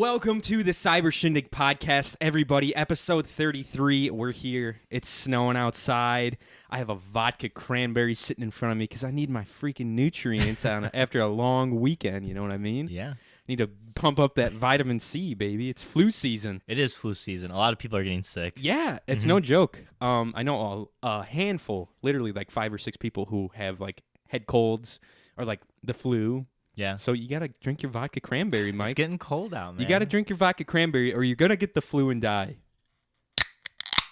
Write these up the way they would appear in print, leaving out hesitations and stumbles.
Welcome to the Shindig Podcast, everybody. Episode 33. We're here. It's snowing outside. I have a vodka cranberry sitting in front of me because I need my freaking nutrients after a long weekend. You know what I mean? Yeah. Need to pump up that vitamin C, baby. It's flu season. It is flu season. A lot of people are getting sick. Yeah, it's no joke. I know a handful, literally like 5 or 6 people who have like head colds or like the flu. Yeah. So you got to drink your vodka cranberry, Mike. It's getting cold out, man. You got to drink your vodka cranberry or you're going to get the flu and die.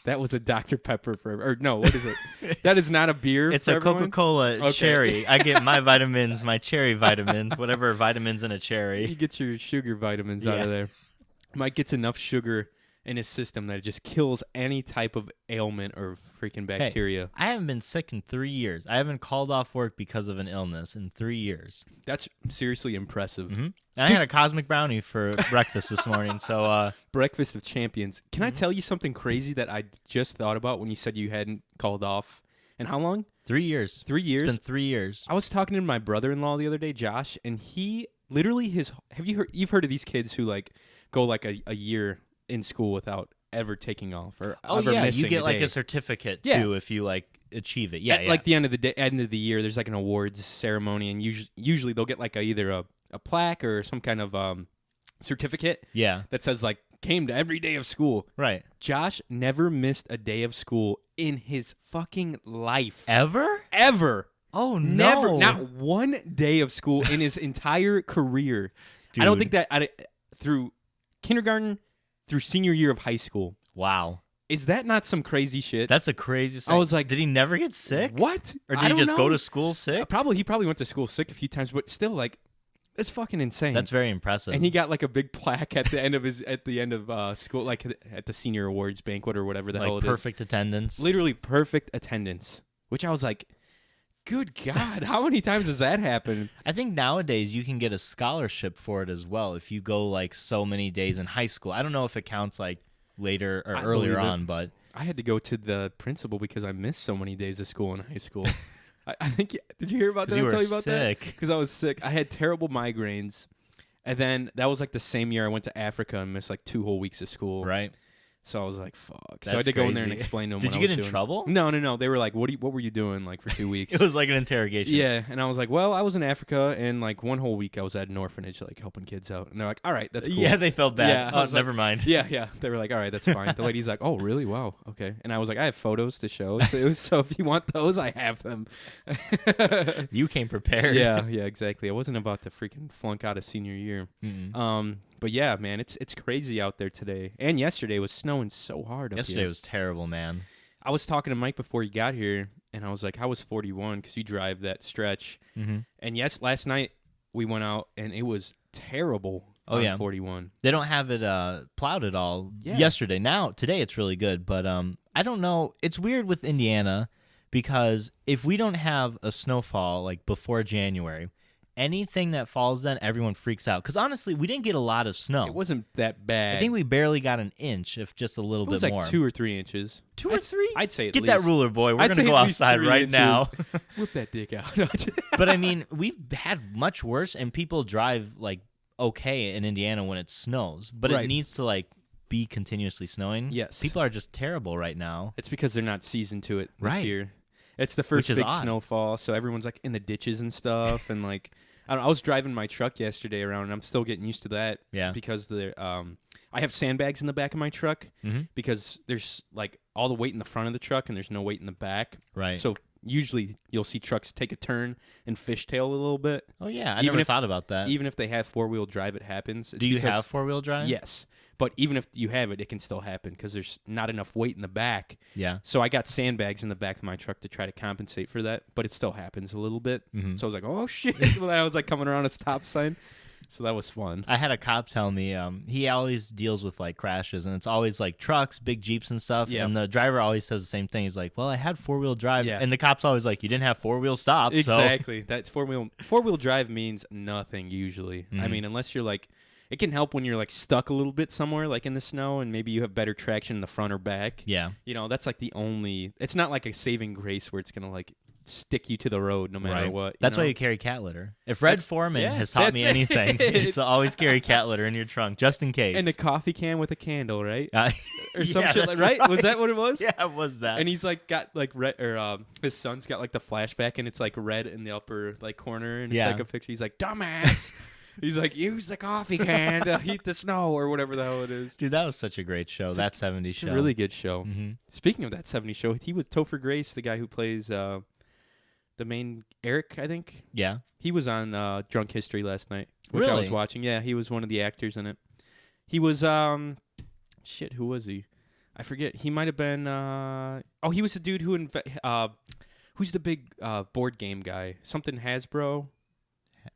That was a Dr. Pepper or no, what is it? That is not a beer. It's for a everyone? Coca-Cola cherry. I get my vitamins, my cherry vitamins, whatever vitamins in a cherry. You get your sugar vitamins out of there. Mike gets enough sugar in his system that it just kills any type of ailment or freaking bacteria. Hey, I haven't been sick in 3 years. I haven't called off work because of an illness in 3 years. That's seriously impressive. Mm-hmm. And I had a cosmic brownie for breakfast this morning. So Breakfast of champions. Can I tell you something crazy that I just thought about when you said you hadn't called off? And how long? 3 years. 3 years? It's been 3 years. I was talking to my brother-in-law the other day, Josh, and he literally you've heard of these kids who like go like a year in school without ever taking off or ever missing you get like day. a certificate too if you like achieve it. Yeah, Like the end of the year, there's like an awards ceremony, and usually they'll get like either a plaque or some kind of certificate. Yeah, that says like came to every day of school. Right. Josh never missed a day of school in his fucking life. Ever. Oh no! Never, not one day of school in his entire career. Dude. I don't think that through kindergarten through senior year of high school. Wow. Is that not some crazy shit? That's the craziest thing. I was like, did he never get sick? What? Or did he just go to school sick? He probably went to school sick a few times, but still, like, it's fucking insane. That's very impressive. And he got like a big plaque at the end of school, like at the senior awards banquet or whatever the hell it is. Perfect attendance. Literally perfect attendance. Which I was like, good God, how many times does that happen? I think nowadays you can get a scholarship for it as well if you go like so many days in high school. I don't know if it counts like later or earlier on, but I had to go to the principal because I missed so many days of school in high school. I think, did you hear about that? You I tell were you about sick. that? Because I was sick. I had terrible migraines. And then that was like the same year I went to Africa and missed like 2 whole weeks of school. Right. So I was like, fuck. That's so I had to go in there and crazy. explain to them Did what you I was get in doing. trouble? No. They were like, what were you doing like for 2 weeks? It was like an interrogation. Yeah. And I was like, well, I was in Africa and like 1 whole week I was at an orphanage like helping kids out. And they're like, all right, that's cool. Yeah, they felt bad. Yeah, I Oh, was never mind. Yeah. They were like, all right, that's fine. The lady's like, oh, really? Wow. Okay. And I was like, I have photos to show. So if you want those, I have them. You came prepared. Yeah, exactly. I wasn't about to freaking flunk out of senior year. Mm-mm. But yeah, man, it's crazy out there today. And yesterday was snowing so hard up Yesterday here. was terrible, man. I was talking to Mike before he got here, and I was like, how was 41? Because you drive that stretch. Mm-hmm. And yes, last night we went out, and it was terrible on 41. They don't have it plowed at all Yeah. yesterday. Today it's really good, but I don't know. It's weird with Indiana because if we don't have a snowfall like before January, anything that falls then, everyone freaks out. Because honestly, we didn't get a lot of snow. It wasn't that bad. I think we barely got an inch, if just a little it was bit like more. 2 or 3 inches. 2 or 3? I'd say at Get least. that ruler, boy. We're I'd going say to go at least outside 3 right inches. now. Whip that dick out. But I mean, we've had much worse, and people drive like okay in Indiana when it snows, but Right. it needs to like be continuously snowing. Yes. People are just terrible right now. It's because they're not seasoned to it this Right. year. It's the first Which is big odd. snowfall, so everyone's like in the ditches and stuff, and like I was driving my truck yesterday around, and I'm still getting used to that. Yeah. Because I have sandbags in the back of my truck Mm-hmm. because there's like all the weight in the front of the truck, and there's no weight in the back. Right. So usually you'll see trucks take a turn and fishtail a little bit. Oh yeah, I Even never if- thought about that. Even if they have 4-wheel drive, it happens. It's Do you because- have 4-wheel drive? Yes. But even if you have it, it can still happen because there's not enough weight in the back. Yeah. So I got sandbags in the back of my truck to try to compensate for that, but it still happens a little bit. Mhm. So I was like, oh, shit. When I was like coming around a stop sign. So that was fun. I had a cop tell me he always deals with like crashes, and it's always like trucks, big Jeeps and stuff. Yeah. And the driver always says the same thing. He's like, well, I had 4-wheel drive. Yeah. And the cop's always like, you didn't have 4-wheel stop. Exactly. That's four-wheel drive means nothing usually. I Mhm. mean, unless you're like, it can help when you're like stuck a little bit somewhere like in the snow and maybe you have better traction in the front or back. Yeah. You know, that's like the only, it's not like a saving grace where it's going to like stick you to the road no matter what. That's know? why you carry cat litter. If Red Foreman has taught me that's anything, it. it's to always carry cat litter in your trunk just in case. And a coffee can with a candle, right? Or some yeah, shit, that's right? Was that what it was? Yeah, it was that. And he's like got like red, or his son's got like the flashback, and it's like red in the upper like corner, and it's like a picture. He's like, dumbass. He's like, use the coffee can to heat the snow, or whatever the hell it is. Dude, that was such a great show. That 70s show. A really good show. Mm-hmm. Speaking of that 70s show, he was Topher Grace, the guy who plays the main Eric, I think. Yeah. He was on Drunk History last night, which I Really? was watching. Yeah, he was one of the actors in it. He was shit. Who was he? I forget. He might have been. He was the dude who who's the big board game guy? Something Hasbro.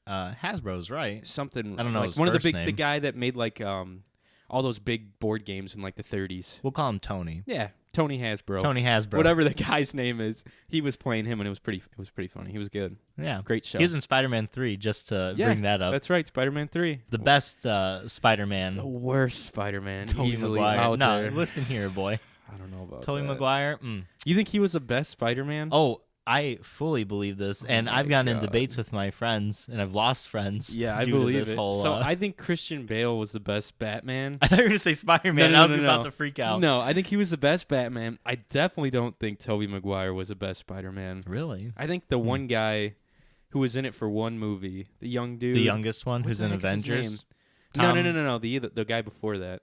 Hasbro's right. Something. I don't know Like his one of first the name. the guy that made like all those big board games in like the 30s. We'll call him Tony. Yeah, Tony Hasbro. Tony Hasbro. Whatever the guy's name is, he was playing him, and it was pretty funny. He was good. Yeah. Great show. He was in Spider-Man 3, just to bring that up. That's right, Spider-Man 3. The best Spider-Man. The worst Spider-Man. Tobey easily Maguire. out No, there. listen here, boy. I don't know about Tobey that. Maguire. You think he was the best Spider-Man? Oh, I fully believe this, and my I've gotten in God. debates with my friends, and I've lost friends. Yeah, I due to believe this it. Whole, So I think Christian Bale was the best Batman. I thought you were going to say Spider-Man. No, I was no, about no. to freak out. No, I think he was the best Batman. I definitely don't think Tobey Maguire was the best Spider-Man. Really? I think the one guy who was in it for one movie, the young dude. The youngest one What who's the in heck's his Avengers? name? Tom- No. The guy before that.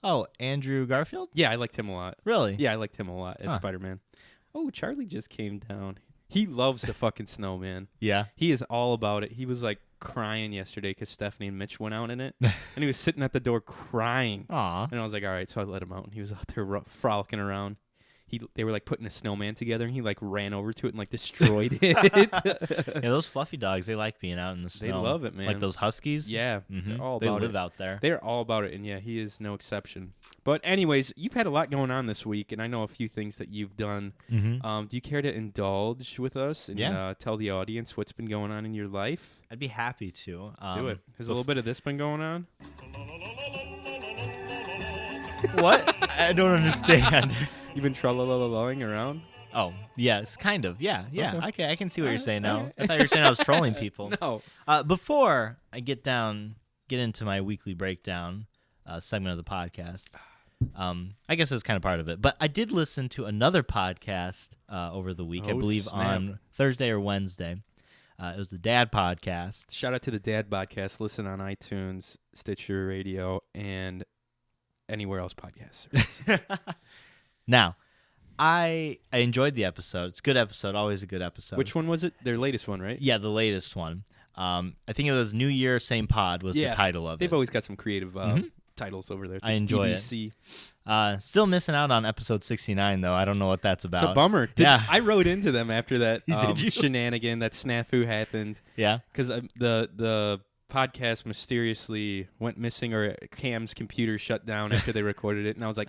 Oh, Andrew Garfield? Yeah, I liked him a lot. Really? Yeah, I liked him a lot as Huh. Spider-Man. Oh, Charlie just came down. He loves the fucking snowman. Yeah. He is all about it. He was like crying yesterday because Stephanie and Mitch went out in it, and he was sitting at the door crying. Aw. And I was like, all right, so I let him out, and he was out there frolicking around. They were like putting a snowman together, and he like ran over to it and like destroyed it. Yeah, those fluffy dogs, they like being out in the snow. They love it, man. Like those huskies? Yeah, Mhm. they're all They about live it. out there. They're all about it, and yeah, he is no exception. But anyways, you've had a lot going on this week, and I know a few things that you've done. Mm-hmm. Do you care to indulge with us and Yeah. tell the audience what's been going on in your life? I'd be happy to. Do it. Has a little bit of this been going on? What? I don't understand. You've been tra-la-la-la-ing around? Oh, yes, kind of. Yeah. Okay. Okay, I can see what you're saying now. alright. I thought you were saying I was trolling people. No. Before I get into my weekly breakdown segment of the podcast, I guess that's kind of part of it. But I did listen to another podcast over the week, I Oh, believe snap. on Thursday or Wednesday. It was the Dad Podcast. Shout out to the Dad Podcast. Listen on iTunes, Stitcher Radio, and anywhere else podcasts. Now, I enjoyed the episode. It's a good episode, always a good episode. Which one was it? Their latest one, right? Yeah, the latest one. I think it was New Year, Same Pod was the title of They've it. always got some creative titles over there. I enjoy it. DBC. Still missing out on episode 69, though. I don't know what that's about. It's a bummer. Yeah. I wrote into them after that Did you? shenanigan, that snafu happened. Yeah. Because the podcast mysteriously went missing, or Cam's computer shut down after they recorded it, and I was like,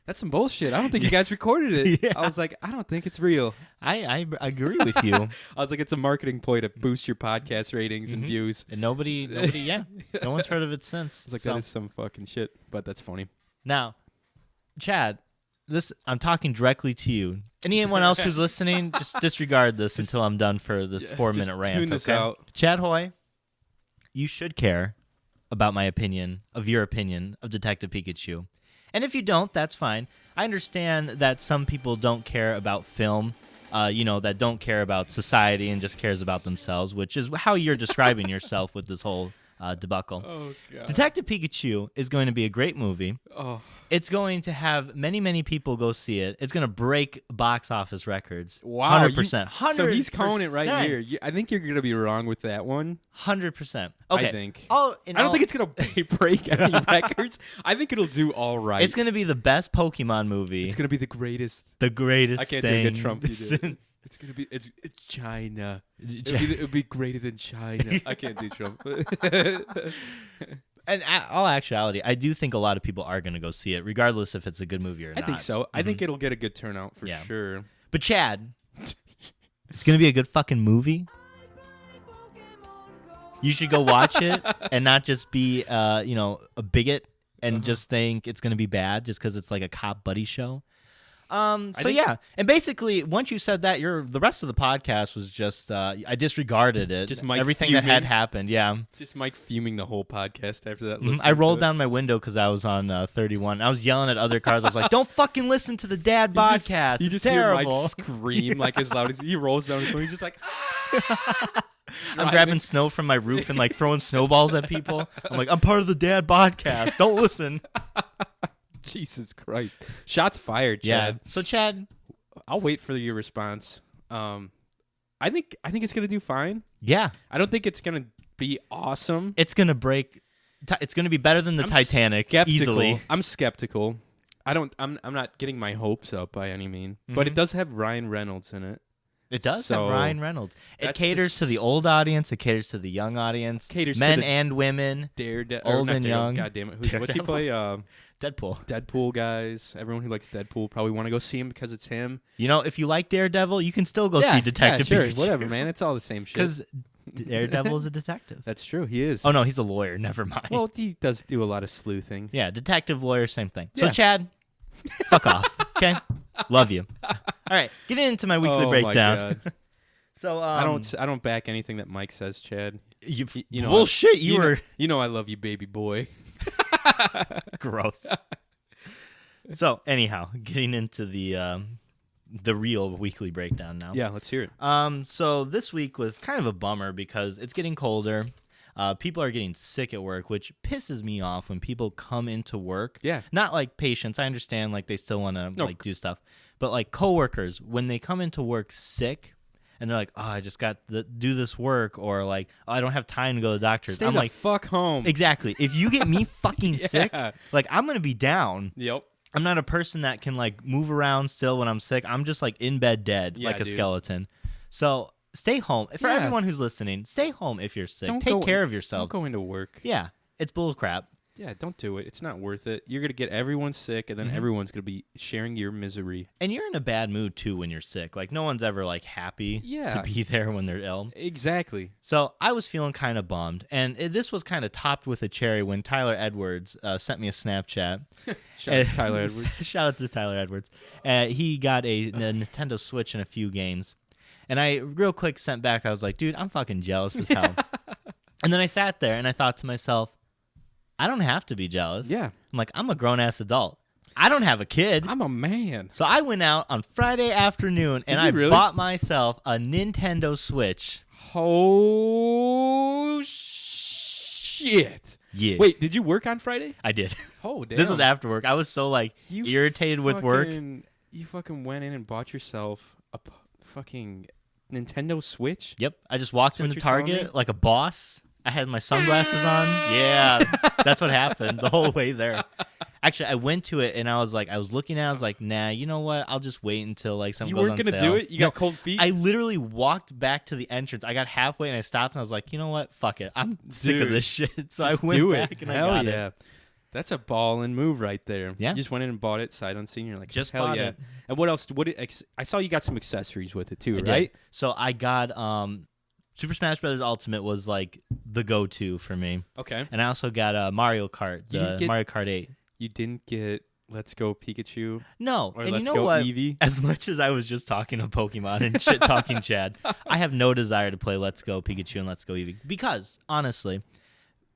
"That's some bullshit. I don't think you guys recorded it." Yeah. I was like, "I don't think it's real." I agree with you. I was like, "It's a marketing ploy to boost your podcast ratings and views." And nobody, yeah. No one's heard of it since. I was like, So- "That is some fucking shit," but that's funny. Now, Chad, I'm talking directly to you. Anyone else who's listening, just disregard this until I'm done for this 4-minute just rant. tune this okay? out. Chad Hoy, you should care about my opinion, of your opinion, of Detective Pikachu. And if you don't, that's fine. I understand that some people don't care about film, that don't care about society and just cares about themselves, which is how you're describing yourself with this whole debacle. Oh god. Detective Pikachu is going to be a great movie. Oh. It's going to have many, many people go see it. It's going to break box office records. Wow, 100%. So he's calling it right 100%. here. I think you're gonna be wrong with that one. 100%. Okay. I think. I I don't think it's gonna break any records. I think it'll do all right. It's going to be the best Pokemon movie. It's gonna be the greatest. The greatest I can't do a thing good Trump either. since- It's gonna be. It's China. It'll be greater than China. I can't do Trump. And all actuality, I do think a lot of people are going to go see it, regardless if it's a good movie or I not. think so. I think it'll get a good turnout for Yeah. sure. But Chad, it's going to be a good fucking movie. You should go watch it and not just be, a bigot and just think it's going to be bad just because it's like a cop buddy show. Yeah, and basically, once you said that, the rest of the podcast was just I disregarded it, just Mike everything fuming. that had happened. Yeah, just Mike fuming the whole podcast after that. I rolled down my window because I was on 31. I was yelling at other cars. I was like, "Don't fucking listen to the Dad Podcast. You just it's terrible." hear Mike scream like as loud as he rolls down his window. He's just like, I'm grabbing snow from my roof and like throwing snowballs at people. I'm like, I'm part of the Dad Podcast. Don't listen. Jesus Christ! Shots fired, Chad. Yeah. So Chad, I'll wait for your response. I think it's gonna do fine. Yeah. I don't think it's gonna be awesome. It's gonna break. It's gonna be better than the Titanic easily. I'm skeptical. I'm not getting my hopes up by any means. But it does have Ryan Reynolds in it. It does have Ryan Reynolds. It caters to the old audience. It caters to the young audience. Caters men to the and women. Old and young. God damn it! What's he play? Deadpool. Deadpool guys. Everyone who likes Deadpool probably want to go see him because it's him. You know, if you like Daredevil, you can still go see Detective Pikachu. Whatever, man. It's all the same shit. Because Daredevil is a detective. That's true. He is. Oh no, he's a lawyer. Never mind. Well, he does do a lot of sleuthing. Yeah, detective, lawyer, same thing. So Yeah. Chad, fuck off. Okay, love you. All right, get into my weekly breakdown. My God. So I don't back anything that Mike says, Chad. You know, bullshit. You know I love you, baby boy. Gross. So anyhow, getting into the real weekly breakdown now. Yeah, let's hear it. So this week was kind of a bummer because it's getting colder. People are getting sick at work, which pisses me off when people come into work. Yeah. Not like patients. I understand like they still want to do stuff. But like coworkers, when they come into work sick and they're like, "Oh, I just got to do this work," or like, "Oh, I don't have time to go to the doctor." Stay I'm the like, fuck home. exactly. If you get me fucking Yeah. sick, like I'm going to be down. Yep. I'm not a person that can like move around still when I'm sick. I'm just like in bed dead, like a skeleton. So stay home. For everyone who's listening, stay home if you're sick. Take care of yourself. Don't go into work. Yeah, it's bull crap. Yeah, don't do it. It's not worth it. You're going to get everyone sick, and then everyone's going to be sharing your misery. And you're in a bad mood, too, when you're sick. Like, no one's ever, like, happy to be there when they're ill. Exactly. So I was feeling kind of bummed. And this was kind of topped with a cherry when Tyler Edwards sent me a Snapchat. Shout out to Tyler Edwards. Shout out to Tyler Edwards. He got a Nintendo Switch and a few games. And I real quick sent back, I was like, dude, I'm fucking jealous as hell. And then I sat there and I thought to myself, I don't have to be jealous. Yeah. I'm like, I'm a grown-ass adult. I don't have a kid. I'm a man. So I went out on Friday afternoon and I bought myself a Nintendo Switch. Oh, shit. Yeah. Wait, did you work on Friday? I did. Oh, damn. This was after work. I was so, like, irritated with work. You fucking went in and bought yourself a fucking Nintendo Switch? Yep. I just walked into telling me? Target like a boss. I had my sunglasses on. Yeah, that's what happened the whole way there. Actually, I went to it and I was looking at it, I was like, nah, you know what? I'll just wait until like something goes on sale. You weren't going to do it? You got cold feet? I literally walked back to the entrance. I got halfway and I stopped and I was like, you know what? Fuck it. I'm sick of this shit. So I went back and I got it. That's a ballin' move right there. Yeah. You just went in and bought it sight unseen. You're like, just hell bought yeah. it. And what else? I saw you got some accessories with it too, I right? did. So I got Super Smash Bros. Ultimate was like the go-to for me. Okay. And I also got Mario Kart, Mario Kart 8. You didn't get Let's Go Pikachu? No. Or And Let's you know Go what? Eevee? As much as I was just talking of Pokemon and shit talking Chad, I have no desire to play Let's Go Pikachu and Let's Go Eevee. Because, honestly,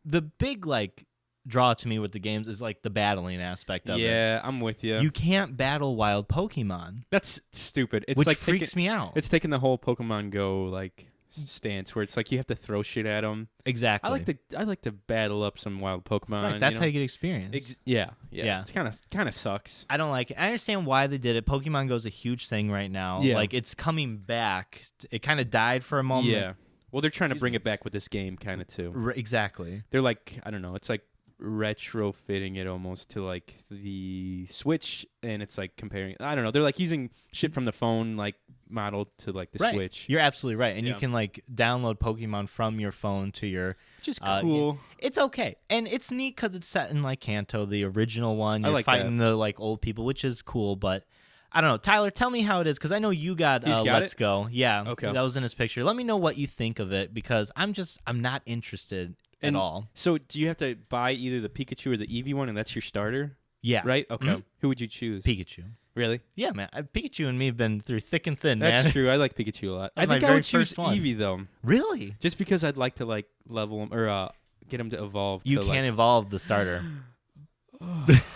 the big, like, draw to me with the games is, like, the battling aspect of it. Yeah, I'm with you. You can't battle wild Pokemon. That's stupid. It's which like freaks me out. It's taking the whole Pokemon Go, like, stance where it's like you have to throw shit at them. Exactly. I like to battle up some wild Pokemon. Right, that's how you get experience. Yeah. Yeah. It's kind of sucks. I don't like it. I understand why they did it. Pokemon Go's a huge thing right now. Yeah. Like it's coming back. It kind of died for a moment. Yeah. Well, they're trying to bring it back with this game kind of too. Exactly. They're like, I don't know, it's like retrofitting it almost to like the Switch, and it's like comparing, I don't know, they're like using shit from the phone like model to like the right. Switch. You're absolutely right. And you can like download Pokemon from your phone to your, which is cool. It's okay. And it's neat because it's set in like Kanto, the original one. You're like fighting the like old people, which is cool. But I don't know. Tyler, tell me how it is, because I know you got, Let's Go. Yeah. Okay. That was in his picture. Let me know what you think of it, because I'm not interested at all. So do you have to buy either the Pikachu or the Eevee one, and that's your starter? Yeah. Right? Okay. Mm-hmm. Who would you choose? Pikachu. Really? Yeah, man. Pikachu and me have been through thick and thin, That's man. true. I like Pikachu a lot. I That's my think I very would choose first one. Eevee though, Really? just because I'd like to like level him or get him to evolve. You to, can't evolve the starter.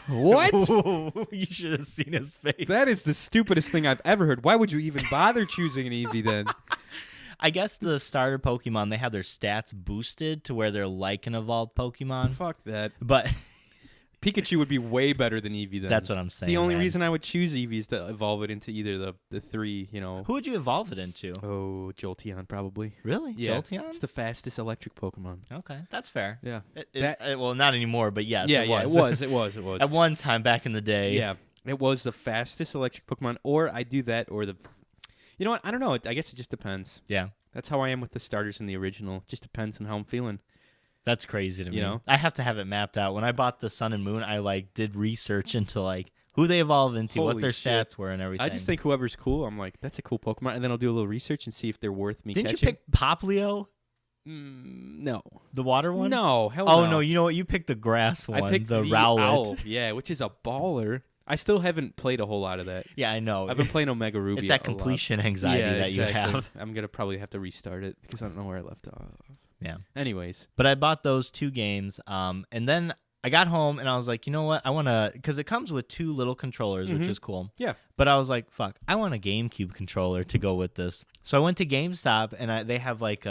What? You should have seen his face. That is the stupidest thing I've ever heard. Why would you even bother choosing an Eevee then? I guess the starter Pokemon, they have their stats boosted to where they're like an evolved Pokemon. Fuck that. But Pikachu would be way better than Eevee then. that's what I'm saying. The only man. reason I would choose Eevee is to evolve it into either the three, you know. Who would you evolve it into? Oh, Jolteon probably. Really? Yeah. Jolteon? It's the fastest electric Pokemon. Okay, that's fair. Yeah. Well, not anymore, but yes, yeah, it was. It was. At one time back in the day. Yeah, it was the fastest electric Pokemon. Or I do that, or the. You know what? I don't know. I guess it just depends. Yeah. That's how I am with the starters in the original. It just depends on how I'm feeling. That's crazy to me. You know? I have to have it mapped out. When I bought the Sun and Moon, I like did research into like who they evolve into, what Holy their shit. stats were, and everything. I just think whoever's cool, I'm like, that's a cool Pokemon, and then I'll do a little research and see if they're worth me Didn't catching. you pick Poplio, No. the water one? No. Hell Oh no. no, you know what? You picked the grass one, I picked the the Rowlet. Owl, yeah, which is a baller. I still haven't played a whole lot of that. Yeah, I know. I've been playing Omega Ruby. It's that a lot. completion anxiety Yeah, that exactly. you have. I'm gonna probably have to restart it because I don't know where I left off. Yeah. Anyways, But I bought those 2 games, and then I got home and I was like, you know what? I want to, because it comes with 2 little controllers, which is cool. yeah. But I was like, fuck, I want a GameCube controller to go with this. So I went to GameStop and they have like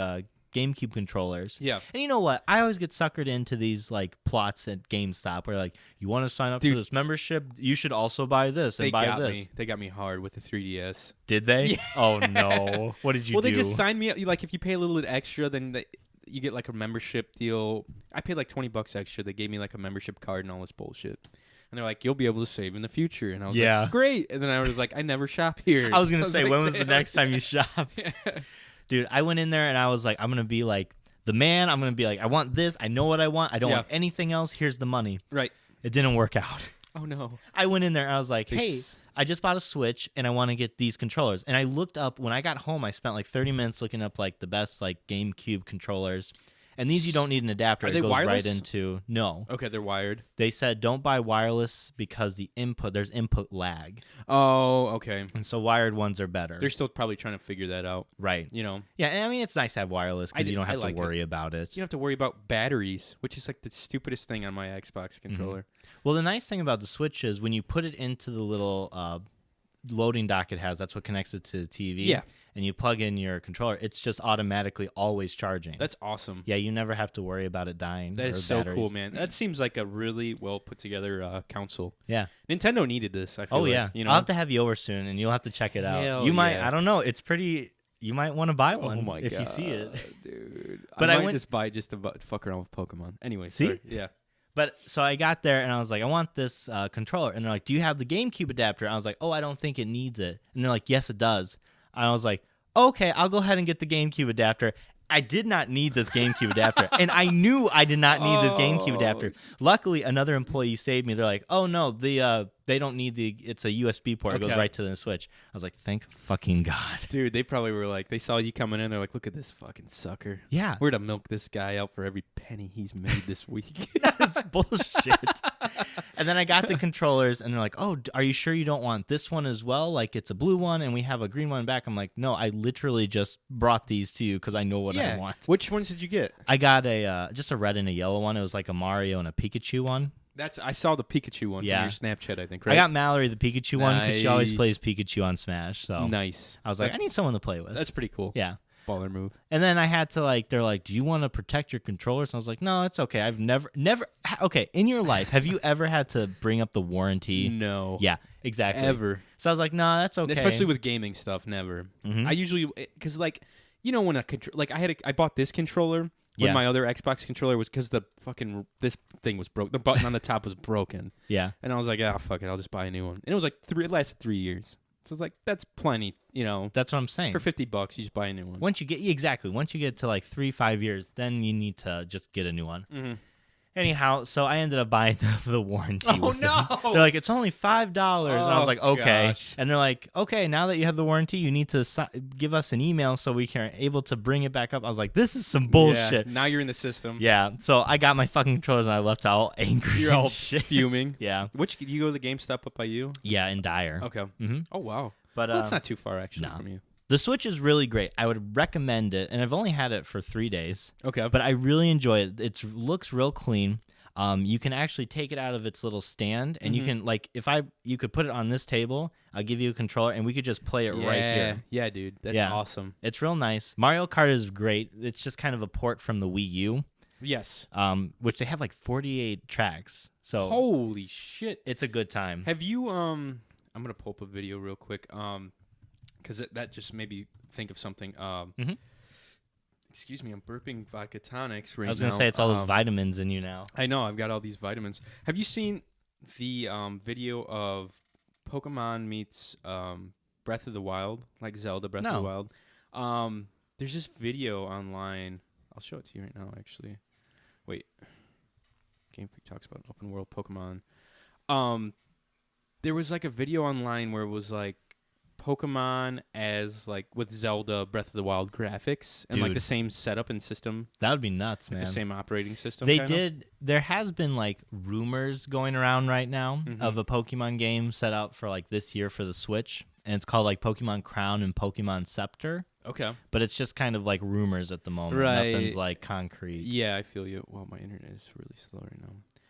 GameCube controllers. Yeah. And you know what? I always get suckered into these like plots at GameStop where like, you want to sign up Dude. for this membership? You should also buy this and They buy got this. me. They got me hard with the 3DS. Did they? Yeah. Oh no. What did you Well, do? they just signed me up. Like, if you pay a little bit extra, then you get like a membership deal. I paid like $20 extra. They gave me like a membership card and all this bullshit. And they're like, you'll be able to save in the future. And I was Yeah. like, great. And then I was like, I never shop here. I was going to say, like, when was the next time you shopped? Dude, I went in there and I was like, I'm going to be like the man. I'm going to be like, I want this. I know what I want. I don't want anything else. Here's the money. Right. It didn't work out. Oh, no. I went in there and I was like, hey, I just bought a Switch and I want to get these controllers. And I looked up, when I got home, I spent like 30 minutes looking up like the best like GameCube controllers. And these you don't need an adapter. Are it they goes wireless? right into no. Okay, they're wired. They said don't buy wireless because there's input lag. Oh, okay. And so wired ones are better. They're still probably trying to figure that out. right. You know, Yeah, and I mean it's nice to have wireless because you don't have like to worry about it. you don't have to worry about batteries, which is like the stupidest thing on my Xbox controller. Well, the nice thing about the Switch is when you put it into the little loading dock it has, that's what connects it to the TV. Yeah. And you plug in your controller, it's just automatically always charging. That's awesome. Yeah, you never have to worry about it dying. That or is so batteries. cool, man. That seems like a really well put together console. Yeah. Nintendo needed this. I feel Oh like, yeah. you know, I'll have to have you over soon, and you'll have to check it out. Hell You might. yeah. I don't know. It's pretty. You might want to buy one oh my if God, you see it. dude. But I I might went- just buy it just to fuck around with Pokemon. Anyway, See? sorry. Yeah. But so I got there and I was like, I want this controller, and they're like, do you have the GameCube adapter? I was like, oh, I don't think it needs it, and they're like, yes, it does. And I was like, okay, I'll go ahead and get the GameCube adapter. I did not need this GameCube adapter, and I knew I did not need this GameCube adapter. Luckily, another employee saved me. They're like, "Oh no, they don't need it's a USB port. It goes Okay. right to the Switch." I was like, "Thank fucking God." Dude, they probably were like, they saw you coming in. They're like, look at this fucking sucker. Yeah, We're to milk this guy out for every penny he's made this week. it's bullshit. And then I got the controllers, and they're like, "Oh, are you sure you don't want this one as well? Like it's a blue one, and we have a green one back." I'm like, "No, I literally just brought these to you because I know what I want." Which ones did you get? I got just a red and a yellow one. It was like a Mario and a Pikachu one. I saw the Pikachu one Yeah. from your Snapchat, I think, right? I got Mallory the Pikachu one because she always Nice. plays Pikachu on Smash. So Nice. I was like, I need someone to play with. That's pretty cool. Yeah. Baller move. And then I had to they're like, do you want to protect your controllers? And I was like, no, it's okay. I've never, okay. In your life, have you ever had to bring up the warranty? No. Yeah, exactly. Ever. So I was like, no, that's okay. Especially with gaming stuff, never. I usually, because like, you know, when I bought this controller when Yeah. my other Xbox controller was because this thing was broke. The button on the top was broken. Yeah. And I was like, ah, fuck it, I'll just buy a new one. And it was like it lasted 3 years. So it's like, that's plenty, you know. That's what I'm saying. For $50, you just buy a new one. Once you get to like 3-5 years, then you need to just get a new one. Mm-hmm. Anyhow, so I ended up buying the warranty. Oh, with no! them. They're like, it's only $5, and I was like, okay. Gosh. And they're like, okay, now that you have the warranty, you need to give us an email so we can able to bring it back up. I was like, this is some bullshit. Yeah, now you're in the system. Yeah. So I got my fucking controllers and I left all angry. You're all and shit. fuming. Yeah. Which you go to the GameStop up by you? Yeah, in Dyer. Okay. Mm-hmm. Oh wow. But Well, that's not too far actually no. from you. The Switch is really great. I would recommend it, and I've only had it for 3 days. Okay. But I really enjoy it. It looks real clean. You can actually take it out of its little stand, and you can you could put it on this table. I'll give you a controller, and we could just play it right here. Yeah, dude. That's awesome. It's real nice. Mario Kart is great. It's just kind of a port from the Wii U. Yes. Which they have like 48 tracks. So holy shit. it's a good time. Have you I'm gonna pull up a video real quick because that just made me think of something. Excuse me, I'm burping vodka tonics right now. I was gonna say it's all those vitamins in you now. I know, I've got all these vitamins. Have you seen the video of Pokemon meets Breath of the Wild, like Zelda Breath of the Wild? There's this video online. I'll show it to you right now, actually. Wait. Game Freak talks about open world Pokemon. There was like a video online where it was like Pokemon as like with Zelda Breath of the Wild graphics and like the same setup and system. That would be nuts, man. The same operating system. They did. There has been like rumors going around right now of a Pokemon game set out for like this year for the Switch, and it's called like Pokemon Crown and Pokemon Scepter. Okay. But it's just kind of like rumors at the moment. Right. Nothing's like concrete. Yeah, I feel you. Well, my internet is really slow right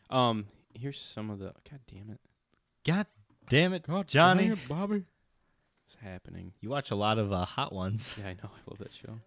now. Here's some of the. God damn it. God damn it, God, Johnny. damn it, Bobby. What's happening? You watch a lot of Hot Ones. Yeah, I know. I love that show.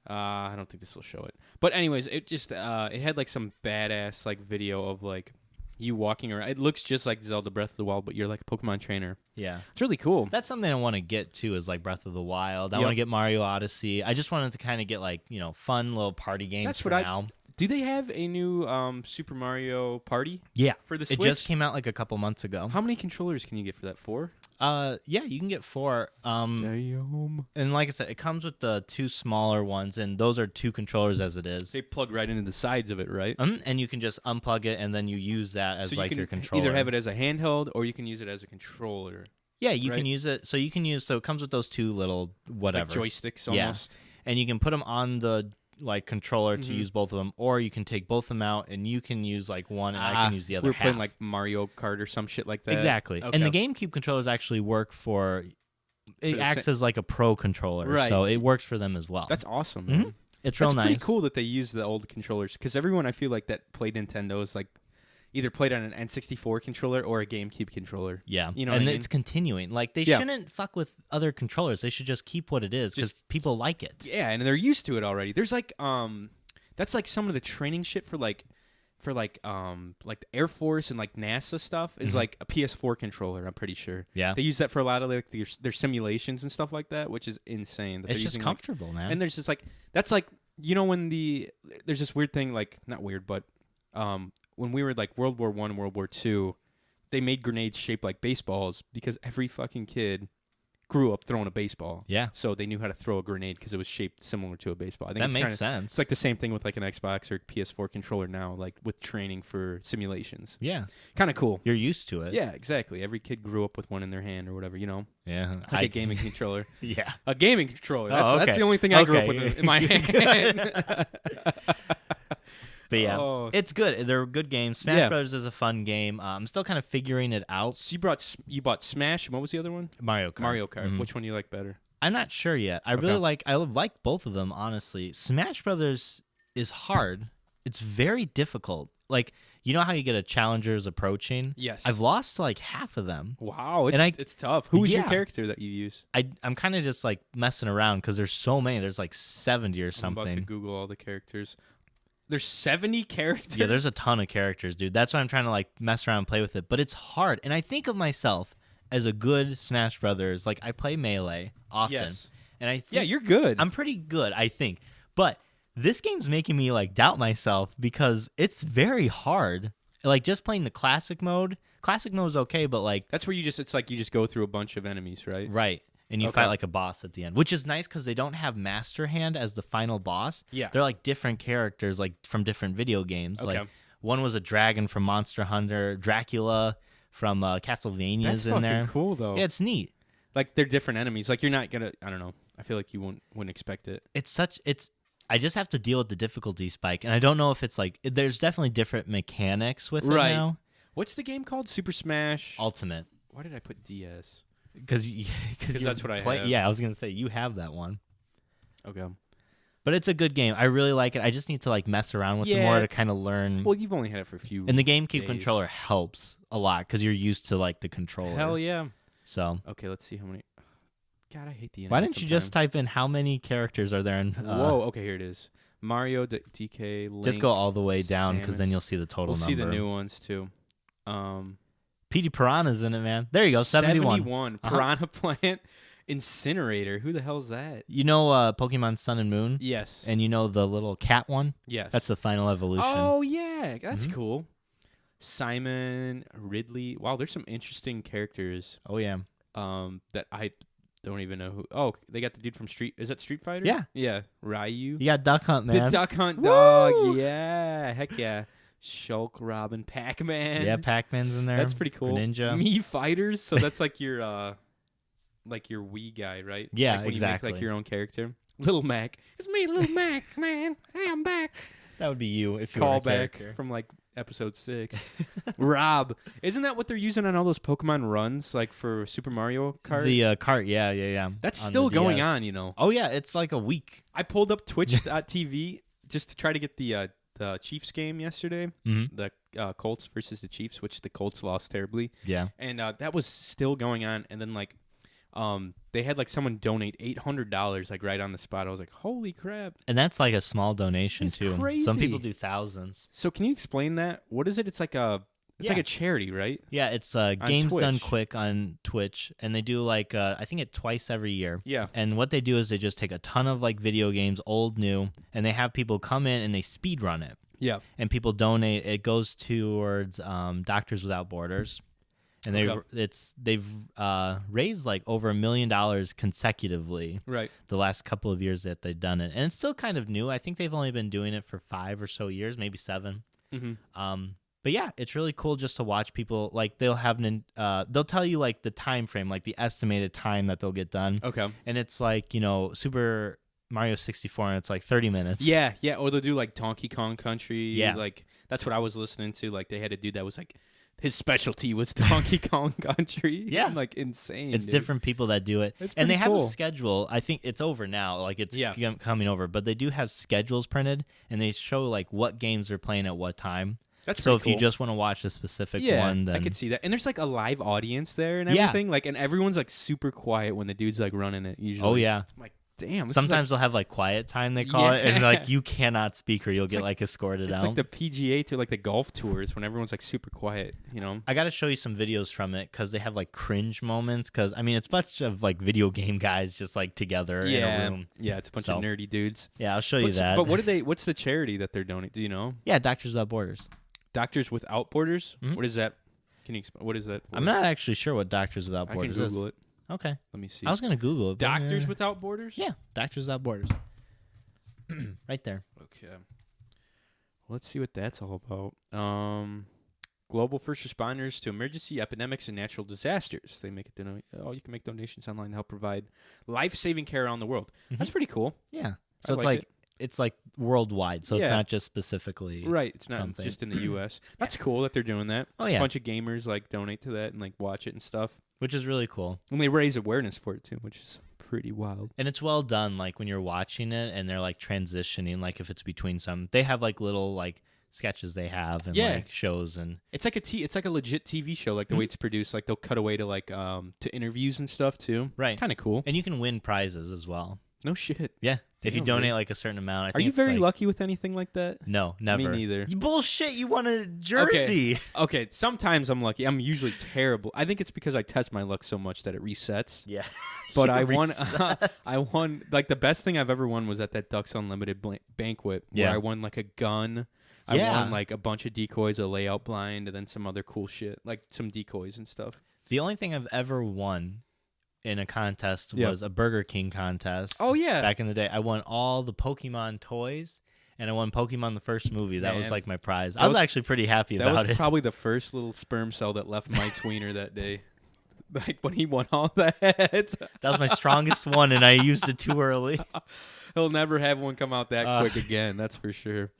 I don't think this will show it. But anyways, it just it had like some badass like video of like you walking around. It looks just like Zelda Breath of the Wild, but you're like a Pokemon trainer. Yeah. It's really cool. That's something I want to get to is like Breath of the Wild. I want to get Mario Odyssey. I just wanted to kind of get like, fun little party games That's for what now. Do they have a new Super Mario Party? Yeah. For the Switch? It just came out like a couple months ago. How many controllers can you get for that? 4? Yeah, you can get 4. Damn. And like I said, it comes with the 2 smaller ones, and those are 2 controllers as it is. They plug right into the sides of it, right? And you can just unplug it, and then you use that as like your controller. Either have it as a handheld or you can use it as a controller. Yeah, you can use it. So you can use. So it comes with those 2 little whatever Like joysticks almost. Yeah. And you can put them on the like controller to use both of them, or you can take both of them out and you can use like one, and I can use the other. We're half. playing like Mario Kart or some shit like that. Exactly. Okay. And the GameCube controllers actually work for. It acts as like a pro controller, right? So it works for them as well. That's awesome. Man. It's real nice. It's pretty cool that they use the old controllers because everyone I feel like that played Nintendo is like either played on an N64 controller or a GameCube controller. Yeah, you know, and what I mean? it's continuing. Like they shouldn't fuck with other controllers. They should just keep what it is because people like it. Yeah, and they're used to it already. There's like that's like some of the training shit for like the Air Force and like NASA stuff is like a PS4 controller. I'm pretty sure. Yeah, they use that for a lot of like their simulations and stuff like that, which is insane. That it's just comfortable, man. And there's just like that's like when there's this weird thing like not weird, but when we were like World War I and World War II, they made grenades shaped like baseballs because every fucking kid grew up throwing a baseball. Yeah. So they knew how to throw a grenade because it was shaped similar to a baseball. I think that makes sense. It's like the same thing with like an Xbox or PS4 controller now, like with training for simulations. Yeah. Kind of cool. You're used to it. Yeah, exactly. Every kid grew up with one in their hand or whatever, Yeah. Like a gaming controller. Yeah. A gaming controller. Oh, That's okay. the only thing I grew up with in my hand. But yeah, it's good. They're good games. Smash Brothers is a fun game. I'm still kind of figuring it out. So you bought Smash. And what was the other one? Mario Kart. Mm-hmm. Which one do you like better? I'm not sure yet. I like both of them, honestly. Smash Brothers is hard. It's very difficult. Like, you know how you get a challengers approaching? Yes. I've lost like half of them. Wow, it's tough. Who was your character that you use? I'm kind of just like messing around because there's so many. There's like 70 or something. I'm about to Google all the characters. There's 70 characters? Yeah, there's a ton of characters, dude. That's why I'm trying to like mess around and play with it. But it's hard. And I think of myself as a good Smash Brothers. Like, I play Melee often. Yes. And I think you're good. I'm pretty good, I think. But this game's making me like doubt myself because it's very hard. Like, just playing the classic mode. Classic mode is okay, but like... That's where you just go through a bunch of enemies, right? Right. And you fight like a boss at the end, which is nice because they don't have Master Hand as the final boss. Yeah. They're like different characters, like from different video games. Okay. Like One was a dragon from Monster Hunter. Dracula from Castlevania's in there. That's fucking cool, though. Yeah, it's neat. Like, they're different enemies. Like, you're not going to, I don't know. I feel like you wouldn't expect it. I just have to deal with the difficulty spike, and I don't know if it's like, there's definitely different mechanics with it now. What's the game called? Super Smash Ultimate. Why did I put DS? Because that's what I have. Yeah, I was going to say, you have that one. Okay. But it's a good game. I really like it. I just need to like mess around with it more to kind of learn. Well, you've only had it for a few And the GameCube days. controller helps a lot because you're used to like the controller. Hell yeah. So. Okay, let's see how many. God, I hate the internet. Why didn't you just type in how many characters are there in... Whoa, okay, here it is. Mario, DK, Link. Just go all the way down because Samus. then you'll see the total number. We'll see the new ones too. Petey Piranha's in it, man. There you go, 71. 71. Piranha Plant Incinerator. Who the hell is that? You know Pokemon Sun and Moon? Yes. And you know the little cat one? Yes. That's the final evolution. Oh, yeah. That's cool. Simon, Ridley. Wow, there's some interesting characters. Oh, yeah. That I don't even know who. Oh, they got the dude from Street. Is that Street Fighter? Yeah. Yeah. Ryu. You got Duck Hunt, man. The Duck Hunt dog. Yeah. Heck yeah. Shulk, Robin, Pac-Man. Yeah, Pac-Man's in there. That's pretty cool. Ninja. Mii Fighters. So that's like your Wii guy, right? Yeah, like when exactly. You make, like your own character. Little Mac. It's me, Little Mac, man. Hey, I'm back. That would be you if you were a character. Callback from like episode 6. Rob. Isn't that what they're using on all those Pokemon runs, like for Super Mario Kart? The cart, yeah. That's on still the going DS. on, you know. Oh, yeah, it's like a week. I pulled up Twitch.tv just to try to get the Chiefs game yesterday, the Colts versus the Chiefs, which the Colts lost terribly. Yeah. And that was still going on. And then, like, they had, like, someone donate $800, like, right on the spot. I was like, holy crap. And that's like a small donation, It's too. crazy. Some people do thousands. So can you explain that? What is it? It's like a charity, right? Yeah, it's Games Done Twitch. Quick on Twitch, and they do like I think it twice every year. Yeah. And what they do is they just take a ton of like video games, old, new, and they have people come in and they speed run it. Yeah. And people donate. It goes towards Doctors Without Borders, and they've raised like over $1 million consecutively. Right. The last couple of years that they've done it, and it's still kind of new. I think they've only been doing it for 5 or so years, maybe 7. Mm-hmm. But yeah, it's really cool just to watch people. Like they'll have they'll tell you like the time frame, like the estimated time that they'll get done. Okay. And it's like, you know, Super Mario 64, and it's like 30 minutes. Yeah. Or they'll do like Donkey Kong Country. Yeah. Like that's what I was listening to. Like they had a dude that was like his specialty was Donkey Kong Country. Yeah. Like insane. It's dude. different people that do it. It's And they pretty have a cool. schedule. I think it's over now. Like it's coming over. But they do have schedules printed, and they show like what games they're playing at what time. That's so pretty if cool. you just want to watch a specific Yeah, one, then I could see that. And there's like a live audience there and Yeah. everything. Like, and everyone's like super quiet when the dude's like running it. Usually. Oh yeah. I'm like, damn. This Sometimes they'll have like quiet time, they call it, and Yeah. like you cannot speak or you'll get like escorted it's out. like the PGA to like the golf tours when everyone's like super quiet. You know. I got to show you some videos from it because they have like cringe moments. Because I mean, it's a bunch of like video game guys just like together in a room. Yeah, it's a bunch of nerdy dudes. Yeah, I'll show you that. But what's the charity that they're donating? Do you know? Yeah, Doctors Without Borders. Doctors Without Borders. Mhm. What is that? Can you explain? What is that? For? I'm not actually sure what Doctors Without I can Borders is. Google it. Okay. Let me see. I was gonna Google it. but, Doctors Without Borders. Yeah, Doctors Without Borders. Right there. Okay. Let's see what that's all about. Global first responders to emergency, epidemics, and natural disasters. They make it. You can make donations online to help provide life-saving care around the world. That's pretty cool. Yeah. So I it's like like it's like worldwide. So it's Yeah. not just specifically Right. It's not something. just in the U.S. That's cool that they're doing that. Oh yeah, A bunch of gamers like donate to that and like watch it and stuff. which is really cool. And they raise awareness for it too, which is pretty wild. And it's well done. Like when you're watching it and they're like transitioning, like if it's between some, they have like little like sketches they have and Yeah. like shows and It's like it's like a legit TV show, like the way it's produced. Like they'll cut away to like to interviews and stuff too. right. Kind of cool. And you can win prizes as well. No shit. Yeah. If you Damn, donate dude. like a certain amount, I Are think you it's, very like, lucky with anything like that? No, never. Me neither. Bullshit! You won a jersey. Okay, sometimes I'm lucky. I'm usually terrible. I think it's because I test my luck so much that it resets. Yeah. But You I won. reset. I won. Like the best thing I've ever won was at that Ducks Unlimited banquet where Yeah. I won like a gun. I Yeah. won like a bunch of decoys, a layout blind, and then some other cool shit, like some decoys and stuff. The only thing I've ever won in a contest Yeah. was a Burger King contest. Oh yeah. Back in the day, I won all the Pokemon toys, and I won Pokemon the first movie. That was Man. like my prize. I was actually pretty happy about That was it. probably the first little sperm cell that left Mike's wiener that day. Like when he won all that. That was my strongest one, and I used it too early. He'll never have one come out that quick again. That's for sure.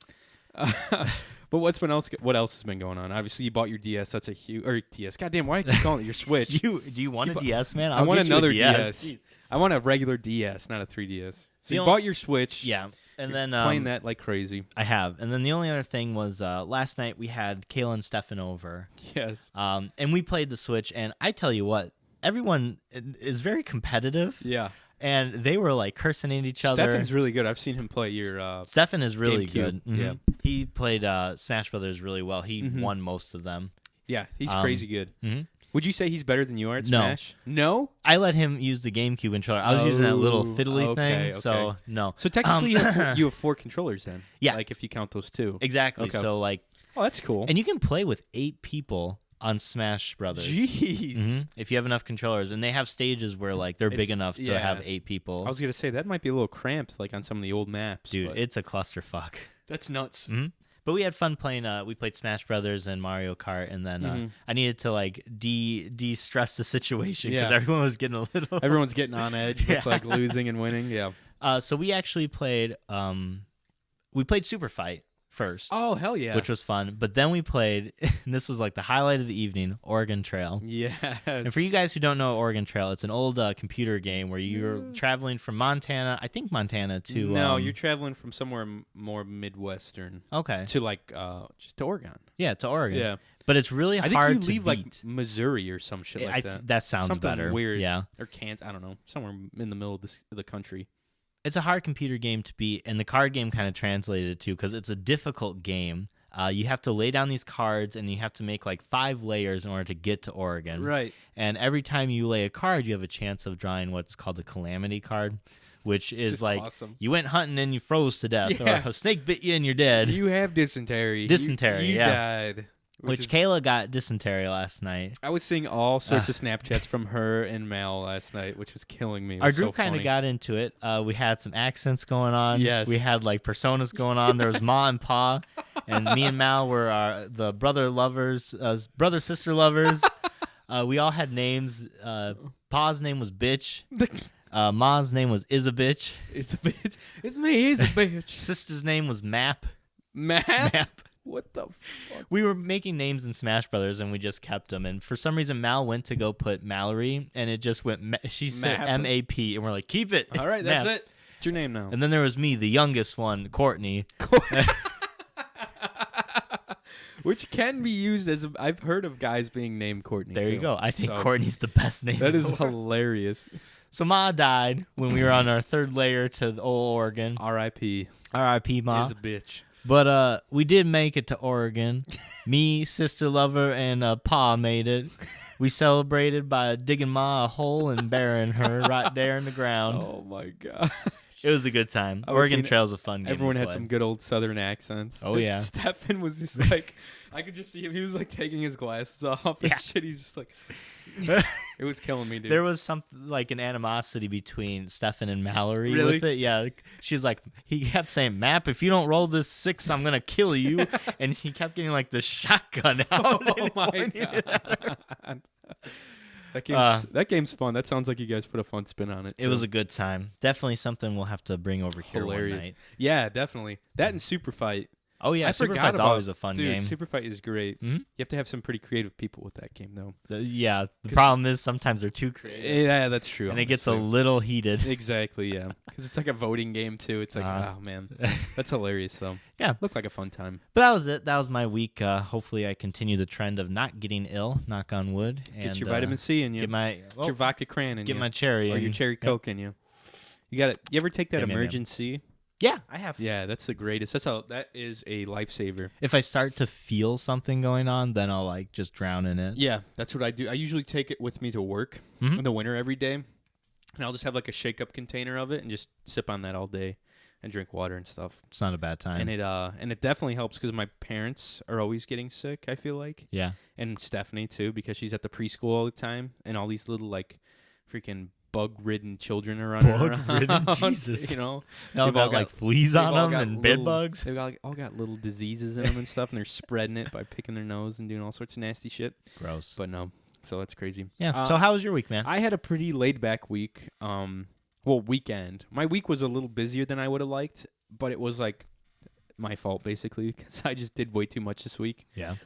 But what else has been going on? Obviously, you bought your DS. That's a huge DS. Goddamn, why do I keep calling it your Switch? Do you want a DS, man? I want get you another a DS. DS. I want a regular DS, not a 3DS. So you only- bought your Switch. Yeah, and then Playing that like crazy. I have. And then the only other thing was last night we had Kayla and Stefan over. Yes. And we played the Switch, and I tell you what, everyone is very competitive. Yeah. And they were like cursing at each other. Stefan's really good. I've seen him play your Stefan is really GameCube. good. Mhm. Yeah. He played Smash Brothers really well. He won most of them. Yeah, he's crazy good. Mhm. Would you say he's better than you are at No. Smash? No? I let him use the GameCube controller. I was using that little fiddly okay, thing, so okay. no. So technically you have 4 controllers then. Yeah. Like if you count those 2. Exactly. Okay. So like, Oh, that's cool. and you can play with 8 people on Smash Brothers. Jeez. If you have enough controllers, and they have stages where like they're big It's- enough to yeah. have 8 people. I was going to say that might be a little cramped like on some of the old maps. Dude, but it's a clusterfuck. that's nuts. But we had fun playing. We played Smash Brothers and Mario Kart, and then I needed to like de-stress the situation because Yeah. everyone was getting a little. Everyone's getting on edge with like losing and winning. Yeah. So we actually played. We played Super Fight first. Oh, hell yeah. Which was fun. But then we played, and this was like the highlight of the evening, Oregon Trail. Yes. And for you guys who don't know Oregon Trail, it's an old computer game where you're traveling from Montana, I think Montana, to... No, you're traveling from somewhere more Midwestern Okay. to like just to Oregon. Yeah, to Oregon. Yeah. But it's really I hard think you to leave beat. like Missouri or some shit like that. That sounds Something better. weird. Yeah. Or Kansas, I don't know. Somewhere in the middle of the country. It's a hard computer game to beat, and the card game kind of translated it too, because it's a difficult game. You have to lay down these cards, and you have to make like 5 layers in order to get to Oregon. Right. And every time you lay a card, you have a chance of drawing what's called a calamity card, which is Just like awesome. you went hunting and you froze to death, Yeah. or a snake bit you and you're dead. You have dysentery. Dysentery, You yeah. died. Which Kayla got dysentery last night. I was seeing all sorts of Snapchats from her and Mal last night, which was killing me. It Our was group so kind of funny. got into it. We had some accents going on. Yes. We had like personas going on. There was Ma and Pa, and me and Mal were the brother lovers, brother sister lovers. We all had names. Pa's name was Bitch. Ma's name was Is a Bitch. It's a bitch. It's me. It's a bitch. Sister's name was Map. Map. What the fuck? We were making names in Smash Brothers, and we just kept them. And for some reason, Mal went to go put Mallory, and it just went. She said Map. M-A-P, and we're like, keep it. All right, It's that's Map. it. It's your name now. And then there was me, the youngest one, Courtney. Which can be used as I've heard of guys being named Courtney. There you too. go. I think So, Courtney's the best name. That is in the world. hilarious. So Ma died when we were on our 3rd layer to the old Oregon. R.I.P. R.I.P. Ma. Is a bitch. But we did make it to Oregon. Me, sister lover, and Pa made it. We celebrated by digging Ma a hole and burying her right there in the ground. Oh my god. It was a good time. I was Oregon seeing- Trail's a fun game. Everyone to had play. some good old Southern accents. Oh, yeah. Stefan was just like, I could just see him. He was like taking his glasses off and Yeah. shit. He's just like, it was killing me, dude. There was something like an animosity between Stefan and Mallory Really? with it. Yeah, she's like, he kept saying, "Map, if you don't roll this 6, I'm gonna kill you," and he kept getting like the shotgun out. Oh and my pointing it at her. god. That game's fun. That sounds like you guys put a fun spin on it. It was a good time. Definitely something we'll have to bring over here hilarious. one night. Yeah, definitely. That and Super Fight. Oh yeah, I Super forgot Fight's about, always a fun dude, game. Super Fight is great. Mhm. You have to have some pretty creative people with that game, though. Yeah, the problem is sometimes they're too creative, Yeah, that's true. and it gets a honestly. little heated. Exactly, yeah. Because it's like a voting game, too. It's like, oh, man. That's hilarious, though. Yeah. Looked like a fun time. But that was it. That was my week. Hopefully, I continue the trend of not getting ill. Knock on wood. Get And, your vitamin C in you. Get my Get your vodka cran in get you. my cherry or in. your cherry Yep. Coke in you. You got it. You ever take that Yum, yum, yum. emergency? Yeah, I have. Yeah, that's the greatest. That is a lifesaver. If I start to feel something going on, then I'll like just drown in it. Yeah, that's what I do. I usually take it with me to work Mhm. in the winter every day, and I'll just have like a shake-up container of it and just sip on that all day and drink water and stuff. It's not a bad time. And it definitely helps because my parents are always getting sick, I feel like, yeah. and Stephanie too because she's at the preschool all the time, and all these little like freaking bug-ridden children are running Bug-ridden? around. Jesus. You know, They all They've all got like got- fleas they've on all them got and bed little- bugs. They've all got little diseases in them and stuff, and they're spreading it by picking their nose and doing all sorts of nasty shit. Gross. But no, so that's crazy. Yeah. So how was your week, man? I had a pretty laid-back week. Weekend. My week was a little busier than I would have liked, but it was like my fault basically because I just did way too much this week. Yeah.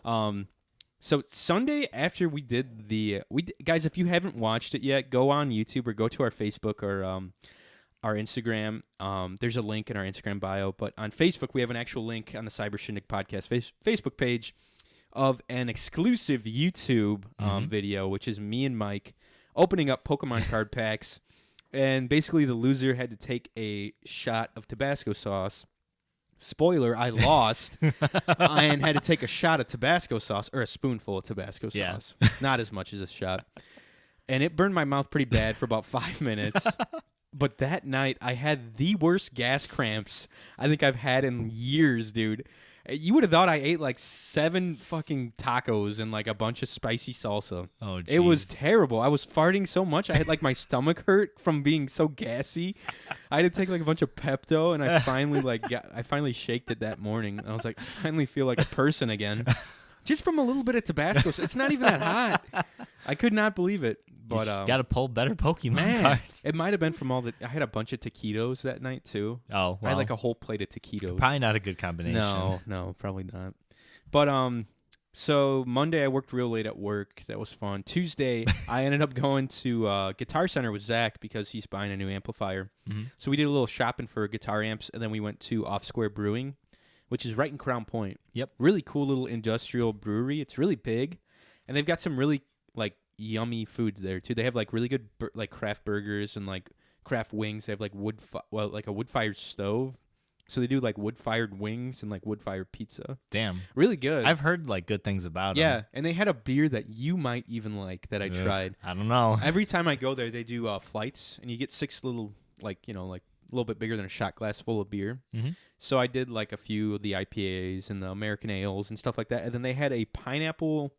So Sunday after we did guys, if you haven't watched it yet, go on YouTube or go to our Facebook or our Instagram. There's a link in our Instagram bio, but on Facebook we have an actual link on the Shindig Podcast Facebook page of an exclusive YouTube video, which is me and Mike opening up Pokemon card packs, and basically the loser had to take a shot of Tabasco sauce. Spoiler, I lost and had to take a shot of Tabasco sauce, or a spoonful of Tabasco sauce. Yeah. Not as much as a shot. And it burned my mouth pretty bad for about 5 minutes. But that night, I had the worst gas cramps I think I've had in years, dude. You would have thought I ate like 7 fucking tacos and like a bunch of spicy salsa. Oh, jeez. It was terrible. I was farting so much. I had like my stomach hurt from being so gassy. I had to take like a bunch of Pepto, and I finally shaked it that morning. I was like, I finally feel like a person again. Just from a little bit of Tabasco. It's not even that hot. I could not believe it. But got to pull better Pokemon man, cards. it might have been from I had a bunch of taquitos that night too. Oh, well. I had like a whole plate of taquitos. Probably not a good combination. No, probably not. But so Monday I worked real late at work. That was fun. Tuesday I ended up going to Guitar Center with Zach because he's buying a new amplifier. Mm-hmm. So we did a little shopping for guitar amps, and then we went to Off Square Brewing, which is right in Crown Point. Yep. Really cool little industrial brewery. It's really big, and they've got some really like yummy foods there too. They have like really good like craft burgers and like craft wings. They have like like a wood-fired stove. So they do like wood-fired wings and like wood-fired pizza. Damn. Really good. I've heard like good things about them. Yeah, and they had a beer that you might even like that I tried. I don't know. Every time I go there, they do flights, and you get 6 little like a little bit bigger than a shot glass full of beer. Mm-hmm. So I did like a few of the IPAs and the American ales and stuff like that. And then they had a pineapple.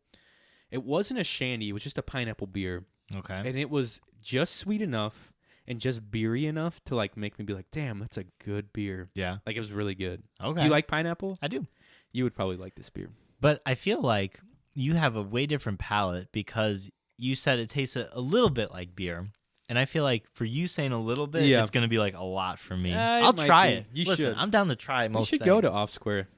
It wasn't a shandy. It was just a pineapple beer. Okay. And it was just sweet enough and just beery enough to like make me be like, damn, that's a good beer. Yeah. Like it was really good. Okay. Do you like pineapple? I do. You would probably like this beer. But I feel like you have a way different palate because you said it tastes a little bit like beer. And I feel like for you saying a little bit, Yeah. it's going to be like a lot for me. It I'll might try be. it. You Listen, should. I'm down to try You most should things. go to Off Square.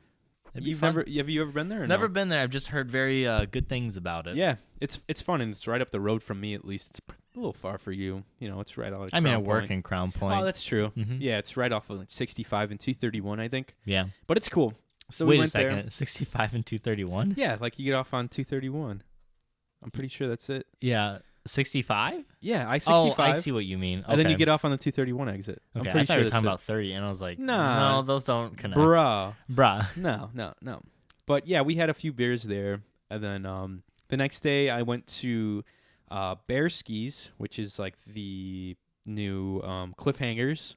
It'd be fun. Have you ever been there? Or Never no? been there. I've just heard very good things about it. Yeah, it's fun, and it's right up the road from me. At least it's a little far for you. You know, it's right out. I mean, I work in Crown Point. Oh, that's true. Mhm. Yeah, it's right off of like 65 and 231, I think. Yeah. But it's cool. So Wait we a went second. there. 65 and 231? Yeah, like you get off on 231. I'm pretty sure that's it. Yeah. 65? Yeah, I-65. Oh, I see what you mean. Okay. And then you get off on the 231 exit. I'm Okay, I pretty thought sure you were that's talking it. about 30, and I was like, Nah. no, those don't connect. Bruh. Bruh. No. But yeah, we had a few beers there, and then the next day I went to Bear Skis, which is like the new Cliffhangers.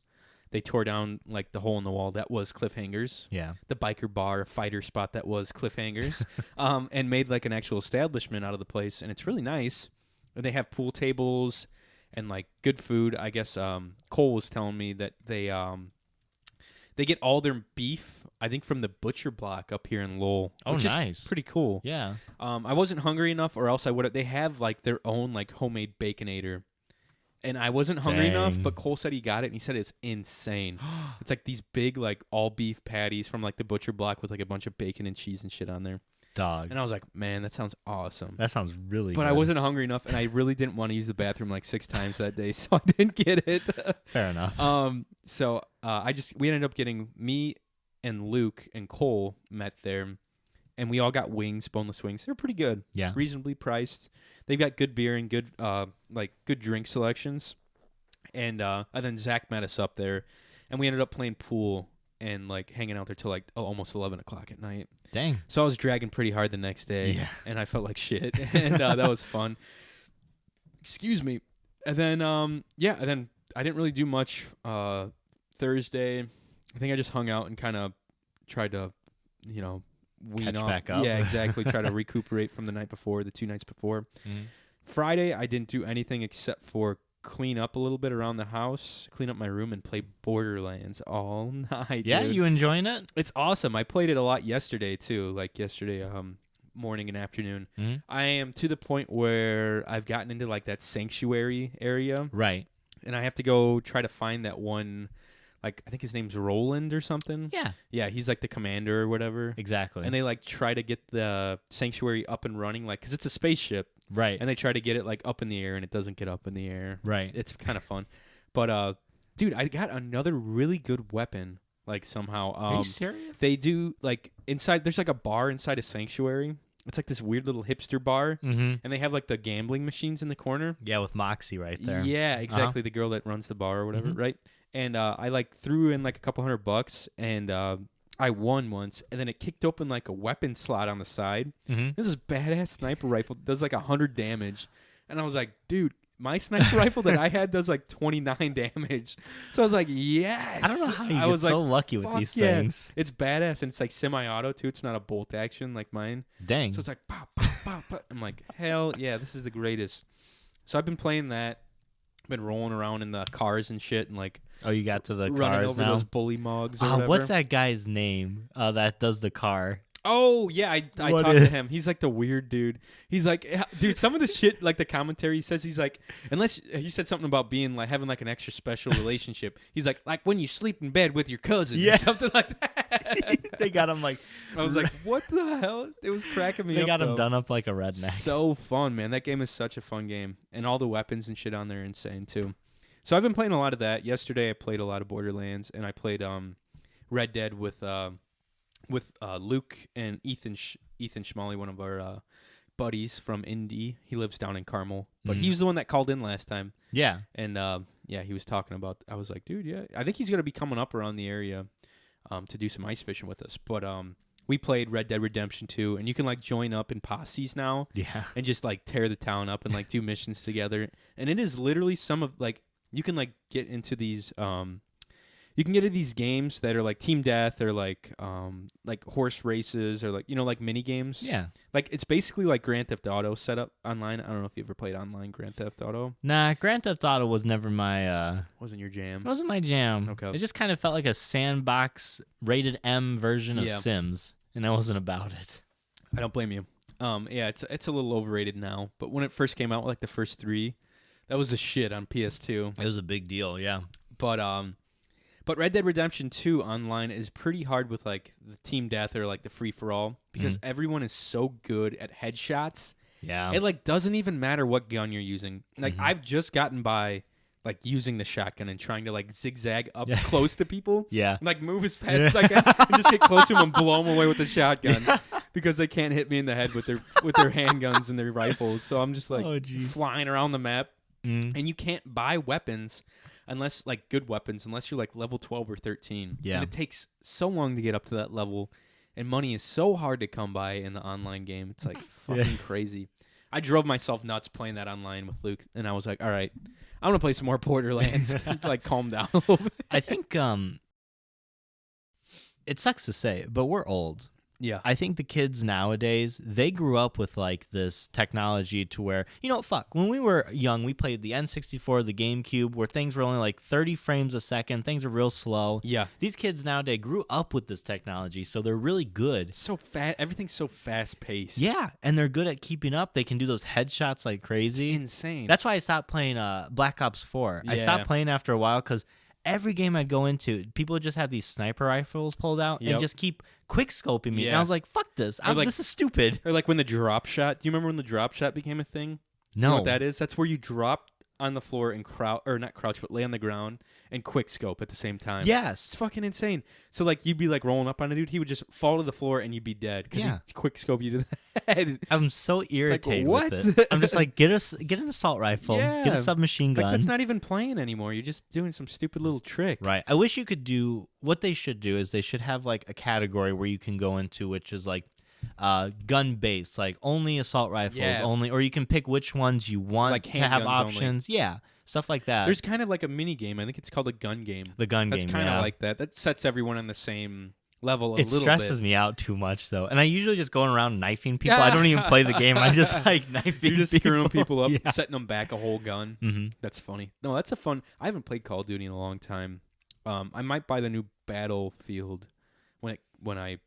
They tore down like the hole in the wall that was Cliffhangers. Yeah. The biker bar fighter spot that was Cliffhangers, and made like an actual establishment out of the place, and it's really nice. And they have pool tables and like good food. I guess Cole was telling me that they get all their beef, I think, from the butcher block up here in Lowell. Oh, which nice. is pretty cool. Yeah. I wasn't hungry enough, or else I would have. They have like their own like homemade Baconator. And I wasn't hungry enough, Dang. but Cole said he got it, and he said it's insane. It's like these big, like, all-beef patties from, like, the butcher block with, like, a bunch of bacon and cheese and shit on there. Dog. And I was like, man, that sounds awesome. That sounds really But good. I wasn't hungry enough, and I really didn't want to use the bathroom, like, 6 times that day, so I didn't get it. Fair enough. So we ended up getting, me and Luke and Cole met there, and we all got wings, boneless wings. They're pretty good. Yeah. Reasonably priced. They've got good beer and good good drink selections. And then Zach met us up there, and we ended up playing pool and like hanging out there till like almost 11 o'clock at night. Dang. So I was dragging pretty hard the next day, Yeah. and I felt like shit, and that was fun. Excuse me. And then and then I didn't really do much Thursday. I think I just hung out and kind of tried to, wean Catch off. back up. Yeah, exactly. Try to recuperate from the night before, the 2 nights before. Mm. Friday, I didn't do anything except for clean up a little bit around the house, clean up my room, and play Borderlands all night. Yeah, dude. you enjoying it? It's awesome. I played it a lot yesterday too. Like yesterday, morning and afternoon. Mm-hmm. I am to the point where I've gotten into like that sanctuary area, Right. and I have to go try to find that one. Like I think his name's Roland or something. Yeah. Yeah, he's like the commander or whatever. Exactly. And they like try to get the sanctuary up and running, like because it's a spaceship. right. And they try to get it like up in the air, and it doesn't get up in the air. Right. It's kind of fun, but dude, I got another really good weapon. Like somehow, Are you serious? they do like inside. There's like a bar inside a sanctuary. It's like this weird little hipster bar, Mm-hmm. and they have like the gambling machines in the corner. Yeah, with Moxie right there. Yeah, exactly. The girl that runs the bar or whatever, Mhm. right? And I like threw in like a couple $100, and I won once, and then it kicked open like a weapon slot on the side. Mm-hmm. This is badass sniper rifle, does like 100 damage, and I was like, dude, my sniper rifle that I had does like 29 damage. So I was like, yes. I don't know how you I get was so like, lucky with fuck these yeah. things. It's badass, and it's like semi-auto too. It's not a bolt action like mine. Dang. So it's like pop, pop, pop, pop. I'm like, hell yeah, this is the greatest. So I've been playing that. Been rolling around in the cars and shit, and like Oh, you got to the running cars over now? those bully mugs. Or whatever. What's that guy's name that does the car? Oh yeah, I What talked is- to him. He's like the weird dude. He's like, dude, some of the shit, like the commentary he says, he's like, unless he said something about being like having like an extra special relationship. He's like when you sleep in bed with your cousin, Yeah. or something like that. They got him like I was like, what the hell? It was cracking me up. they got him though. done up like a redneck. So fun, man. That game is such a fun game, and all the weapons and shit on there are insane too. So I've been playing a lot of that. Yesterday I played a lot of Borderlands, and I played Red Dead with Luke and Ethan Schmalley, one of our buddies from Indy. He lives down in Carmel, but Mhm. he was the one that called in last time, Yeah. and yeah, he was talking about. I was like, dude, yeah, I think he's gonna be coming up around the area to do some ice fishing with us. But we played Red Dead Redemption 2, and you can like join up in posses now Yeah. and just like tear the town up and like do missions together. And it is literally some of like you can like get into these you can get into these games that are like team death or like horse races or like like mini games. Yeah. Like it's basically like Grand Theft Auto set up online. I don't know if you ever played online Grand Theft Auto. Nah, Grand Theft Auto was never my Wasn't your jam. wasn't my jam. Okay. It just kind of felt like a sandbox rated M version of Yeah. Sims, and I wasn't about it. I don't blame you. Yeah, it's a little overrated now, but when it first came out, like the first 3, that was the shit on PS2. It was a big deal, yeah. But Red Dead Redemption 2 online is pretty hard with like the team death or like the free for all because everyone is so good at headshots. Yeah. It like doesn't even matter what gun you're using. Like I've just gotten by like using the shotgun and trying to like zigzag up close to people. Yeah. And, like move as fast as I can and just get close to them and blow them away with the shotgun because they can't hit me in the head with their handguns and their rifles. So I'm just like flying around the map. And you can't buy weapons unless like good weapons unless you're like level 12 or 13. Yeah. And it takes so long to get up to that level, and money is so hard to come by in the online game. It's like fucking crazy. I drove myself nuts playing that online with Luke, and I was like, all right, I want to play some more Borderlands. Like calm down a little bit. I think it sucks to say, but we're old. Yeah. I think the kids nowadays, they grew up with like this technology to where, when we were young, we played the N64, the GameCube, where things were only like 30 frames a second. Things are real slow. Yeah. These kids nowadays grew up with this technology, so they're really good. It's so fast. Everything's so fast paced. Yeah, and they're good at keeping up. They can do those headshots like crazy. Insane. That's why I stopped playing Black Ops 4. I Yeah. stopped playing after a while because every game I'd go into, people just had these sniper rifles pulled out and just keep quick scoping me. And I was like, fuck this. This is stupid. Or like when the drop shot. Do you remember when the drop shot became a thing? No. You know what that is? That's where you drop on the floor and not crouch, but lay on the ground and quick scope at the same time. It's Yes. fucking insane. So like you'd be like rolling up on a dude, he would just fall to the floor and you'd be dead because he quick scope you to the head. I'm so irritated what? with it. I'm just like, get an assault rifle, get a submachine gun. Like that's not even playing anymore. You're just doing some stupid little trick. Right. I wish you could do what they should do is they should have like a category where you can go into which is like gun based, like only assault rifles, only, or you can pick which ones you want Like to have handguns options. only. Yeah. Stuff like that. There's kind of like a mini game. I think it's called a gun game. The gun That's game. kind of yeah. like that. That sets everyone on the same level a It little stresses bit. me out too much, though. And I usually just going around knifing people. I don't even play the game. I just like knifing You're just people. screwing people up, Yeah. setting them back a whole gun. Mm-hmm. That's funny. No, that's a fun. I haven't played Call of Duty in a long time. I might buy the new Battlefield when I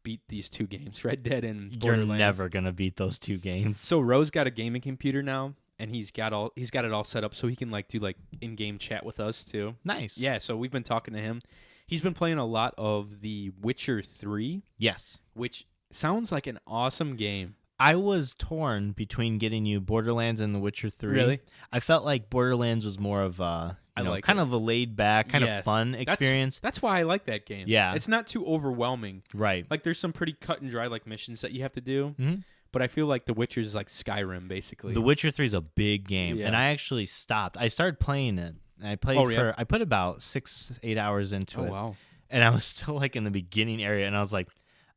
beat these two games, Red Dead and You're Borderlands. never going to beat those two games. So Ro's got a gaming computer now, and he's got it all set up so he can like do like in-game chat with us too. Nice. Yeah, so we've been talking to him. He's been playing a lot of The Witcher 3, Yes. which sounds like an awesome game. I was torn between getting you Borderlands and The Witcher 3. Really? I felt like Borderlands was more of a, like kind it. of a laid back, kind Yes. of fun experience. That's why I like that game. Yeah. It's not too overwhelming. Right. Like there's some pretty cut and dry like missions that you have to do, Mm-hmm. but I feel like The Witcher is like Skyrim basically. The Witcher 3 is a big game, Yeah. and I actually stopped. I started playing it. And I played I put about 6-8 hours into it. Oh wow. And I was still like in the beginning area, and I was like,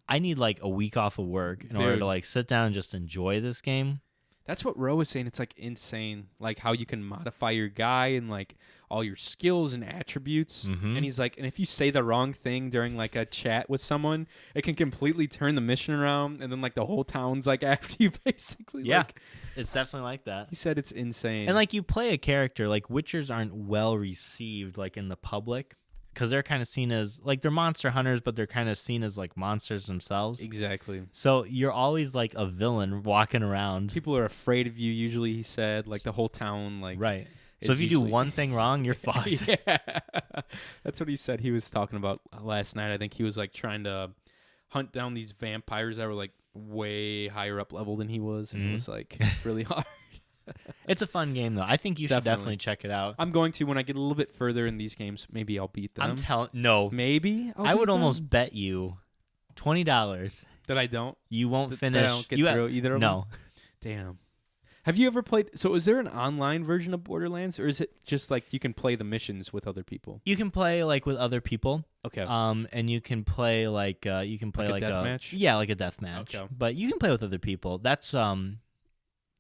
I need like a week off of work in order Dude. to like sit down and just enjoy this game. That's what Ro was saying. It's like insane, like how you can modify your guy and like all your skills and attributes. Mhm. And he's like, and if you say the wrong thing during like a chat with someone, it can completely turn the mission around, and then like the whole town's like after you, basically. Yeah. Like, It's definitely like that. he said it's insane. And like you play a character, like Witchers aren't well received like in the public because they're kind of seen as like they're monster hunters, but they're kind of seen as like monsters themselves. exactly. So you're always like a villain walking around. People are afraid of you. Usually, he said, like the whole town, like Right. is So if you do usually- one thing wrong, you're fucked. yeah, that's what he said. He was talking about last night. I think he was like trying to hunt down these vampires that were like way higher up level than he was, and it was like really hard. It's a fun game though. I think you should Definitely. definitely check it out. I'm going to when I get a little bit further in these games. Maybe I'll beat them. I'm telling no. Maybe I would almost bet you $20 that I don't. you won't That finish. I don't get you through either of them. no. Damn. Have you ever played? So is there an online version of Borderlands, or is it just like you can play the missions with other people? You can play like with other people. Okay. And you can play like Like a deathmatch? Yeah, like a death match. Okay. But you can play with other people. That's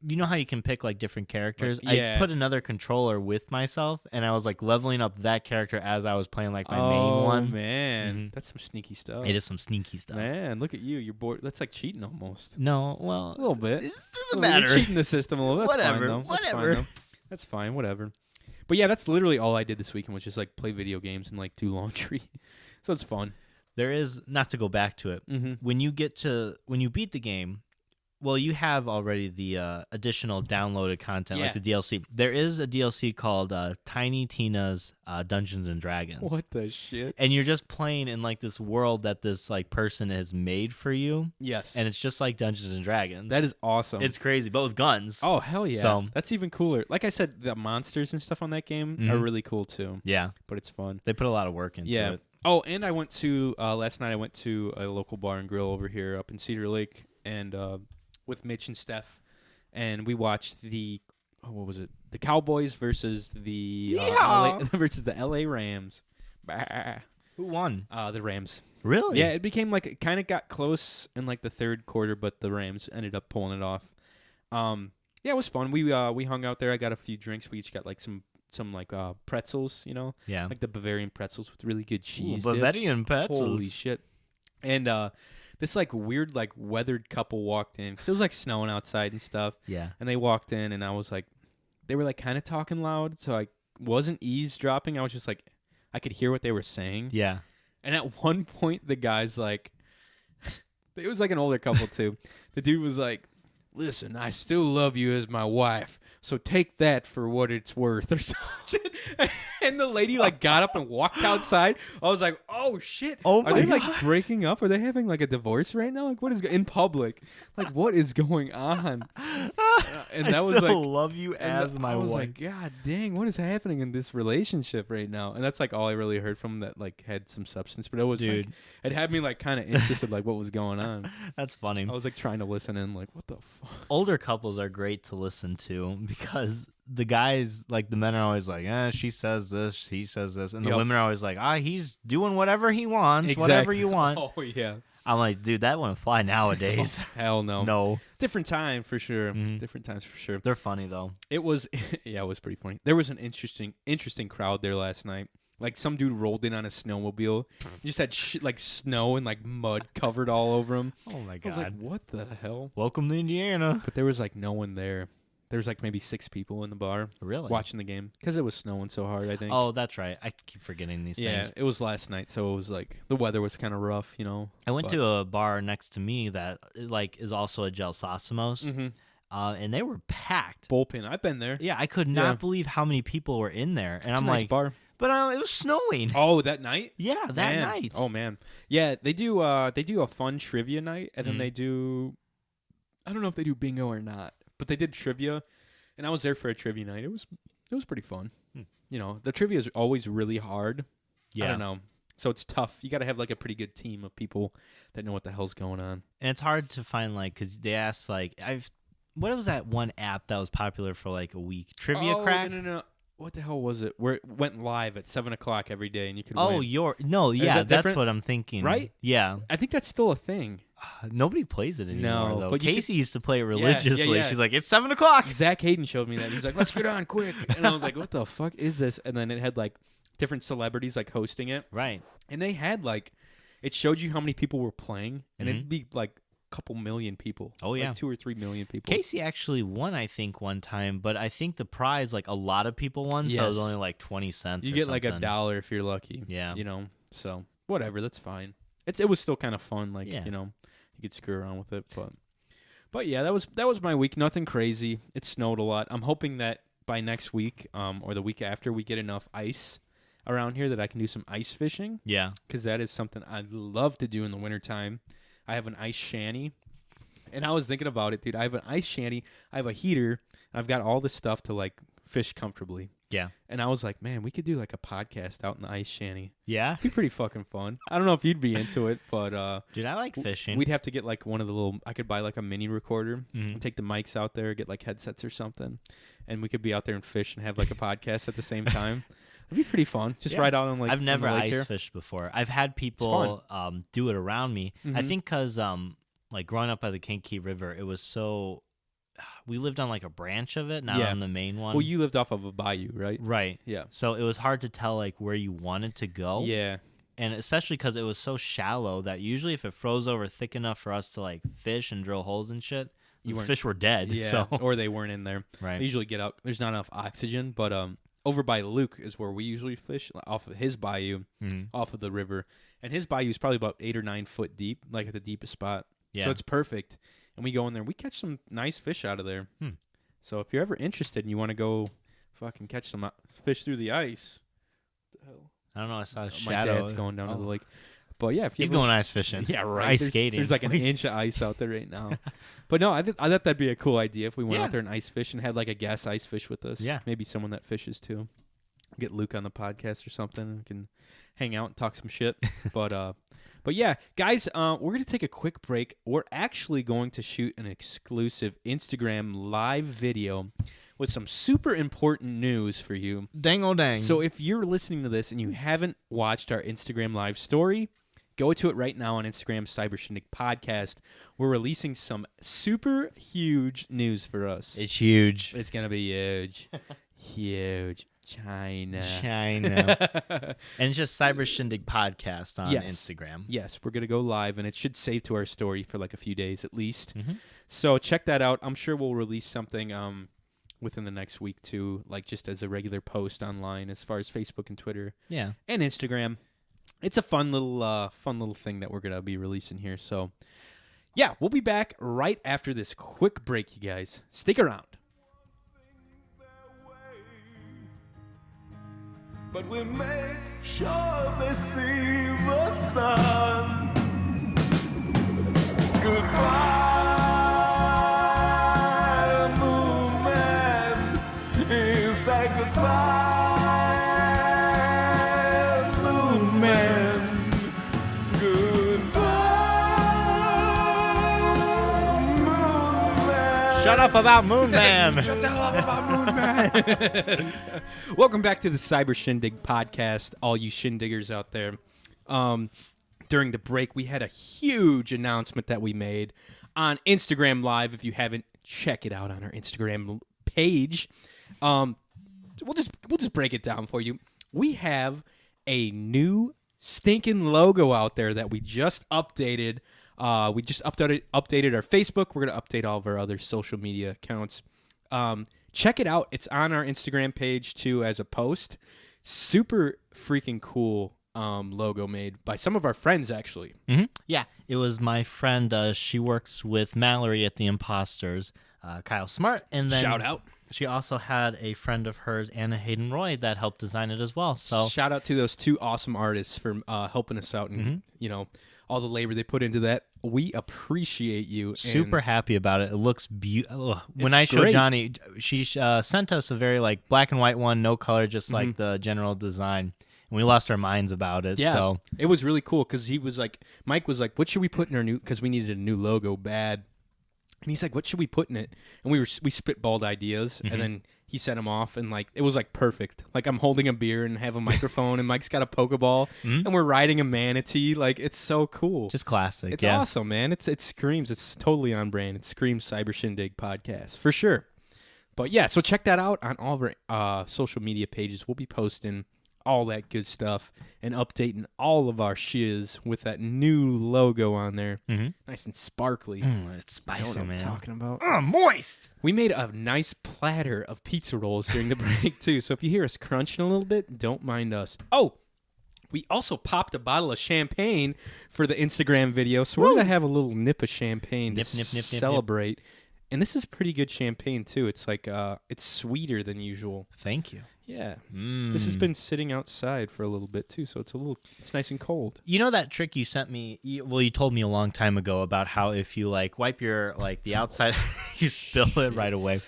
you know how you can pick like different characters? Like, yeah. I put another controller with myself and I was like leveling up that character as I was playing like my main one. Man, Mhm. that's some sneaky stuff. It is some sneaky stuff. Man, look at you. You're bored. That's like cheating almost. No, A well, little bit. it Well, doesn't matter. You're cheating the system a little. That's Whatever, Fine, though. That's fine, whatever. though. That's fine. Whatever. But yeah, that's literally all I did this weekend was just like play video games and like do laundry. So it's fun. There is, not to go back to it, Mm-hmm. when you beat the game, well, you have already the additional downloaded content, like Yeah. the DLC. There is a DLC called Tiny Tina's Dungeons and Dragons. What the shit? And you're just playing in like this world that this like person has made for you, Yes. and it's just like Dungeons and Dragons. That is awesome. It's crazy, but with guns. Oh, hell yeah. So- That's even cooler. Like I said, the monsters and stuff on that game are Mhm. really cool too, Yeah, but it's fun. they put a lot of work into Yeah. it. Oh, and I went to, last night I went to a local bar and grill over here up in Cedar Lake and with Mitch and Steph, and we watched what was it? The Cowboys versus the LA, versus the LA Rams. Bah. Who won? The Rams. Really? Yeah, it became like it kind of got close in like the third quarter, but the Rams ended up pulling it off. Yeah, it was fun. We hung out there. I got a few drinks. We each got like some like pretzels, you know, Yeah. like the Bavarian pretzels with really good cheese. Ooh, dip. Bavarian pretzels. Holy shit! And this like weird like weathered couple walked in because it was like snowing outside and stuff. Yeah. And they walked in, and I was like, they were like kind of talking loud, so I wasn't eavesdropping. I was just like, I could hear what they were saying. Yeah. And at one point, the guy's like, it was like an older couple too. The dude was like, listen, I still love you as my wife, so take that for what it's worth or something. And the lady like got up and walked outside. I was like, oh shit. Oh Are my they like God. breaking up? Are they having like a divorce right now? Like what is in public? Like what is going on? And that I was still like love you and as my I was wife. like, God dang, what is happening in this relationship right now? And that's like all I really heard from that like had some substance. But it was Dude. like, it had me like kind of interested like what was going on. That's funny. I was like trying to listen in like what the fuck? Older couples are great to listen to because the guys, like the men are always like, she says this, he says this. And the Yep. women are always like, he's doing whatever he wants, whatever you want. Oh yeah. I'm like, dude, that wouldn't fly nowadays. Hell no. No. Different time for sure. Mhm. Different times for sure. They're funny, though. It was yeah, it was pretty funny. There was an interesting crowd there last night. Like some dude rolled in on a snowmobile. He just had like snow and like mud covered all over him. Oh my I was like, God. what the hell? Welcome to Indiana. But there was like no one there. There was like maybe 6 people in the bar Really? watching the game because it was snowing so hard, I think. Oh, that's right. I keep forgetting these yeah, things. it was last night, so it was like the weather was kind of rough, I went to a bar next to me that like is also a Gel Sosamos, and they were packed. Bullpen. I've been there. Yeah, I could not believe how many people were in there, and It's I'm a nice like, bar. but it was snowing. Oh, that night? Yeah, that Man. night. Oh man. Yeah, they do a fun trivia night, and then they do, I don't know if they do bingo or not, but they did trivia, and I was there for a trivia night. It was pretty fun. The trivia is always really hard. Yeah. I don't know. So it's tough. You got to have like a pretty good team of people that know what the hell's going on. And it's hard to find like because they asked like what was that one app that was popular for like a week? Trivia Crack. No. What the hell was it? Where it went live at 7:00 every day, and you could. Oh, win. that's different? what I'm thinking. Right? Yeah. I think that's still a thing. Nobody plays it anymore, No, though. but you Casey used to play it religiously. yeah. She's like, it's 7:00. Zach Hayden showed me that. He's like, let's get on quick. And I was like, what the fuck is this? And then it had like different celebrities like hosting it. Right. And they had like, it showed you how many people were playing. And it'd be like a couple million people. Oh, yeah. Like 2 or 3 million people. Casey actually won, I think, one time. But I think the prize, like a lot of people won. So it was Yes. only like 20 cents You or get something. like $1 if you're lucky. Yeah. So whatever. That's fine. It was still kind of fun. Like, Yeah. you could screw around with it. But yeah, that was my week. Nothing crazy. It snowed a lot. I'm hoping that by next week or the week after we get enough ice around here that I can do some ice fishing. Yeah. Because that is something I love to do in the wintertime. I have an ice shanty. And I was thinking about it, dude. I have an ice shanty. I have a heater. And I've got all this stuff to like fish comfortably. Yeah. And I was like, man, we could do like a podcast out in the ice shanty. Yeah. It'd be pretty fucking fun. I don't know if you'd be into it, but Dude, I like fishing. we'd have to get like one of the little, I could buy like a mini recorder and take the mics out there, get like headsets or something. And we could be out there and fish and have like a podcast at the same time. It'd be pretty fun. Just ride out on like I've never on the lake ice here. fished before. I've had people do it around me. I think because like growing up by the Kankakee River, it was so. We lived on like a branch of it, not on the main one. Well, you lived off of a bayou, right? Right. Yeah. So it was hard to tell like where you wanted to go. Yeah. And especially because it was so shallow that usually if it froze over thick enough for us to like fish and drill holes and shit, the fish were dead. Yeah. So. Or they weren't in there. Right. They usually get out. There's not enough oxygen, but over by Luke is where we usually fish off of his bayou, off of the river, and his bayou is probably about 8 or 9 foot deep, like at the deepest spot. Yeah. So it's perfect. And we go in there. We catch some nice fish out of there. So if you're ever interested and you want to go fucking catch some fish through the ice. What the hell? I don't know. I saw a My shadow. dad's going down to the lake. But yeah, if you He's ever- going ice fishing. Yeah, right. Ice There's- skating. There's like an inch of ice out there right now. But no, I thought that'd be a cool idea if we went Yeah. out there and ice fish and had like a gas ice fish with us. Yeah. Maybe someone that fishes too. Get Luke on the podcast or something and can hang out and talk some shit. But yeah, guys, we're going to take a quick break. We're actually going to shoot an exclusive Instagram live video with some super important news for you. Dang. So if you're listening to this and you haven't watched our Instagram live story, go to it right now on Instagram, Cyber Shindig Podcast. We're releasing some super huge news for us. It's huge. It's going to be huge. Huge. China. And it's just Cyber Shindig Podcast on Yes. Instagram. Yes, we're going to go live, and it should save to our story for like a few days at least. So check that out. I'm sure we'll release something within the next week too, like just as a regular post online as far as Facebook and Twitter Yeah. and Instagram. It's a fun little thing that we're going to be releasing here. So yeah, we'll be back right after this quick break, you guys. Stick around. But we make sure they see the sun. Goodbye, moon man. You say goodbye, moon man. Goodbye, moon man. Shut up about Moon Man. Shut the hell up about Moon Man. Welcome back to the Cyber Shindig Podcast, all you Shindiggers out there. During the break, we had a huge announcement that we made on Instagram Live. If you haven't, check it out on our Instagram page. We'll just break it down for you. We have a new stinking logo out there that we just updated. We just updated our Facebook. We're going to update all of our other social media accounts. Check it out. It's on our Instagram page, too, as a post. Super freaking cool logo made by some of our friends, actually. Mm-hmm. Yeah, it was my friend. She works with Mallory at the Imposters, Kyle Smart. And then Shout out. She also had a friend of hers, Anna Hayden Roy, that helped design it as well. So shout out to those two awesome artists for helping us out and, all the labor they put into that. We appreciate you. Super happy about it. It looks beautiful. When I showed great. Johnny, she sent us a very black and white one, no color, just like the general design. And we lost our minds about it. Yeah, so it was really cool because Mike was like, what should we put in our new, because we needed a new logo bad. And he's like, what should we put in it? And we spitballed ideas, and then he sent them off, and it was perfect. I'm holding a beer and have a microphone, and Mike's got a Pokeball, and we're riding a manatee. It's so cool. just classic. It's yeah. awesome, man. It screams. It's totally on brand. It screams Cyber Shindig podcast for sure. But yeah, so check that out on all of our social media pages. We'll be posting all that good stuff and updating all of our shiz with that new logo on there. Nice and sparkly. It's I know spicy, what man. I'm talking about. Moist. We made a nice platter of pizza rolls during the break, too. So if you hear us crunching a little bit, don't mind us. Oh, we also popped a bottle of champagne for the Instagram video. So we're going to have a little nip of champagne to celebrate. And this is pretty good champagne, too. It's it's sweeter than usual. Thank you. Yeah. This has been sitting outside for a little bit, too. So it's nice and cold. You know that trick you sent me? You told me a long time ago about how if you wipe your the outside, you spill it right away.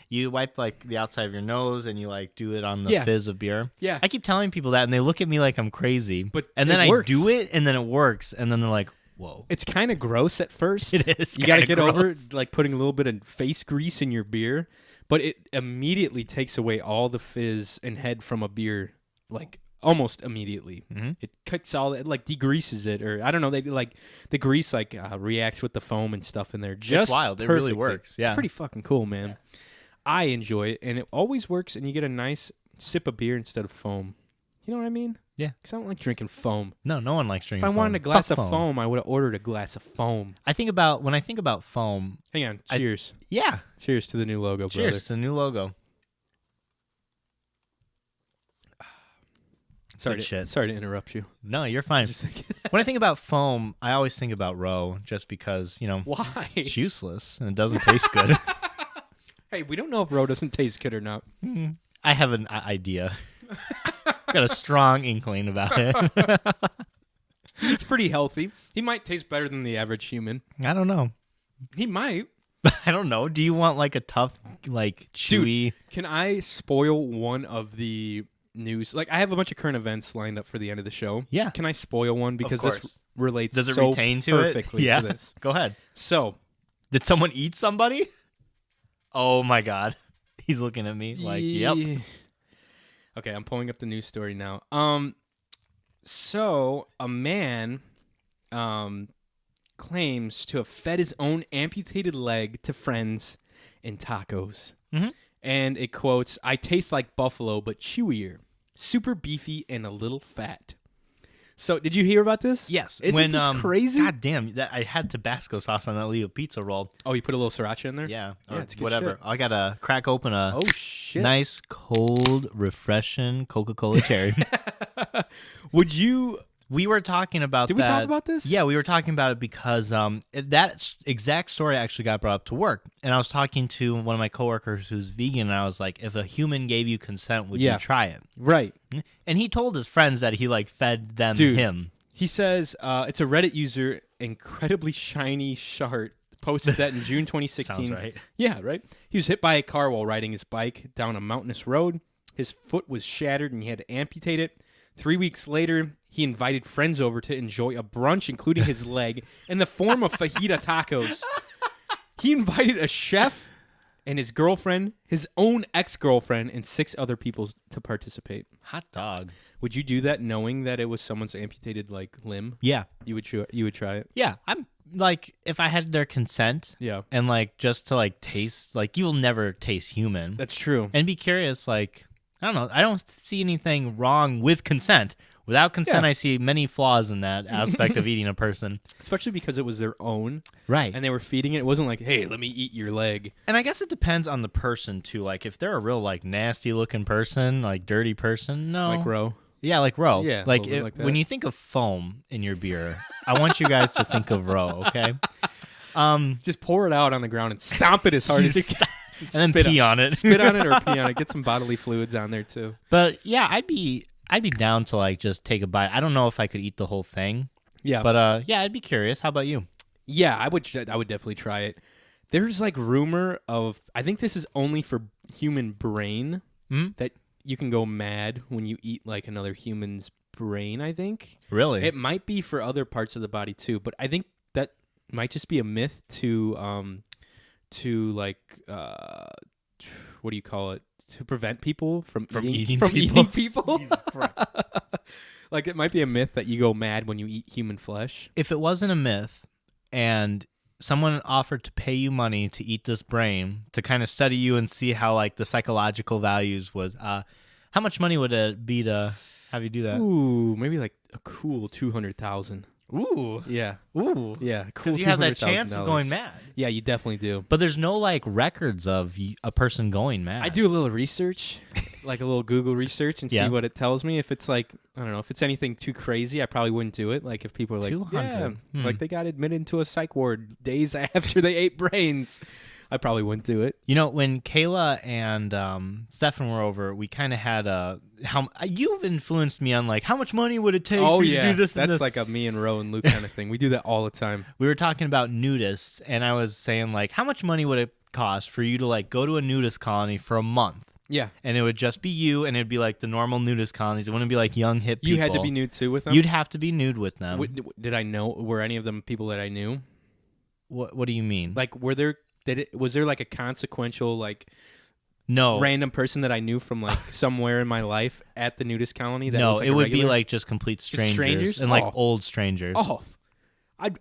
You wipe the outside of your nose and you do it on the fizz of beer. Yeah. I keep telling people that and they look at me like I'm crazy. And then it works. I do it and then it works and then they're like, whoa. It's kind of gross at first. It is. You got to get gross. over it, putting a little bit of face grease in your beer, but it immediately takes away all the fizz and head from a beer, almost immediately. It cuts all it, degreases it, or I don't know. They the grease reacts with the foam and stuff in there. Just it's wild. It really perfectly. works. Yeah, it's pretty fucking cool, man. I enjoy it, and it always works, and you get a nice sip of beer instead of foam. You know what I mean? Yeah. Because I don't like drinking foam. No one likes drinking If I foam. wanted a glass Fuck of foam, I would have ordered a glass of foam. when I think about foam. Hang on. Cheers. Yeah. Cheers to the new logo, Cheers. brother. It's a new logo. Sorry Good to interrupt you. No, you're fine. Just thinking. When I think about foam, I always think about Roe, just because Why? it's useless and it doesn't taste good. Hey, we don't know if Roe doesn't taste good or not. I have an idea. Got a strong inkling about it. It's pretty healthy. He might taste better than the average human. I don't know. He might. I don't know. Do you want a tough, chewy? Dude, can I spoil one of the news? I have a bunch of current events lined up for the end of the show. Yeah. Can I spoil one? Because course. this relates Does it so retain to perfectly it? Yeah. to this. Go ahead. So, Did someone eat somebody? Oh my God. He's looking at me yep. Okay, I'm pulling up the news story now. So a man claims to have fed his own amputated leg to friends in tacos. And it quotes, "I taste like buffalo, but chewier, super beefy, and a little fat." So, did you hear about this? Yes. Isn't this crazy? God damn. I had Tabasco sauce on that Leo pizza roll. Oh, you put a little siracha in there? Yeah. Yeah, it's good whatever. shit. I got to crack open a Oh, shit. nice, cold, refreshing Coca-Cola cherry. Would you... We were talking about Did that. we talk about this? Yeah, we were talking about it because that exact story actually got brought up to work. And I was talking to one of my coworkers who's vegan, and I was like, if a human gave you consent, would you try it? Right. And he told his friends that he fed them Dude. him. He says it's a Reddit user, Incredibly Shiny Shart, posted that in June 2016. Sounds right. Yeah, right? He was hit by a car while riding his bike down a mountainous road. His foot was shattered and he had to amputate it. 3 weeks later, he invited friends over to enjoy a brunch, including his leg, in the form of fajita tacos. He invited a chef and his girlfriend, his own ex-girlfriend, and 6 other people to participate. Hot dog. Would you do that knowing that it was someone's amputated limb? Yeah. You would try it? Yeah. I'm if I had their consent Yeah. and just to taste, you will never taste human. That's true. And be curious, I don't know. I don't see anything wrong with consent. Without consent, I see many flaws in that aspect of eating a person. Especially because it was their own. Right. And they were feeding it. It wasn't like, hey, let me eat your leg. And I guess it depends on the person, too. Like, if they're a real, like, nasty-looking person, like, dirty person, no. Like Ro. Yeah, like Ro. Yeah, Like, a little bit like that. when you think of foam in your beer, I want you guys to think of Ro, okay? Just pour it out on the ground and stomp it as hard as you can. And then pee on it. Spit on it or pee on it. Get some bodily fluids on there, too. But, yeah, I'd be down to, like, just take a bite. I don't know if I could eat the whole thing. Yeah. But, yeah, I'd be curious. How about you? Yeah, I would definitely try it. There's like rumor of, I think this is only for human brain, that you can go mad when you eat like another human's brain, I think. Really? It might be for other parts of the body too, but I think that might just be a myth to like what do you call it? To prevent people from eating eating people. Jesus Christ. Like it might be a myth that you go mad when you eat human flesh. If it wasn't a myth and someone offered to pay you money to eat this brain to kind of study you and see how like the psychological values was, how much money would it be to have you do that? Ooh, maybe like a cool 200,000. Ooh. Yeah. Ooh. Yeah, cool. Because you have that chance of going mad. Yeah, you definitely do. But there's no like records of a person going mad. I do a little research, like a little Google research, and see what it tells me. If it's like, I don't know, if it's anything too crazy, I probably wouldn't do it. Like if people are like, 200. like they got admitted into a psych ward days after they ate brains, I probably wouldn't do it. You know, when Kayla and Stefan were over, we kind of had how you've influenced me on like how much money would it take for you to do this and that's this. like a me and Ro and Luke kind of thing. We do that all the time. We were talking about nudists, and I was saying like, how much money would it cost for you to like go to a nudist colony for a month? Yeah. And it would just be you, and it'd be like the normal nudist colonies. It wouldn't be like young hip people. You had to be nude too with them? You'd have to be nude with them. Did I know? Were any of them people that I knew? What do you mean? Like, was there like a consequential like no random person that I knew from like somewhere in my life at the nudist colony? That no, was, like, it a would regular? be like just complete strangers, strangers? and like Oh. old strangers. Oh,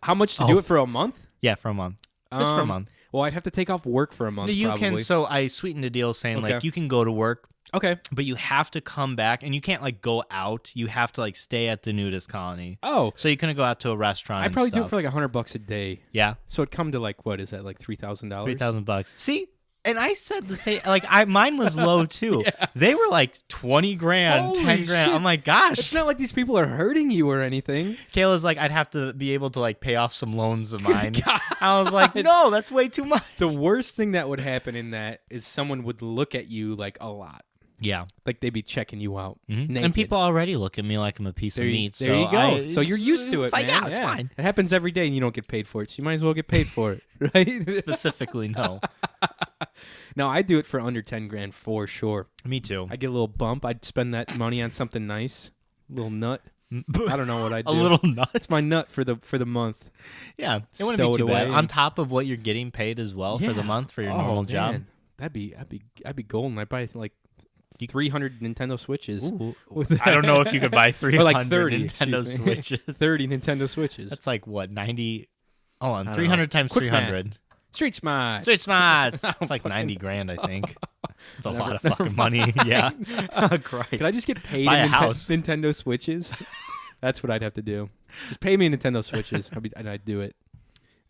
how much to do it for a month? Yeah, for a month. Just for a month. Well, I'd have to take off work for a month. You probably. can. So I sweetened the deal saying like Okay. you can go to work, Okay. but you have to come back, and you can't like go out. You have to like stay at the nudist colony. Oh, So you couldn't go out to a restaurant. I'd probably and do it stuff. for like $100 a day. yeah, So it'd come to like what is that like $3,000? $3,000. See, and I said the same. Like mine was low too. They were like 20 grand, Holy 10 grand. shit. I'm like, gosh. It's not like these people are hurting you or anything. Kayla's like, I'd have to be able to like pay off some loans of mine. I was like, no, that's way too much. The worst thing that would happen in that is someone would look at you like a lot. Yeah. Like they'd be checking you out. And naked. people already look at me like I'm a piece of meat. There so you go. So you're it's- used to it, man. Yeah, it's fine. It happens every day, and you don't get paid for it. So you might as well get paid for it, right? Specifically, no. No, I do it for under 10 grand for sure. Me too. I get a little bump. I'd spend that money on something nice, a little nut. I don't know what I do. A little nuts. It's my nut for the month. Yeah, it wouldn't Stow be it too bad. away On and- top of what you're getting paid as well for the month for your normal job. Man. I'd be golden. I'd buy like 300 Nintendo Switches. Ooh. With I don't know if you could buy 300 or like 30 Nintendo excuse me. Switches. 30 Nintendo Switches. That's like what, 90? Hold on, I don't 300 know. times Quick 300. Street Smart. Straight smarts. It's like 90 grand, I think. It's a lot of fucking money. Yeah. Great. Could I just get paid Buy in a house. Nintendo Switches? That's what I'd have to do. Just pay me in Nintendo Switches, and I'd do it.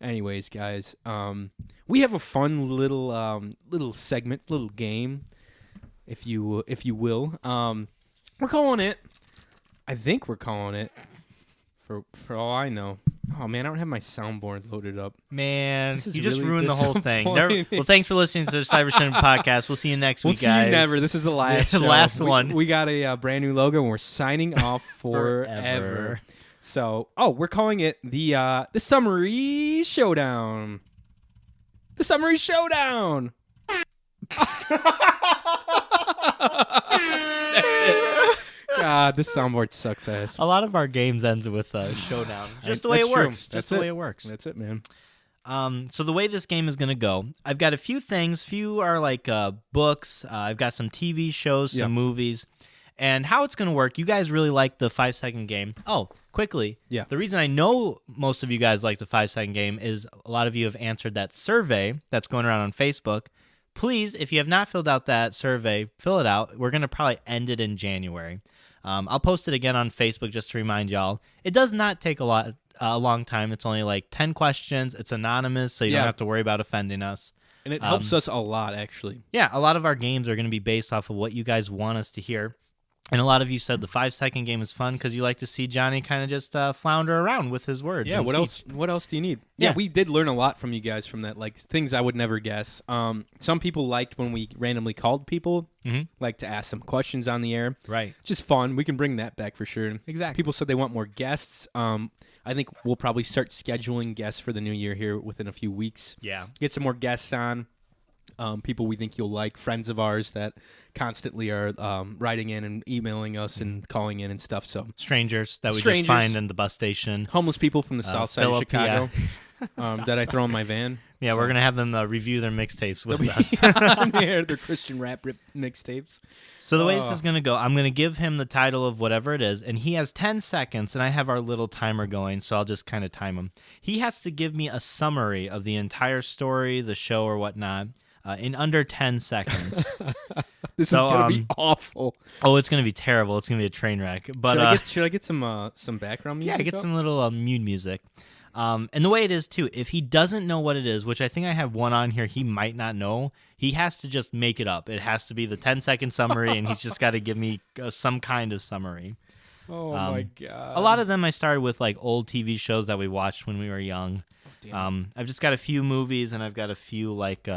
Anyways, guys, we have a fun little segment, little game, if you will. We're calling it. I think we're calling it. For all I know. Oh man, I don't have my soundboard loaded up. Man, This is you just really ruined the whole thing. disappointing. Well, thanks for listening to the Cyber Shindig podcast. We'll see you next We'll week, see guys. you never. This is the last The show. last We- one. We got a brand new logo, and we're signing off forever. Forever. So, we're calling it the Summary Showdown. The Summary Showdown. God, this soundboard sucks ass. A lot of our games ends with a showdown. Just the way That's it true. works. That's Just the way it. it works. That's it, man. So the way this game is gonna go, I've got a few things. Few are like books. I've got some TV shows, some movies, and how it's gonna work. You guys really like the 5-second game. Oh, quickly. Yeah. The reason I know most of you guys like the 5-second game is a lot of you have answered that survey that's going around on Facebook. please, if you have not filled out that survey, fill it out. We're going to probably end it in January. I'll post it again on Facebook just to remind y'all. It does not take a long time. It's only like 10 questions. It's anonymous, so you don't have to worry about offending us. And it helps us a lot, actually. Yeah, a lot of our games are going to be based off of what you guys want us to hear. And a lot of you said the 5-second game is fun because you like to see Johnny kind of just flounder around with his words. Yeah, what else do you need? Yeah, we did learn a lot from you guys from that, like things I would never guess. Some people liked when we randomly called people, like to ask some questions on the air. Right. Just fun. We can bring that back for sure. Exactly. People said they want more guests. I think we'll probably start scheduling guests for the new year here within a few weeks. Yeah. Get some more guests on. People we think you'll like, friends of ours that constantly are writing in and emailing us and calling in and stuff. So strangers that we just find in the bus station. Homeless people from the south side of Chicago that I throw in my van. Yeah, we're going to have them review their mixtapes with us. Yeah, their Christian rap mixtapes. So the way this is going to go, I'm going to give him the title of whatever it is, and he has 10 seconds, and I have our little timer going, so I'll just kind of time him. He has to give me a summary of the entire story, the show, or whatnot. In under 10 seconds. This is going to be awful. Oh, it's going to be terrible. It's going to be a train wreck. But should I get some background music? Yeah, get some little mood music. And the way it is, too, if he doesn't know what it is, which I think I have one on here he might not know, he has to just make it up. It has to be the 10-second summary, and he's just got to give me some kind of summary. Oh, my God. A lot of them I started with, like, old TV shows that we watched when we were young. I've just got a few movies, and I've got a few, like...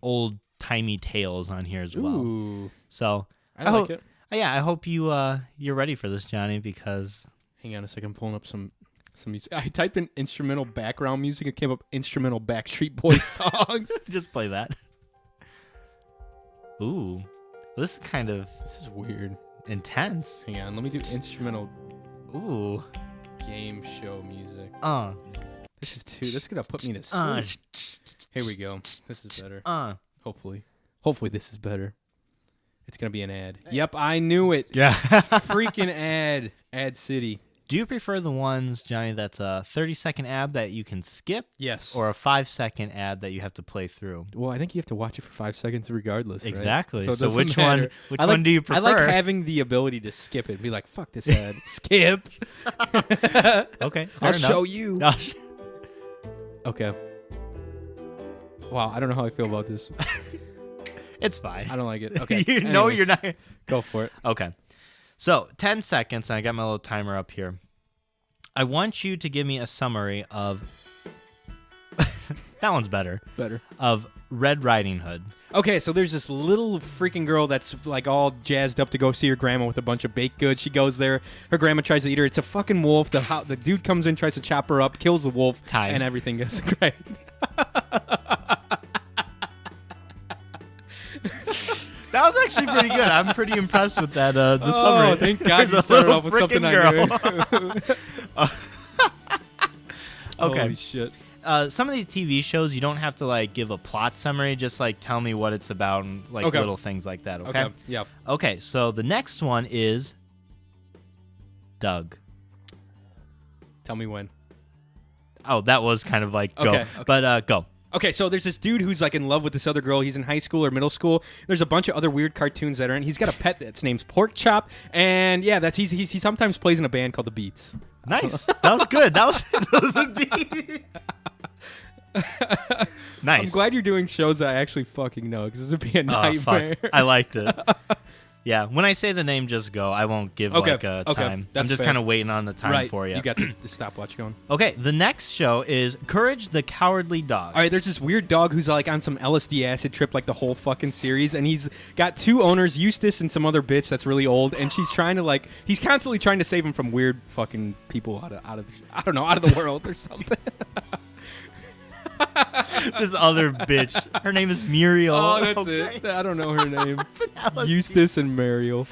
old-timey tales on here as well. Ooh. So I like it. Yeah, I hope you're ready for this, Johnny, because... Hang on a second, I'm pulling up some music. I typed in instrumental background music. It came up instrumental Backstreet Boys songs. Just play that. Ooh. This is weird. Intense. Hang on, let me do instrumental Ooh. game show music. This is too... That's going to put me to sleep. Here we go. This is better. Hopefully this is better. It's going to be an ad. Yep, I knew it. Yeah. Freaking ad. Ad City. Do you prefer the ones, Johnny, that's a 30-second ad that you can skip? Yes. Or a 5-second ad that you have to play through? Well, I think you have to watch it for 5 seconds regardless, exactly. Right? So which one do you prefer? I like having the ability to skip it and be like, fuck this ad. Skip. Okay. I'll show you. Okay. Wow, I don't know how I feel about this. It's fine. I don't like it. Okay. You're not. Go for it. Okay. So, 10 seconds, and I got my little timer up here. I want you to give me a summary of... that one's better. Better. Of Red Riding Hood. Okay, so there's this little freaking girl that's like all jazzed up to go see her grandma with a bunch of baked goods. She goes there. Her grandma tries to eat her. It's a fucking wolf. The dude comes in, tries to chop her up, kills the wolf, and everything goes great. That was actually pretty good. I'm pretty impressed with that. The summary. Thank God you started off with something I knew. Okay. Holy shit. Some of these TV shows, you don't have to like give a plot summary. Just like tell me what it's about and like little things like that. Okay. Yeah. Okay. So the next one is Doug. Tell me when. Oh, that was kind of like go. Okay. But go. Okay, so there's this dude who's like in love with this other girl. He's in high school or middle school. There's a bunch of other weird cartoons that are in. He's got a pet that's named Pork Chop, and yeah, he sometimes plays in a band called the Beats. Nice. That was good. That was the Beats. Nice. I'm glad you're doing shows that I actually fucking know because this would be a nightmare. Fuck. I liked it. Yeah, when I say the name, just go. I won't give like a time. I'm just kind of waiting on the time for you. You got the stopwatch going. Okay, the next show is Courage the Cowardly Dog. All right, there's this weird dog who's like on some LSD acid trip like the whole fucking series, and he's got two owners, Eustace and some other bitch that's really old, and she's trying to like, he's constantly trying to save him from weird fucking people out of the world or something. This other bitch. Her name is Muriel. Oh, that's it. I don't know her name. Eustace and Mariel.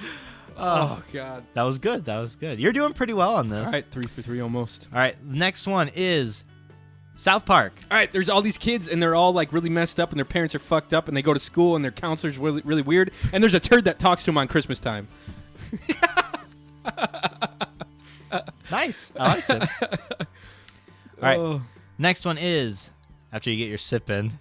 Oh, God. That was good. You're doing pretty well on this. All right, 3 for 3 almost. All right, next one is South Park. All right, there's all these kids, and they're all like really messed up, and their parents are fucked up, and they go to school, and their counselor's really, really weird, and there's a turd that talks to them on Christmas time. Nice. I liked it. All right, next one is... After you get your sip in,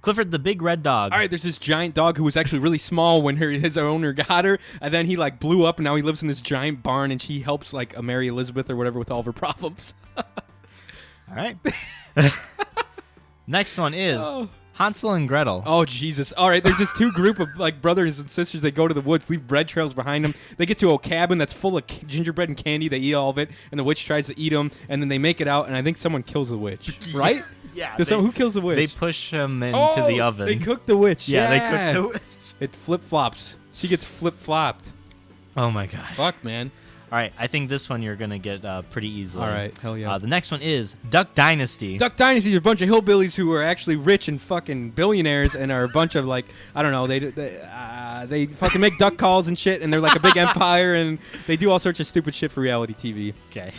Clifford the big red dog. All right, there's this giant dog who was actually really small when his owner got her, and then he like blew up, and now he lives in this giant barn, and she helps like Mary Elizabeth or whatever with all of her problems. All right. Next one is Hansel and Gretel. Oh, Jesus. All right, there's this two group of like brothers and sisters. They go to the woods, leave bread trails behind them. They get to a cabin that's full of gingerbread and candy. They eat all of it, and the witch tries to eat them, and then they make it out, and I think someone kills the witch, right? Yeah. Who kills the witch? They push him into the oven. They cook the witch. Yeah, Yeah, they cook the witch. It flip-flops. She gets flip-flopped. Oh, my God. Fuck, man. All right, I think this one you're going to get pretty easily. All right, hell yeah. The next one is Duck Dynasty. Duck Dynasty is a bunch of hillbillies who are actually rich and fucking billionaires and are a bunch of like, I don't know, they fucking make duck calls and shit, and they're like a big empire, and they do all sorts of stupid shit for reality TV. Okay.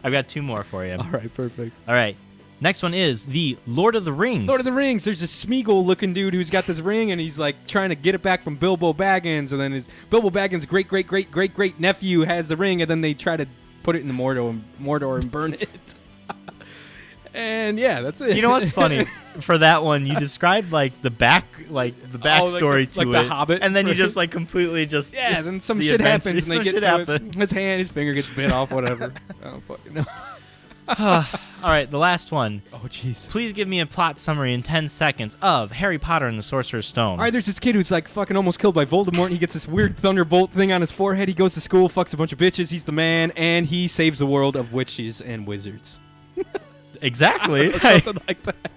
I've got two more for you. All right, perfect. All right. Next one is the Lord of the Rings. Lord of the Rings. There's this Smeagol-looking dude who's got this ring, and he's like trying to get it back from Bilbo Baggins, and then his Bilbo Baggins' great nephew has the ring, and then they try to put it in the Mordor and burn it. And yeah, that's it. You know what's funny? For that one, you described like the backstory to like it, the Hobbit, and then you just like completely just then some the shit adventure- happens, and some they get shit to happen. it. His finger gets bit off, whatever. I don't fucking know. All right, the last one. Oh, jeez. Please give me a plot summary in 10 seconds of Harry Potter and the Sorcerer's Stone. All right, there's this kid who's like fucking almost killed by Voldemort, and he gets this weird thunderbolt thing on his forehead. He goes to school, fucks a bunch of bitches. He's the man, and he saves the world of witches and wizards. Exactly. Something like that.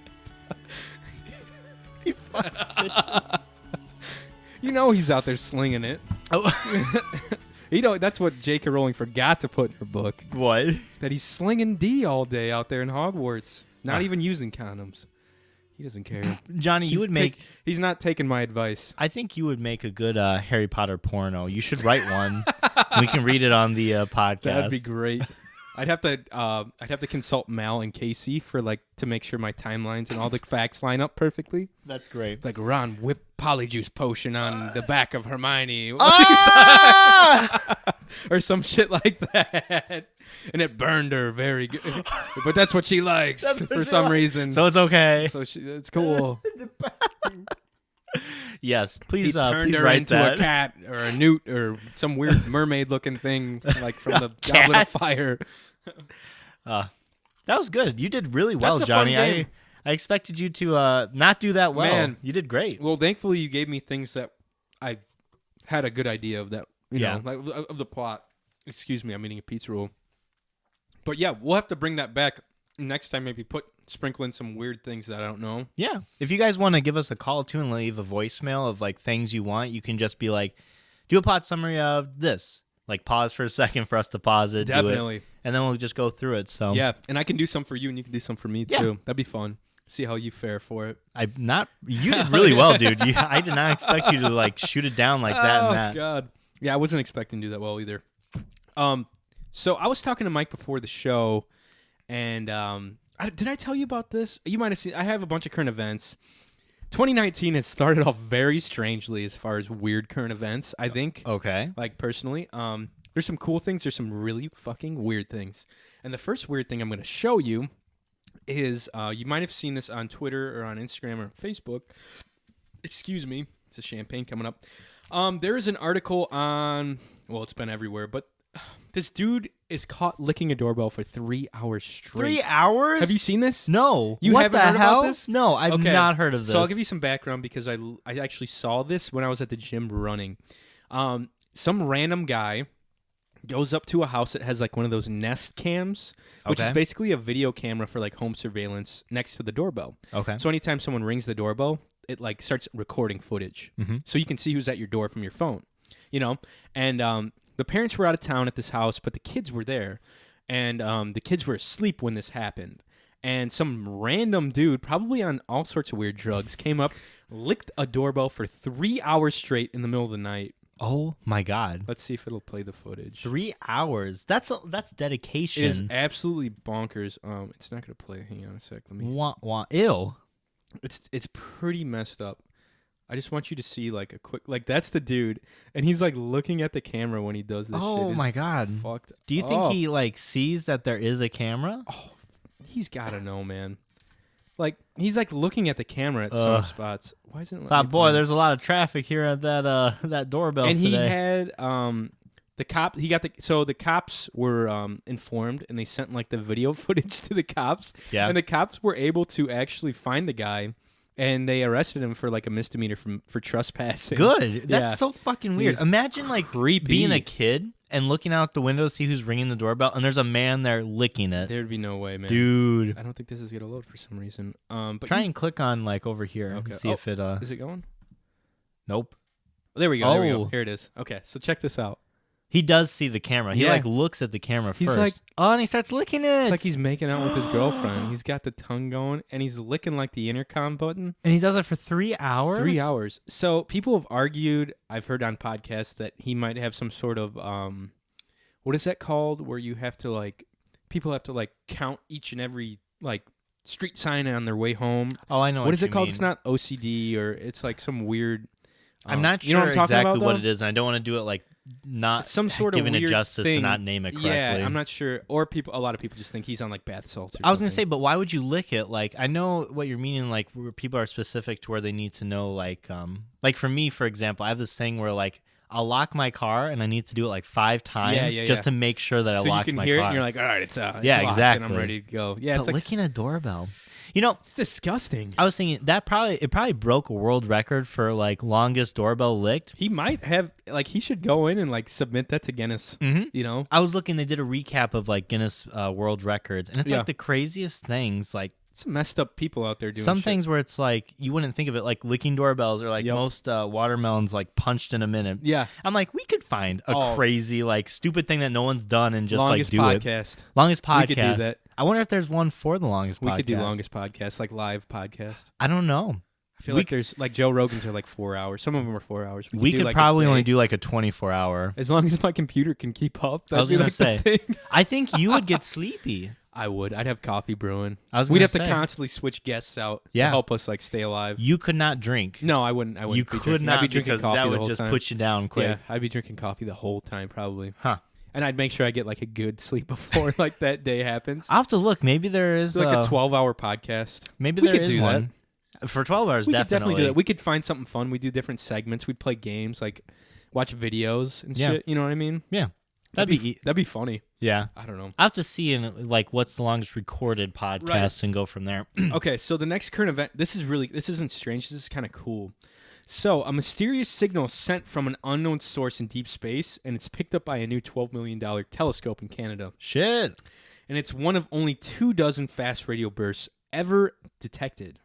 He fucks bitches. You know he's out there slinging it. Oh. You know, that's what J.K. Rowling forgot to put in her book. What? That he's slinging D all day out there in Hogwarts. Not even using condoms. He doesn't care. Johnny, you would make... He's not taking my advice. I think you would make a good Harry Potter porno. You should write one. We can read it on the podcast. That'd be great. I'd have to consult Mal and Casey for to make sure my timelines and all the facts line up perfectly. That's great. Like Ron whipped polyjuice potion on the back of Hermione. Or some shit like that. And it burned her very good. But that's what she likes for some reason. So it's okay. So it's cool. Yes, please. He turned please her write into that. a cat or a newt or some weird mermaid-looking thing, like from the Goblet of Fire. That was good. You did really well, That's a fun Johnny. game. I expected you to not do that well. Man. You did great. Well, thankfully, you gave me things that I had a good idea of that. You know, like of the plot. Excuse me, I'm eating a pizza roll. But yeah, we'll have to bring that back next time. Maybe sprinkle in some weird things that I don't know. Yeah. If you guys want to give us a call too and leave a voicemail of like things you want, you can just be like, do a plot summary of this. Like pause for a second for us to pause it. Definitely. Do it, and then we'll just go through it. So Yeah, and I can do some for you, and you can do some for me too. That'd be fun. See how you fare for it. You did really well, dude. I did not expect you to like shoot it down like that and that. Oh God. Yeah, I wasn't expecting to do that well either. So I was talking to Mike before the show, and did I tell you about this? You might have seen. I have a bunch of current events. 2019 has started off very strangely as far as weird current events. I think. Okay. Like personally, there's some cool things. There's some really fucking weird things. And the first weird thing I'm going to show you is you might have seen this on Twitter or on Instagram or Facebook. Excuse me. It's a champagne coming up. There is an article on. Well, it's been everywhere, but this dude is caught licking a doorbell for 3 hours straight. 3 hours? Have you seen this? No. You what haven't the heard hell? about this? No, I've Okay. not heard of this. So I'll give you some background because I actually saw this when I was at the gym running. Some random guy goes up to a house that has like one of those Nest cams, which is Okay. basically a video camera for like home surveillance next to the doorbell. Okay. So anytime someone rings the doorbell, it like starts recording footage. Mm-hmm. So you can see who's at your door from your phone, you know? And the parents were out of town at this house, but the kids were there. And the kids were asleep when this happened. And some random dude, probably on all sorts of weird drugs, came up, licked a doorbell for 3 hours straight in the middle of the night. Oh my God. Let's see if it'll play the footage. 3 hours. That's dedication. It is absolutely bonkers. It's not gonna play. Hang on a sec. Let me. Ew. It's pretty messed up. I just want you to see like a quick that's the dude, and he's like looking at the camera when he does this. Oh shit. my It's God. Fucked. Do you think up. he like sees that there is a camera? He's gotta know, man. Like he's like looking at the camera at some spots. Why isn't it? Thought, boy, there's a lot of traffic here at that doorbell and today. he had the cop. He got the cops were informed, and they sent like the video footage to the cops. Yeah. And the cops were able to actually find the guy, and they arrested him for like a misdemeanor for trespassing. Good. That's Yeah. so fucking weird. He's Imagine like creepy. being a kid and looking out the window to see who's ringing the doorbell, and there's a man there licking it. There'd be no way, man. Dude. I don't think this is gonna load for some reason. But Try and click on like over here. Okay. And see if it is it going? Nope. There we go. There we go. Oh. Here it is. Okay, so check this out. He does see the camera. He Yeah. like looks at the camera He's first. like- and he starts licking it. It's like he's making out with his girlfriend. He's got the tongue going, and he's licking like the intercom button. and he does it for 3 hours. 3 hours. So people have argued. I've heard on podcasts that he might have some sort of what is that called? Where you have to like people have to like count each and every like street sign on their way home. Oh, I know. What is you it called? mean. It's not OCD or it's like some weird. I'm not you know sure what I'm talking exactly about, what though? it is, and I don't want to do it like not It's some sort of giving it weird justice thing. to not name it correctly. Yeah, I'm not sure. Or a lot of people just think he's on like bath salts. Or I was gonna something. say, but why would you lick it? Like, I know what you're meaning. Like, where people are specific to where they need to know. Like for me, for example, I have this thing where like I'll lock my car and I need to do it like 5 times just to make sure that I so locked you can my hear car. it and you're like, all right, it's Yeah, locked, and exactly. I'm ready to go. Yeah, but it's like licking a doorbell. You know, it's disgusting. I was thinking that it probably broke a world record for like longest doorbell licked. He might have like he should go in and like submit that to Guinness. Mm-hmm. You know, I was looking; they did a recap of like Guinness World Records, and it's Yeah. like the craziest things. Like some messed up people out there doing some shit. things where it's like you wouldn't think of it, like licking doorbells or like Yep. most watermelons like punched in a minute. Yeah, I'm like, we could find a Oh. crazy like stupid thing that no one's done and just longest like do it. podcast. Longest podcast. We could do that. I wonder if there's one for the longest podcast. We could do longest podcast, like live podcast. I don't know. I feel We like there's like Joe Rogan's are like 4 hours. Some of them are 4 hours. We do, could like, a probably only day. do like a 24-hour. As long as my computer can keep up. I was That'd be, gonna like, the say. thing. I think you would get sleepy. I would. I'd have coffee brewing. I was We'd gonna have to say. constantly switch guests out Yeah. to help us like stay alive. You could not drink. No, I wouldn't. I wouldn't. You be could drinking. not I'd be drinking because coffee that the would whole just time. put you down quick. Yeah, I'd be drinking coffee the whole time probably. Huh. And I'd make sure I get like a good sleep before like that day happens. I'll have to look. Maybe there is It's like a 12-hour podcast. Maybe we there could is do one. For 12 hours, We could definitely do that. We could find something fun. We do different segments. We'd play games, like watch videos and Yeah. shit. You know what I mean? Yeah. That'd be funny. Yeah. I don't know. I'll have to see in like what's the longest recorded podcast and go from there. Okay, so the next current event. This isn't strange. This is kind of cool. So a mysterious signal sent from an unknown source in deep space, and it's picked up by a new $12 million telescope in Canada. Shit. And it's one of only 24 fast radio bursts ever detected.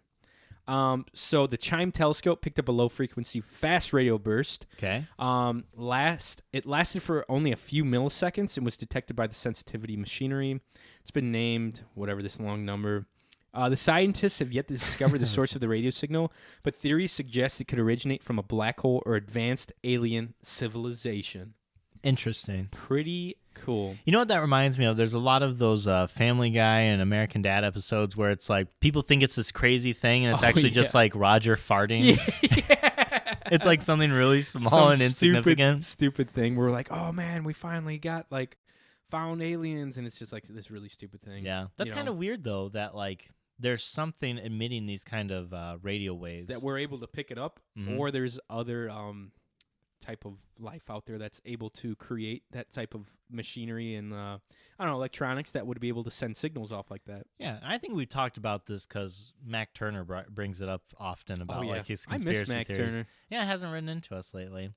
So the Chime telescope picked up a low frequency fast radio burst. Okay. It lasted for only a few milliseconds and was detected by the sensitivity machinery. It's been named whatever this long number. The scientists have yet to discover the source of the radio signal, but theories suggest it could originate from a black hole or advanced alien civilization. Interesting. Pretty cool. You know what that reminds me of? There's a lot of those Family Guy and American Dad episodes where it's like people think it's this crazy thing and it's actually just like Roger farting. It's like something really small and insignificant. Stupid thing. We're like, oh man, we finally got like found aliens, and it's just like this really stupid thing. Yeah, that's kind of weird though. That like there's something emitting these kind of radio waves that we're able to pick it up, or there's other type of life out there that's able to create that type of machinery and I don't know, electronics that would be able to send signals off like that. Yeah, I think we've talked about this because Mac Turner brings it up often about like his conspiracy I miss Mac theories. Turner. Yeah, it hasn't written into us lately.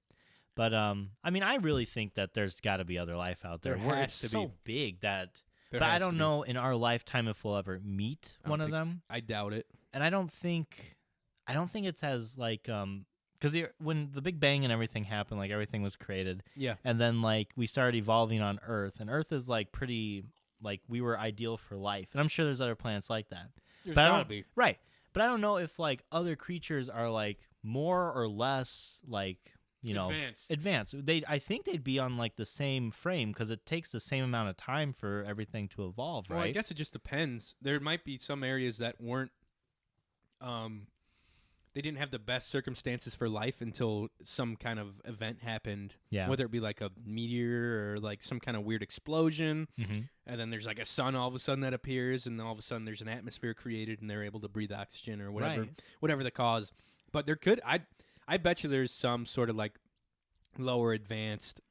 But I mean, I really think that there's got to be other life out there. There where has it's to be. so big that. There But I has to don't be. know in our lifetime if we'll ever meet one of them. I doubt it. And I don't think it's as like because when the Big Bang and everything happened, like everything was created. Yeah. And then like we started evolving on Earth, and Earth is like pretty like we were ideal for life. And I'm sure there's other planets like that. There's but I gotta don't, be. Right. But I don't know if like other creatures are like more or less like advanced. I think they'd be on like the same frame because it takes the same amount of time for everything to evolve, right? Well, I guess it just depends. There might be some areas that weren't they didn't have the best circumstances for life until some kind of event happened. Yeah. Whether it be like a meteor or like some kind of weird explosion. Mm-hmm. And then there's like a sun all of a sudden that appears, and then all of a sudden there's an atmosphere created, and they're able to breathe oxygen or whatever, Right. whatever the cause. But there could, I bet you there's some sort of like lower advanced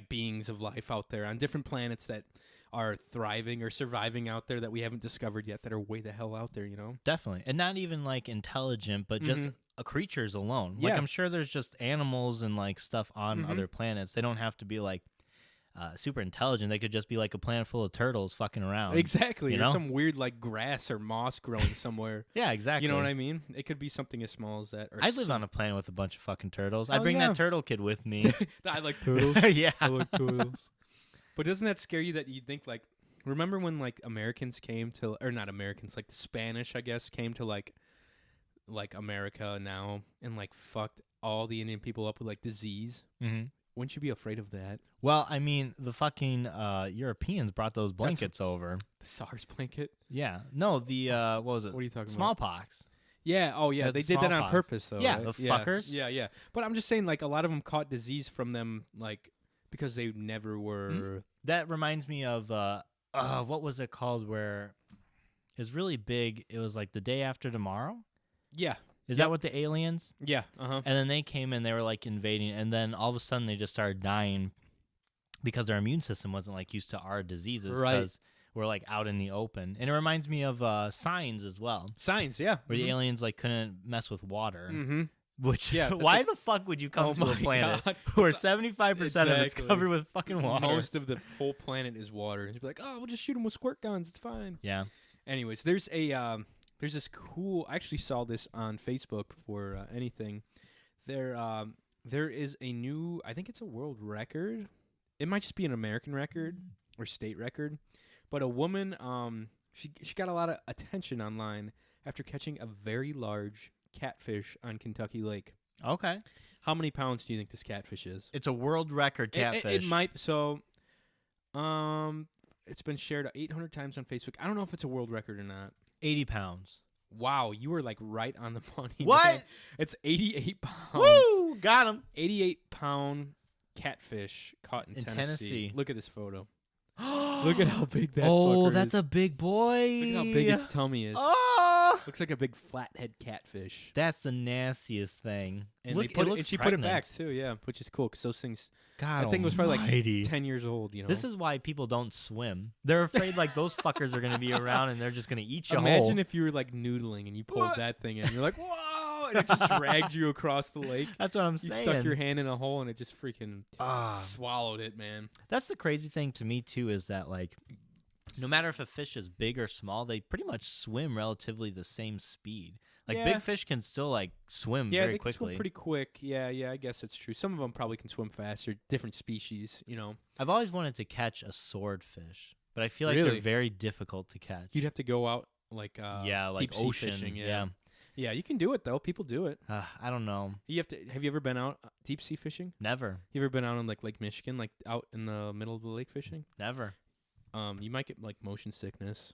beings of life out there on different planets that are thriving or surviving out there that we haven't discovered yet, that are way the hell out there, you know? Definitely. And not even like intelligent, but just creatures alone. Like Yeah. I'm sure there's just animals and like stuff on other planets. They don't have to be like super intelligent. They could just be like a planet full of turtles fucking around. Exactly. You Or know? some weird like grass or moss growing somewhere. Yeah, exactly. You know what I mean? It could be something as small as that. Or I live on a planet with a bunch of fucking turtles. Oh, I'd bring yeah. that turtle kid with me. I like turtles. Yeah. I like turtles. But doesn't that scare you that you think like, remember when like Americans came to, or not Americans, like the Spanish, I guess, came to like America now and like fucked all the Indian people up with like disease? Mm-hmm. Wouldn't you be afraid of that? Well, I mean, the fucking Europeans brought those blankets over. The SARS blanket? Yeah. No, the, what was it? What are you talking about? Smallpox. Yeah. Oh, yeah. That's They did that on smallpox. purpose, though. Yeah, right? the fuckers. Yeah, yeah. But I'm just saying, like, a lot of them caught disease from them, like, because they never were. That reminds me of, what was it called where it was really big? It was like the day after tomorrow. Yeah. Is that what the aliens? Yeah. Uh-huh. And then they came in, they were like invading, and then all of a sudden they just started dying because their immune system wasn't like used to our diseases Right. because we're like out in the open. And it reminds me of Signs as well, Science, yeah. where the aliens like couldn't mess with water. Mm-hmm. Which Yeah, that's why the fuck would you come Oh to a my planet God. where 75% of it's Exactly. covered with fucking water? Most of the whole planet is water. You'd be like, oh, we'll just shoot them with squirt guns. It's fine. Yeah. Anyways, there's this cool. I actually saw this on Facebook before anything. There is a new. I think it's a world record. It might just be an American record or state record, but a woman. She got a lot of attention online after catching a very large catfish on Kentucky Lake. Okay. How many pounds do you think this catfish is? It's a world record catfish. It might. So, it's been shared 800 times on Facebook. I don't know if it's a world record or not. 80 pounds. Wow, you were like right on the money. What? Man. It's 88 pounds. Woo! Got him. 88-pound catfish caught in Tennessee. Look at this photo. Look at how big that Oh, fucker that's is. a big boy. Look at how big its tummy is. Oh, Looks like a big flathead catfish. that's the nastiest thing. And Look, they put it it, looks and she put it back pregnant. too, yeah, which is cool because those things. God that thing was probably almighty. like 10 years old. You know, This is why people don't swim. They're afraid like those fuckers are gonna be around and they're just gonna eat you Imagine whole. if you were like noodling and you pulled that thing in. You're like, whoa, and it just dragged you across the lake. That's what I'm You saying. stuck your hand in a hole and it just freaking Ah. swallowed it, man. That's the crazy thing to me too is that like no matter if a fish is big or small, they pretty much swim relatively the same speed. Like Yeah. big fish can still like swim Yeah, very they can quickly. swim pretty quick. Yeah, I guess it's true. Some of them probably can swim faster. Different species, you know. I've always wanted to catch a swordfish, but I feel like Really? they're very difficult to catch. You'd have to go out like yeah, like deep sea ocean. fishing. Yeah. Yeah, you can do it though. People do it. I don't know. You have to. Have you ever been out deep sea fishing? Never. You ever been out on like Lake Michigan, like out in the middle of the lake fishing? Never. You might get like motion sickness,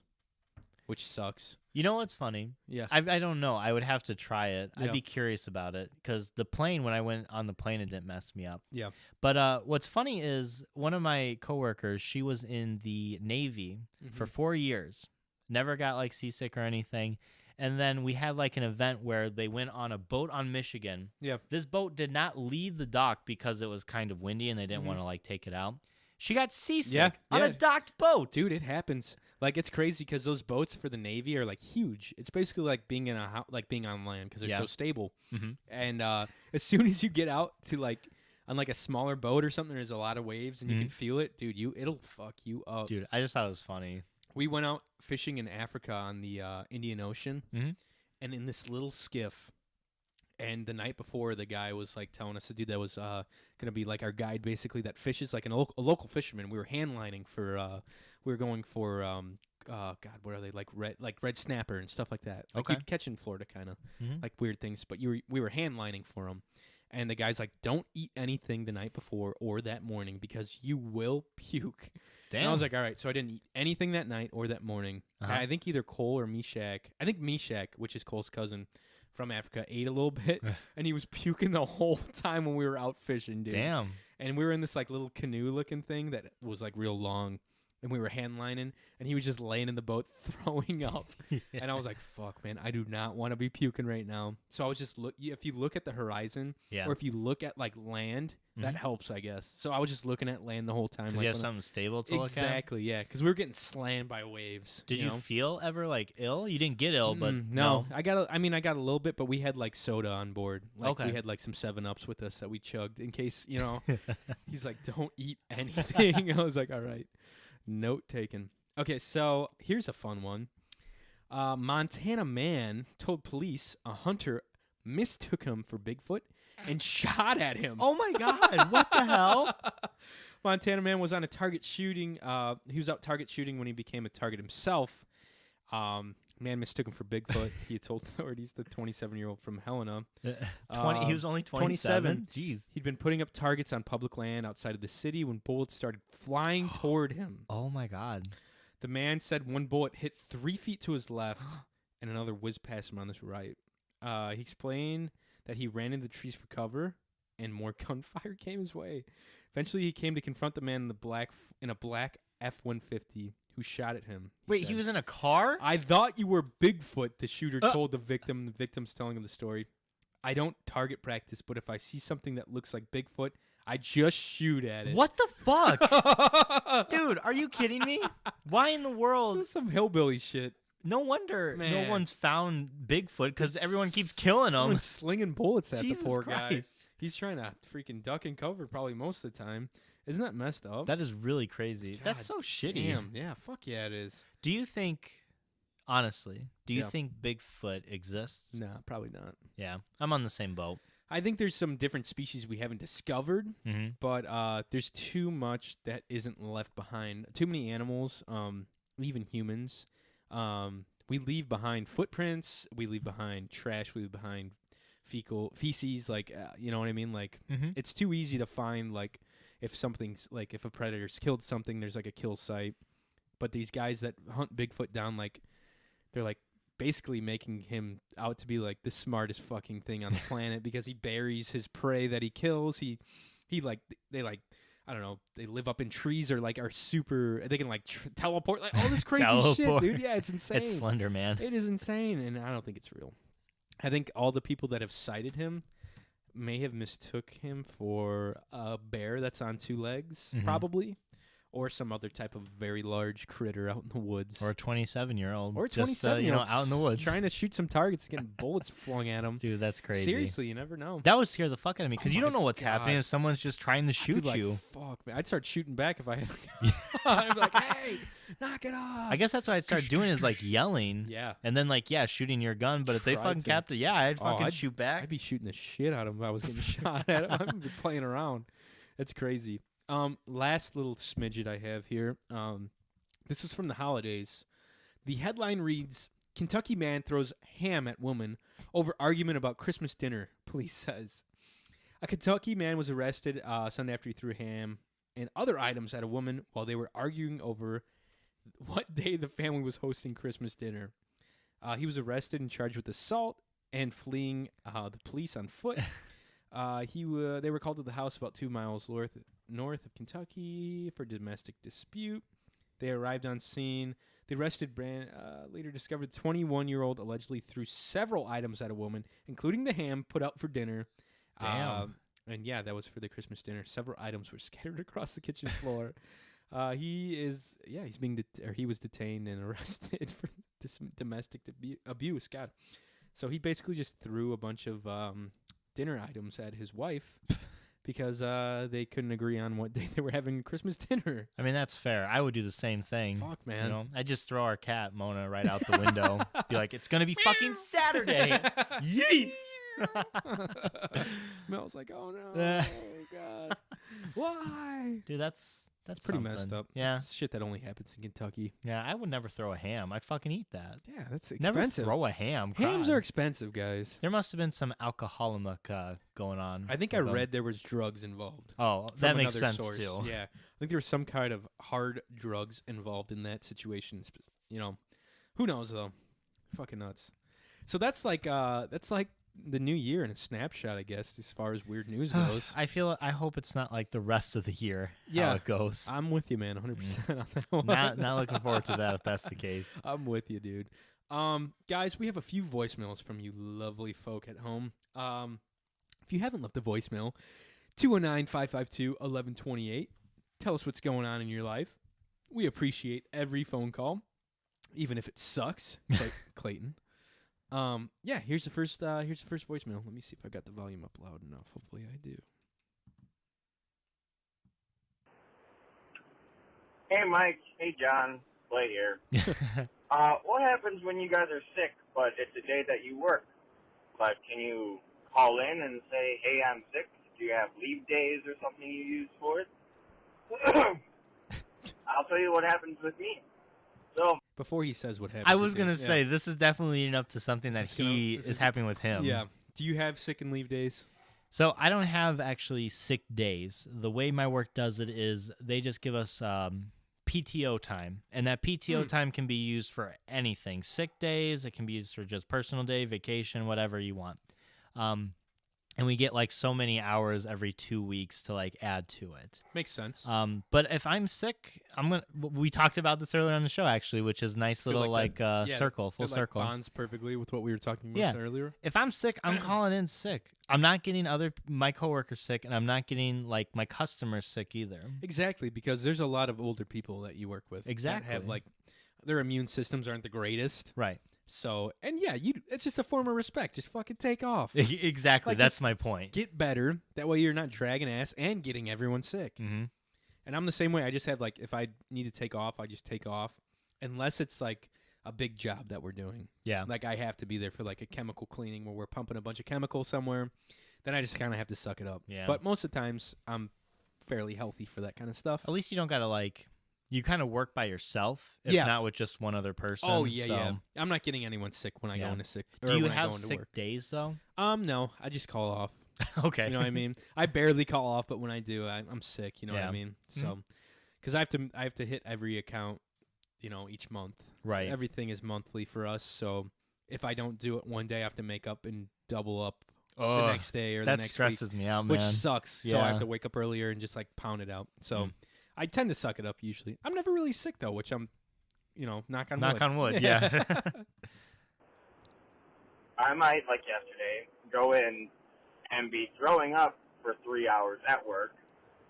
which sucks. You know what's funny? Yeah. I don't know. I would have to try it. Yeah. I'd be curious about it because the plane, when I went on the plane, it didn't mess me up. Yeah. But what's funny is one of my coworkers, she was in the Navy for 4 years, never got like seasick or anything. And then we had like an event where they went on a boat on Michigan. Yeah. This boat did not leave the dock because it was kind of windy and they didn't want to like take it out. She got seasick on a docked boat. Dude, it happens. Like it's crazy because those boats for the Navy are like huge. It's basically like being in a like being on land because they're so stable. And as soon as you get out to like on like a smaller boat or something, there's a lot of waves and you can feel it, dude. It'll fuck you up. Dude, I just thought it was funny. We went out fishing in Africa on the Indian Ocean, and in this little skiff. And the night before, the guy was like telling us, the dude that was gonna be like our guide, basically that fishes like a local fisherman. We were hand lining for, we were going for, God, what are they like red snapper and stuff like that. Like Okay. you'd catch in Florida, kind of like weird things. But we were hand lining for him, and the guy's like, "Don't eat anything the night before or that morning because you will puke." Damn. And I was like, all right, so I didn't eat anything that night or that morning. I think either Cole or Meshach. I think Meshach, which is Cole's cousin, from Africa ate a little bit, and he was puking the whole time when we were out fishing, dude. Damn. And we were in this like little canoe looking thing that was like real long, and we were hand lining, and he was just laying in the boat throwing up. And I was like, fuck, man, I do not want to be puking right now. So I was just if you look at the horizon, or if you look at like land, that helps, I guess. So I was just looking at land the whole time. Because you have something stable to look at? Exactly, yeah. Because we were getting slammed by waves. Did you feel ever like ill? You didn't get ill, but no. I got a little bit, but we had like soda on board. Like Okay. we had like some 7-Ups with us that we chugged in case, he's like, don't eat anything. I was like, all right. Note taken. Okay, so here's a fun one. Montana man told police a hunter mistook him for Bigfoot and shot at him. Oh my God, what the hell? Montana man was on a target shooting. He was out target shooting when he became a target himself. Man mistook him for Bigfoot. He told authorities, the 27-year-old from Helena. He was only 27? Jeez. He'd been putting up targets on public land outside of the city when bullets started flying toward him. Oh my God. The man said one bullet hit 3 feet to his left and another whizzed past him on his right. He explained that he ran into the trees for cover and more gunfire came his way. Eventually, he came to confront the man in a black F-150 who shot at him. Wait, he was in a car? I thought you were Bigfoot, the shooter told the victim. The victim's telling him the story. I don't target practice, but if I see something that looks like Bigfoot, I just shoot at it. What the fuck? Dude, are you kidding me? Why in the world? This is some hillbilly shit. No wonder Man. no one's found Bigfoot because everyone keeps killing him. Everyone's slinging bullets at Jesus the poor Christ. guy. He's trying to freaking duck and cover probably most of the time. Isn't that messed up? That is really crazy. God That's so shitty. Damn. Yeah, fuck yeah, it is. Do you think, honestly, think Bigfoot exists? Nah, probably not. Yeah, I'm on the same boat. I think there's some different species we haven't discovered, but there's too much that isn't left behind. Too many animals, even humans. We leave behind footprints. We leave behind trash. We leave behind feces. Like, you know what I mean? Like, it's too easy to find, like, if something's, like, if a predator's killed something, there's, like, a kill site. But these guys that hunt Bigfoot down, like, they're, like, basically making him out to be, like, the smartest fucking thing on the planet because he buries his prey that he kills. They I don't know, they live up in trees or, like, are super, they can, like, teleport, like, all this crazy shit, dude. Yeah, it's insane. It's Slender Man. It is insane, and I don't think it's real. I think all the people that have cited him may have mistook him for a bear that's on 2 legs, probably, or some other type of very large critter out in the woods. Or a 27-year-old. Or a 27-year-old out in the woods. trying to shoot some targets, getting bullets flung at him. Dude, that's crazy. Seriously, you never know. That would scare the fuck out of me because you don't know what's God. happening if someone's just trying to I'd shoot be like, you. fuck, man. I'd start shooting back if I had I'd be like, hey, knock it off. I guess that's what I'd start doing is like yelling. Yeah. And then like, shooting your gun. But if they Try fucking to. capped it, I'd fucking I'd- shoot back. I'd be shooting the shit out of him if I was getting shot at. I'd be playing around. That's crazy. Last little smidget I have here. This was from the holidays. The headline reads, Kentucky man throws ham at woman over argument about Christmas dinner, police says. A Kentucky man was arrested Sunday after he threw ham and other items at a woman while they were arguing over what day the family was hosting Christmas dinner. He was arrested and charged with assault and fleeing the police on foot. They were called to the house about 2 miles north of Kentucky for domestic dispute. They arrived on scene. The arrested brand later discovered the 21-year-old allegedly threw several items at a woman, including the ham put out for dinner. Damn. And yeah, that was for the Christmas dinner. Several items were scattered across the kitchen floor. He was detained and arrested for domestic abuse. God. So he basically just threw a bunch of dinner items at his wife because they couldn't agree on what day they were having Christmas dinner. I mean, that's fair. I would do the same thing. Fuck, man. You know, I'd just throw our cat, Mona, right out the window. Be like, it's going to be fucking Saturday. Yeet! Mel's like, oh no, oh god, why? Dude, that's Pretty something. messed up. Yeah. That's shit that only happens in Kentucky. Yeah, I would never throw a ham. I'd fucking eat that. Yeah, that's Never expensive. throw a ham. Hams God. are expensive, guys. There must have been some alcoholic going on. I think I read there was drugs involved. Oh, from that makes another sense source. too. Yeah, I think there was some kind of hard drugs involved in that situation. You know, who knows though? Fucking nuts. So that's like the new year in a snapshot, I guess, as far as weird news goes. I hope it's not like the rest of the year. Yeah. How it goes. I'm with you, man, 100% on that one. Not looking forward to that if that's the case. I'm with you, dude. Guys, we have a few voicemails from you lovely folk at home. If you haven't left a voicemail, 219-552-1128. Tell us what's going on in your life. We appreciate every phone call, even if it sucks, Clayton. Yeah, here's the first voicemail. Let me see if I got the volume up loud enough. Hopefully I do. Hey, Mike. Hey, John. Clay here. What happens when you guys are sick, but it's a day that you work? But can you call in and say, hey, I'm sick? Do you have leave days or something you use for it? I'll tell you what happens with me. So Before he says what happened, I was gonna say this is definitely leading up to something that this is happening with him. Yeah. Do you have sick and leave days? So I don't have actually sick days. The way my work does it is they just give us PTO time, and that PTO time can be used for anything. Sick days, it can be used for just personal day, vacation, whatever you want. And we get like so many hours every 2 weeks to like add to it. Makes sense. But if I'm sick, we talked about this earlier on the show actually, which is nice little circle, full circle. Bonds perfectly with what we were talking about earlier. If I'm sick, I'm calling in sick. I'm not getting my coworkers sick, and I'm not getting like my customers sick either. Exactly, because there's a lot of older people that you work with. Exactly. That have like their immune systems aren't the greatest. Right. So, and yeah, it's just a form of respect. Just fucking take off. Exactly. Like, that's my point. Get better. That way you're not dragging ass and getting everyone sick. Mm-hmm. And I'm the same way. I just have like, if I need to take off, I just take off. Unless it's like a big job that we're doing. Yeah. Like I have to be there for like a chemical cleaning where we're pumping a bunch of chemicals somewhere. Then I just kind of have to suck it up. Yeah. But most of the times I'm fairly healthy for that kind of stuff. At least you don't got to like, you kind of work by yourself, if not with just one other person. Oh, yeah, so. yeah. I'm not getting anyone sick when I go into sick. Do you have sick days, though? No. I just call off. Okay. You know what I mean? I barely call off, but when I do, I'm sick. You know what I mean? So, because I have to hit every account, each month. Right. Everything is monthly for us. So if I don't do it one day, I have to make up and double up the next day or the next week. That stresses me out, man. Which sucks. Yeah. So I have to wake up earlier and just like pound it out. So I tend to suck it up usually. I'm never really sick though, which I'm, knock on wood. Knock on wood, yeah. I might, like yesterday, go in and be throwing up for 3 hours at work.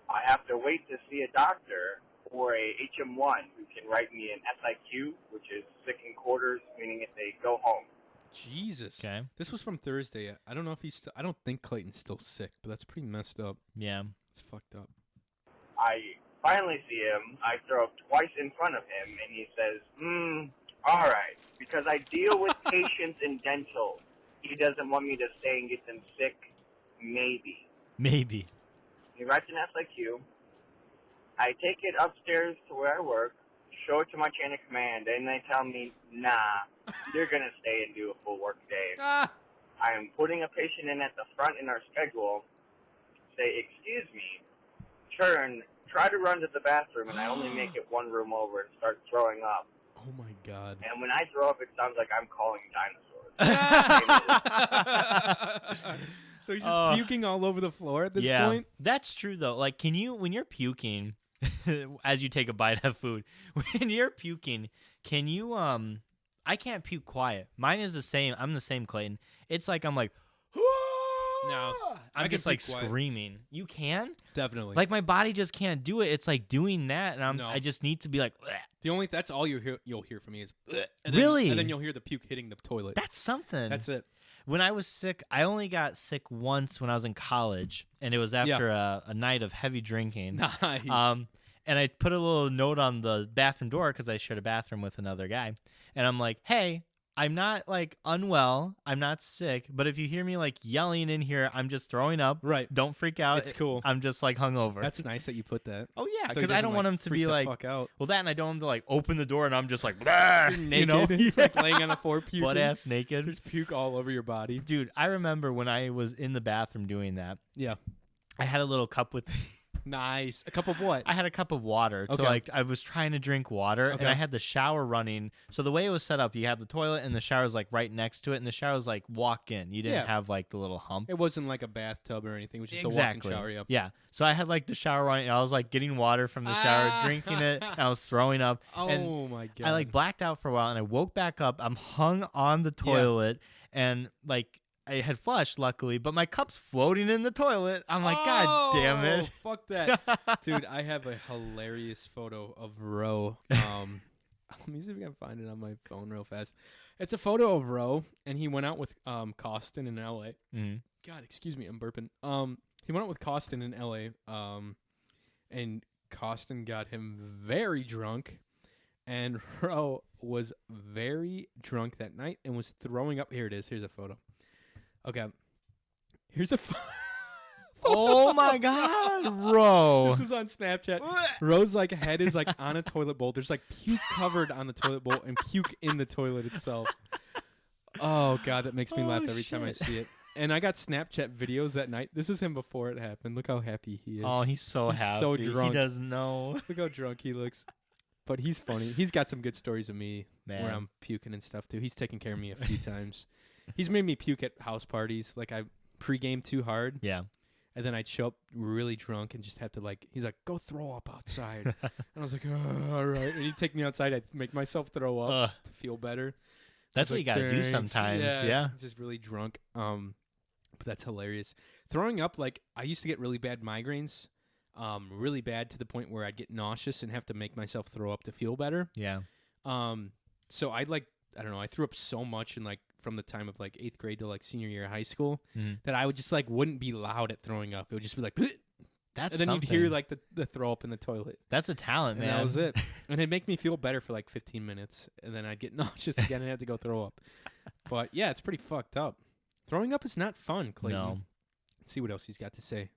I have to wait to see a doctor or a HM1 who can write me an SIQ, which is sick in quarters, meaning if they go home. Jesus. Okay. This was from Thursday. I don't know if he's I don't think Clayton's still sick, but that's pretty messed up. Yeah. It's fucked up. I finally see him. I throw up twice in front of him, and he says, all right, because I deal with patients in dental. He doesn't want me to stay and get them sick. Maybe. He writes an SIQ. I take it upstairs to where I work, show it to my chain of command, and they tell me, nah, you're going to stay and do a full work day. I am putting a patient in at the front in our schedule, say, excuse me, try to run to the bathroom, and I only make it one room over and start throwing up. Oh, my God. And when I throw up, it sounds like I'm calling dinosaurs. So he's just puking all over the floor at this point? That's true, though. Like, when you're puking, as you take a bite of food, when you're puking, can you, I can't puke quiet. Mine is the same. I'm the same, Clayton. It's like, I'm like, no. I'm just like screaming. You can? Definitely. Like my body just can't do it. It's like doing that, and I just need to be like. Bleh. That's all you'll hear from me is and really, and then you'll hear the puke hitting the toilet. That's something. That's it. When I was sick, I only got sick once when I was in college, and it was after a night of heavy drinking. Nice. And I put a little note on the bathroom door because I shared a bathroom with another guy, and I'm like, hey. I'm not like unwell. I'm not sick. But if you hear me like yelling in here, I'm just throwing up. Right. Don't freak out. It's cool. I'm just like hungover. That's nice that you put that. Oh yeah, So because I don't want him to be like, fuck out. well, that, and I don't want him to like open the door and I'm just like, naked, like laying on the floor, puking, butt ass naked, just puke all over your body. Dude, I remember when I was in the bathroom doing that. Yeah. I had a little cup with Nice. A cup of what? I had a cup of water. Okay. So like I was trying to drink water, and I had the shower running. So the way it was set up, you had the toilet, and the shower's like right next to it, and the shower's like walk in. You didn't have like the little hump. It wasn't like a bathtub or anything. It was just a walk-in shower. Yep. Yeah. So I had like the shower running, and I was like getting water from the shower, drinking it, and I was throwing up. Oh my god. I like blacked out for a while, and I woke back up. I'm hung on the toilet, and like I had flushed, luckily, but my cup's floating in the toilet. I'm like, God damn it. Fuck that. Dude, I have a hilarious photo of Ro. Let me see if I can find it on my phone real fast. It's a photo of Ro, and he went out with Costin in L.A. God, excuse me, I'm burping. He went out with Costin in L.A., and Costin got him very drunk, and Ro was very drunk that night and was throwing up. Here it is. Here's a photo. Okay. Here's a Oh my God, Ro. This is on Snapchat. Ro's like head is like on a toilet bowl. There's like puke covered on the toilet bowl and puke in the toilet itself. Oh God, that makes me laugh every time I see it. And I got Snapchat videos that night. This is him before it happened. Look how happy he is. Oh, he's so happy. So drunk. He doesn't know. Look how drunk he looks. But he's funny. He's got some good stories of me where I'm puking and stuff too. He's taken care of me a few times. He's made me puke at house parties. Like I pregame too hard. Yeah. And then I'd show up really drunk and just have to like, he's like, go throw up outside. And I was like, oh, all right. And he'd take me outside. I'd make myself throw up to feel better. That's what you got to do sometimes. Yeah. Just really drunk. But that's hilarious. Throwing up, like I used to get really bad migraines, really bad to the point where I'd get nauseous and have to make myself throw up to feel better. Yeah. So I'd like, I don't know, I threw up so much in like from the time of like 8th grade to like senior year of high school that I would just like wouldn't be loud at throwing up. It would just be like, that's and then something. you'd hear like the throw up in the toilet. That's a talent, And man. that was it. And it'd make me feel better for like 15 minutes. And then I'd get nauseous again and have to go throw up. But yeah, it's pretty fucked up. Throwing up is not fun, Clayton. No. Let's see what else he's got to say.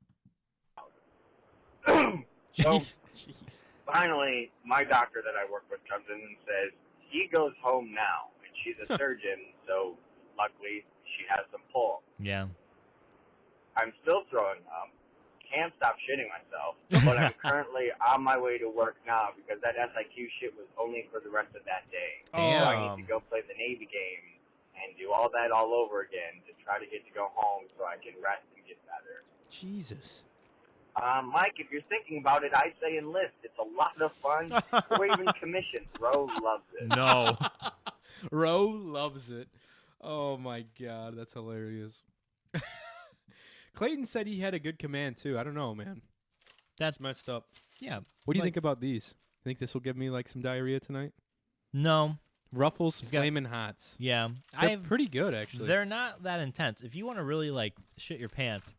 So Jeez. finally, my doctor that I work with comes in and says he goes home now, and she's a surgeon, so luckily she has some pull. Yeah. I'm still throwing up. Can't stop shitting myself, but I'm currently on my way to work now because that SIQ shit was only for the rest of that day. Damn. So I need to go play the Navy game and do all that all over again to try to get to go home so I can rest and get better. Jesus. Mike, if you're thinking about it, I say enlist. It's a lot of fun. Or even commission. Ro loves it. No. Ro loves it. Oh my God, that's hilarious. Clayton said he had a good command too. I don't know, man. That's messed up. Yeah. What do you think about these? Think this will give me like some diarrhea tonight? No. Ruffles got- Flamin' Hots. Yeah. They're pretty good actually. They're not that intense. If you want to really like shit your pants,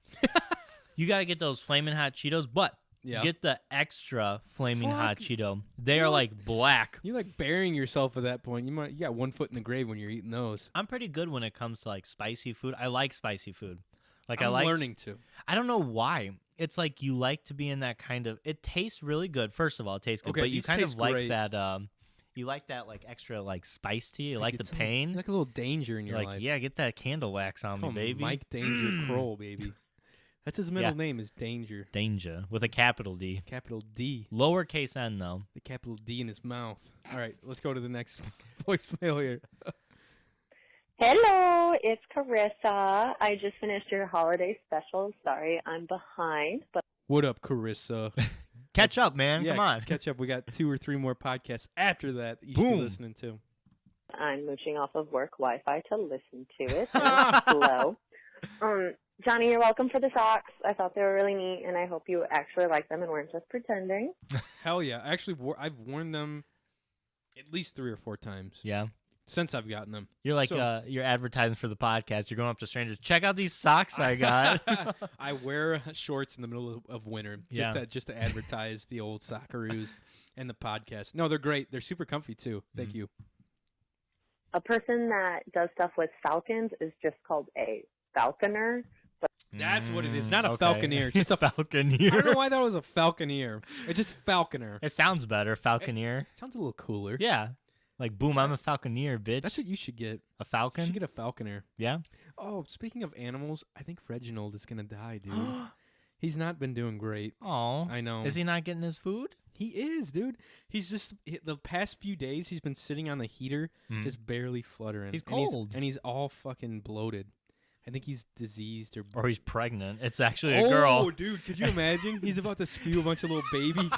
you got to get those Flamin' Hot Cheetos, but get the extra Flaming Hot Cheeto. They are like black. You're like burying yourself at that point. You got 1 foot in the grave when you're eating those. I'm pretty good when it comes to like spicy food. I like spicy food. Like I'm I like learning to. I don't know why. It's like you like to be in that kind of. It tastes really good. First of all, it tastes good, Okay, but you these kind of taste like great. that. You like that like extra like spice to you. You like the it's pain. like a little danger in your You're life. like, yeah, get that candle wax on me, Come baby. Mike Danger Kroll, baby. That's his middle name is Danger. Danger with a capital D. Capital D. Lowercase n though. The capital D in his mouth. All right, let's go to the next voicemail here. Hello, it's Carissa. I just finished your holiday special. Sorry, I'm behind, but What up, Carissa? Catch up, man. Yeah, Come on. catch up. We got 2 or 3 more podcasts after that you should Boom. be listening to. I'm mooching off of work Wi-Fi to listen to it. And it's slow. Johnny, you're welcome for the socks. I thought they were really neat, and I hope you actually like them and weren't just pretending. Hell yeah. Actually, I've worn them at least 3 or 4 times Yeah. since I've gotten them. You're like you're advertising for the podcast. You're going up to strangers. Check out these socks I got. I wear shorts in the middle of winter just to advertise the old Socceroos and the podcast. No, they're great. They're super comfy too. Thank you. A person that does stuff with falcons is just called a falconer. That's what it is. Not a Okay. falconeer. Just a falconeer. I don't know why that was a falconeer. It's just falconer. It sounds better, falconeer. Sounds a little cooler. Yeah. Like, boom, I'm a falconeer, bitch. That's what you should get. A You falcon? should get a falconer. Yeah. Oh, speaking of animals, I think Reginald is gonna die, dude. He's not been doing great. Oh, I know. Is he not getting his food? He is, dude. He's just the past few days he's been sitting on the heater, just barely fluttering. He's And cold. and he's all fucking bloated. I think he's diseased Or he's pregnant. It's actually a girl. Oh, dude, could you imagine? He's about to spew a bunch of little babies.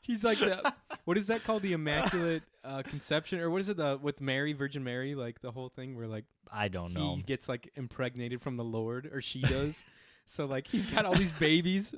She's like what is that called? The Immaculate Conception, or what is it? With Mary, Virgin Mary, like the whole thing where like I don't know. he gets like impregnated from the Lord, or she does. So like he's got all these babies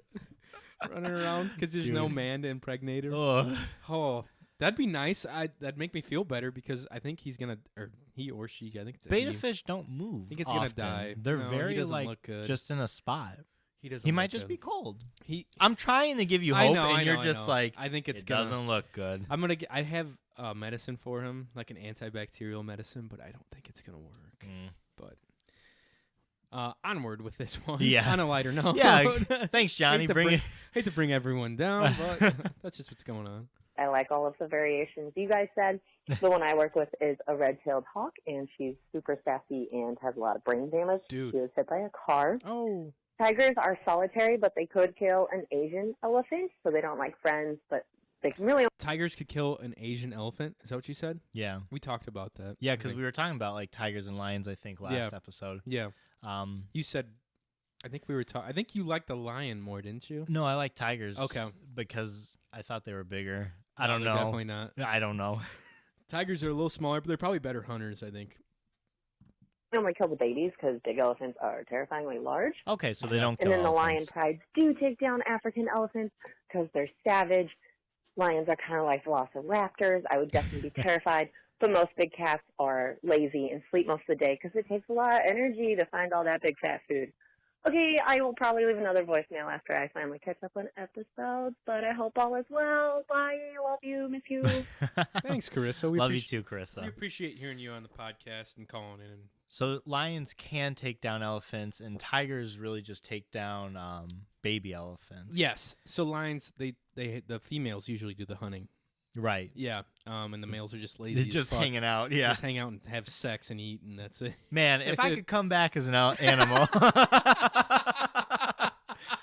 running around because there's no man to impregnate her. Ugh. Oh, that'd be nice. That'd make me feel better because I think he's gonna, or he or she. I think it's a Beta he. fish don't move. I think it's often. gonna die. They're No, he very doesn't like look good. just in a spot. He doesn't. He look might just good. be cold. He. I'm trying to give you I hope, know, and I you're know, just I know. like, I think it's it gonna. doesn't look good. I'm gonna. I have medicine for him, like an antibacterial medicine, but I don't think it's gonna work. But onward with this one. Yeah. On a lighter note. Yeah. Thanks, Johnny. Hate to bring everyone down, but that's just what's going on. I like all of the variations you guys said. The one I work with is a red-tailed hawk, and she's super sassy and has a lot of brain damage. Dude. She was hit by a car. Oh. Tigers are solitary, but they could kill an Asian elephant, so they don't like friends, but they can really... Tigers could kill an Asian elephant. Is that what you said? Yeah. We talked about that. Yeah, because we were talking about like tigers and lions, I think, last episode. Yeah. You said, I think we were talking. I think you liked the lion more, didn't you? No, I like tigers. Okay. Because I thought they were bigger. I don't they're know. Definitely not. I don't know. Tigers are a little smaller, but they're probably better hunters, I think. only kill the babies because big elephants are terrifyingly large. Okay, so they don't kill And then the lion elephants. prides do take down African elephants because they're savage. Lions are kind of like velociraptors. I would definitely be terrified. But most big cats are lazy and sleep most of the day because it takes a lot of energy to find all that big fat food. Okay, I will probably leave another voicemail after I finally catch up on episodes, but I hope all is well. Bye. Love you. Miss you. Thanks, Carissa. We Love you appreciate- too, Carissa. We appreciate hearing you on the podcast and calling in. So lions can take down elephants, and tigers really just take down baby elephants. Yes. So lions, the females usually do the hunting. Right. Yeah. And the males are just lazy. They're as just fuck. hanging out. Yeah. Just hang out and have sex and eat, and that's it. Man, if I could come back as an animal,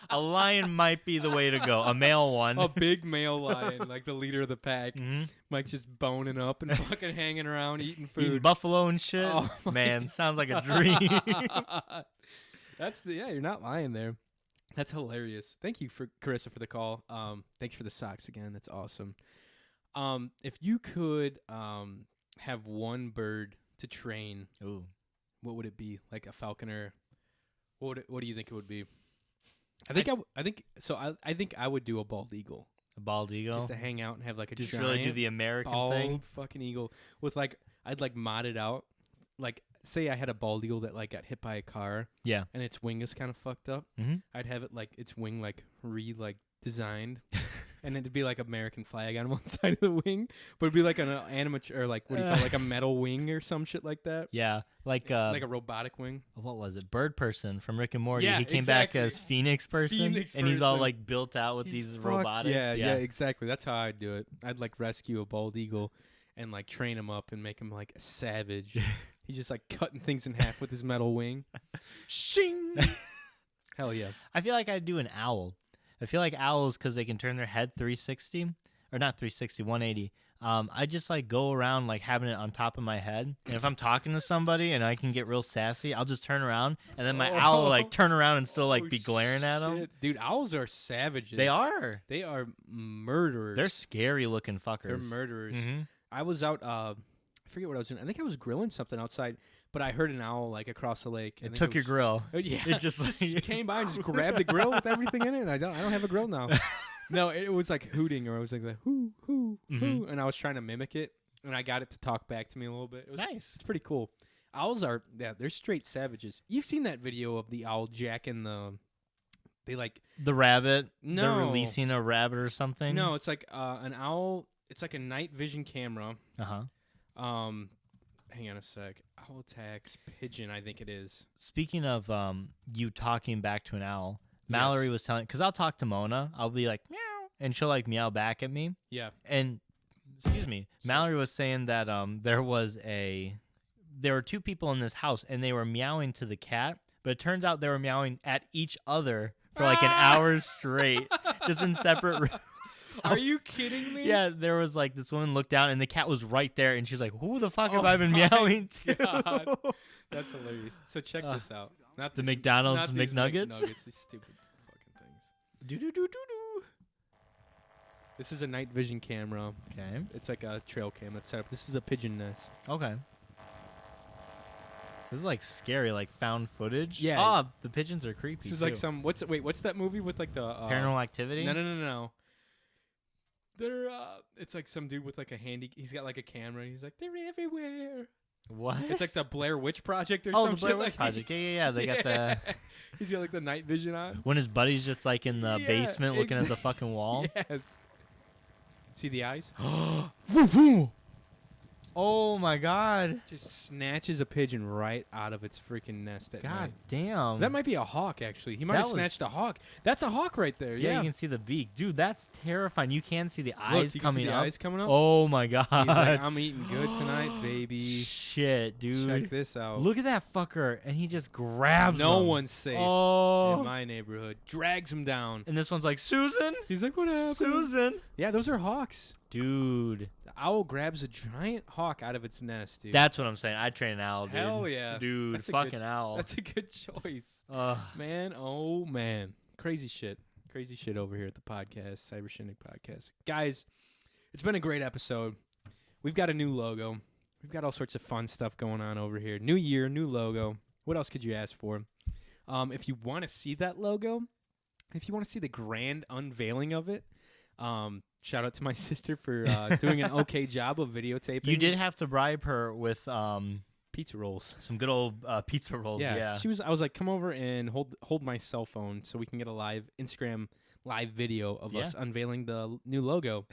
a lion might be the way to go. A male one. A big male lion, like the leader of the pack. Mhm. Mike just boning up and fucking hanging around, eating food. Eating buffalo and shit. Oh, my Man, sounds like a dream. You're not lying there. That's hilarious. Thank you for Carissa for the call. Thanks for the socks again. That's awesome. If you could have one bird to train, Ooh. what would it be? Like a falcon or what do you think it would be? I think I would do a bald eagle. A bald eagle. Just to hang out and have like a Just giant really do the American bald thing. fucking eagle with like I'd like mod it out. Like say I had a bald eagle that like got hit by a car Yeah. and its wing is kind of fucked up. Mm-hmm. I'd have it like its wing like designed and it'd be like American flag on one side of the wing, but it'd be like an animateur or like what do you call it, like a metal wing or some shit like that. Yeah. Like a robotic wing. what was it? Bird Person from Rick and Morty. Yeah, He came exactly. back as Phoenix Person, Phoenix and he's all Person. like built out with these Fuck, robotics. Yeah, exactly. That's how I'd do it. I'd like rescue a bald eagle and like train him up and make him like a savage. He's just like cutting things in half with his metal wing. Shing! Hell yeah. I feel like I'd do an owl. I feel like owls, because they can turn their head 360, or not 360, 180. I just like go around like having it on top of my head, and if I'm talking to somebody and I can get real sassy, I'll just turn around, and then my owl will, like turn around and still like be glaring at them. Shit. Dude, owls are savages. They are. They are murderers. They're scary looking fuckers. They're murderers. Mhm. I was out, I forget what I was doing. I think I was grilling something outside, but I heard an owl like across the lake. I It think took your was- grill. Oh, yeah, It just came by and just grabbed the grill with everything in it. And I don't have a grill now. No, it was like hooting, or it was like the hoo hoo hoo, and I was trying to mimic it, and I got it to talk back to me a little bit. It was Nice. It's pretty cool. Owls are they're straight savages. You've seen that video of the owl jacking they like The rabbit. No. They're releasing a rabbit or something. no, it's like an owl. It's like a night vision camera. Uh huh. Hang on a sec. Owl attacks pigeon. I think it is. Speaking of you talking back to an owl, Mallory was telling, because I'll talk to Mona. I'll be like, meow, and she'll like meow back at me. Yeah. And, excuse me, Mallory was saying that there were two people in this house, and they were meowing to the cat, but it turns out they were meowing at each other for like an hour straight, just in separate rooms. Are you kidding me? Yeah, there was like this woman looked down and the cat was right there, and she's like, "Who the fuck have Oh I been my meowing to?" God. That's hilarious. So check this out. Not the these- McDonald's not these McNuggets? McNuggets, these stupid fucking things. Do-do-do-do-do. This is a night vision camera. Okay. It's like a trail cam that's set up. This is a pigeon nest. Okay. This is like scary, like found footage. Yeah. Oh, the pigeons are creepy. This is like too. some what's that movie with like the Paranormal Activity. No. They're it's like some dude with like he's got like a camera and he's like, they're everywhere. What? It's like the Blair Witch Project or oh, some the Blair shit Witch like Project. Yeah. They got the He's got like the night vision on. when his buddy's just like in the Yeah, basement looking at the fucking wall. Yes. See the eyes? Oh my god. Just snatches a pigeon right out of its freaking nest at God night. damn. That might be a hawk, actually. He might That have was- snatched a hawk. That's a hawk right there. yeah, Yeah. you can see the beak. Dude, that's terrifying. You can see the Look, eyes you can see coming the up. eyes coming up. Oh my god. He's like, I'm eating good tonight, baby. Shit, dude. Check this out. Look at that fucker, and he just grabs No him. one's safe Oh. in my neighborhood. Drags him down. And this one's like, Susan? He's like, what happened? Susan? Yeah, those are hawks. Dude. The owl grabs a giant hawk out of its nest, dude. That's what I'm saying. I'd train an owl, dude. Hell yeah. Dude, That's a fucking good- owl. That's a good choice. Ugh. Man, oh man. Crazy shit. Crazy shit over here at the podcast, Cyber Shindig Podcast. Guys, it's been a great episode. We've got a new logo. We've got all sorts of fun stuff going on over here. New year, new logo. What else could you ask for? If you want to see that logo, if you want to see the grand unveiling of it, shout out to my sister for doing an okay job of videotaping. You did have to bribe her with pizza rolls. some good old pizza rolls. Yeah. I was like, come over and hold my cell phone so we can get a live Instagram live video of us unveiling the new logo.